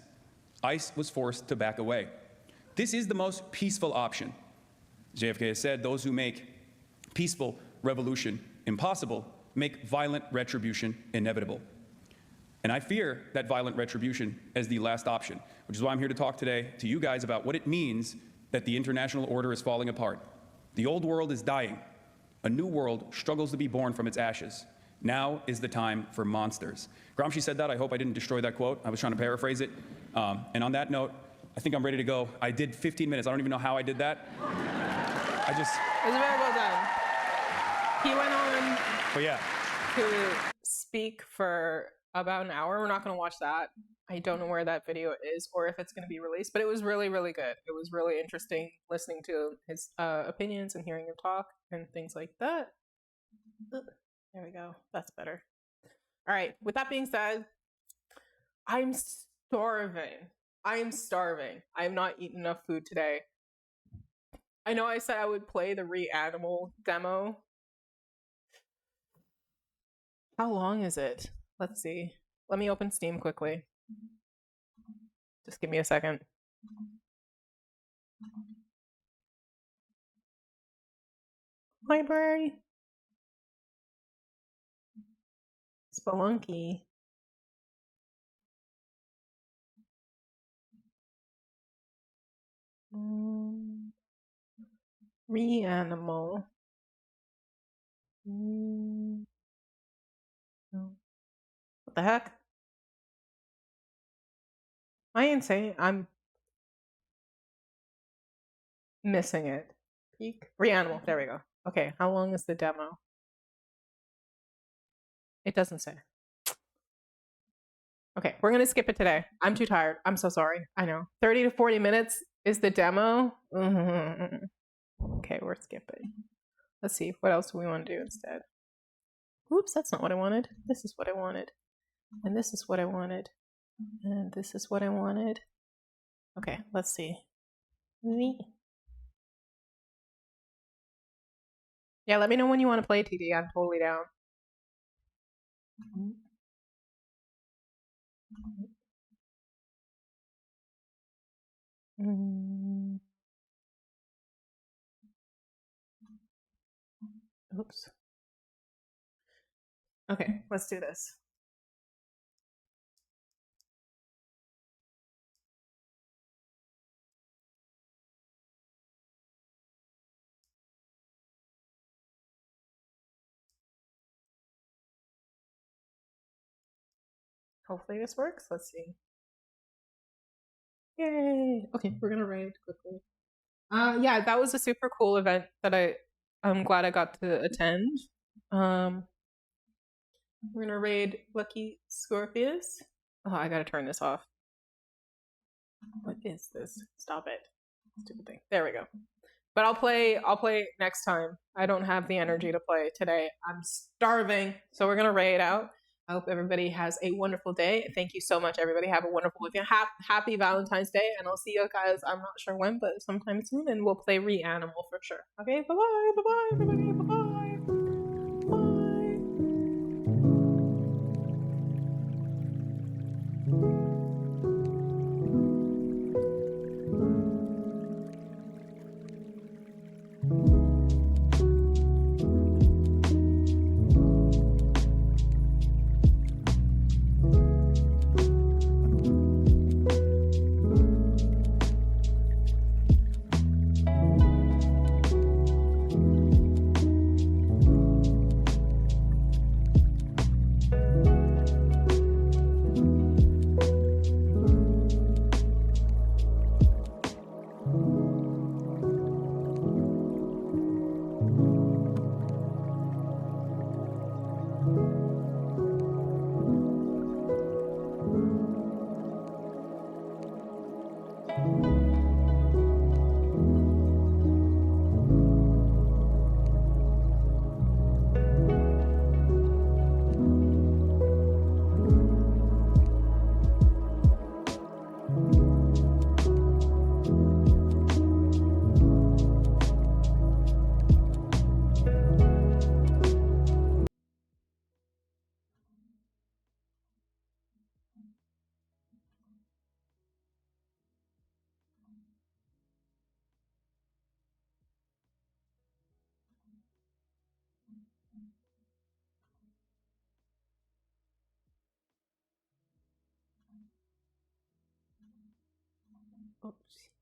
ICE was forced to back away. This is the most peaceful option. JFK has said, those who make peaceful revolution impossible make violent retribution inevitable. And I fear that violent retribution as the last option, which is why I'm here to talk today to you guys about what it means that the international order is falling apart. The old world is dying. A new world struggles to be born from its ashes. Now is the time for monsters. Gramsci said that. I hope I didn't destroy that quote. I was trying to paraphrase it. And on that note, I think I'm ready to go. I did 15 minutes. I don't even know how I did that. It was very well done. He went on to speak for about an hour. We're not going to watch that. I don't know where that video is or if it's going to be released, but it was really, really good. It was really interesting listening to his opinions and hearing him talk and things like that. There we go. That's better. All right. With that being said, I'm starving. I'm starving. I have not eaten enough food today. I know I said I would play the REANIMAL demo. How long is it? Let's see. Let me open Steam quickly. Just give me a second. Library. Spelunky. REANIMAL. What the heck? Am I insane? I'm missing it. Peak REANIMAL. There we go. Okay, how long is the demo? It doesn't say. Okay, we're gonna skip it today. I'm too tired. I'm so sorry. I know. 30 to 40 minutes is the demo. Okay, we're skipping. Let's see. What else do we want to do instead? Oops, that's not what I wanted. This is what I wanted. And this is what I wanted. And this is what I wanted. Okay, let's see. Yeah, let me know when you want to play, TD. I'm totally down. Oops. Okay, let's do this. Hopefully this works. Let's see. Yay! Okay, we're gonna raid quickly. Yeah, that was a super cool event that I'm glad I got to attend. We're gonna raid Lucky Scorpius. Oh, I gotta turn this off. What is this? Stop it. Stupid thing. There we go. But I'll play next time. I don't have the energy to play today. I'm starving. So we're gonna raid out. I hope everybody has a wonderful day. Thank you so much, everybody. Have a wonderful weekend. Happy Valentine's Day, and I'll see you guys, I'm not sure when, but sometime soon, and we'll play REANIMAL for sure. Okay, bye-bye, bye-bye, everybody, bye-bye. Oops.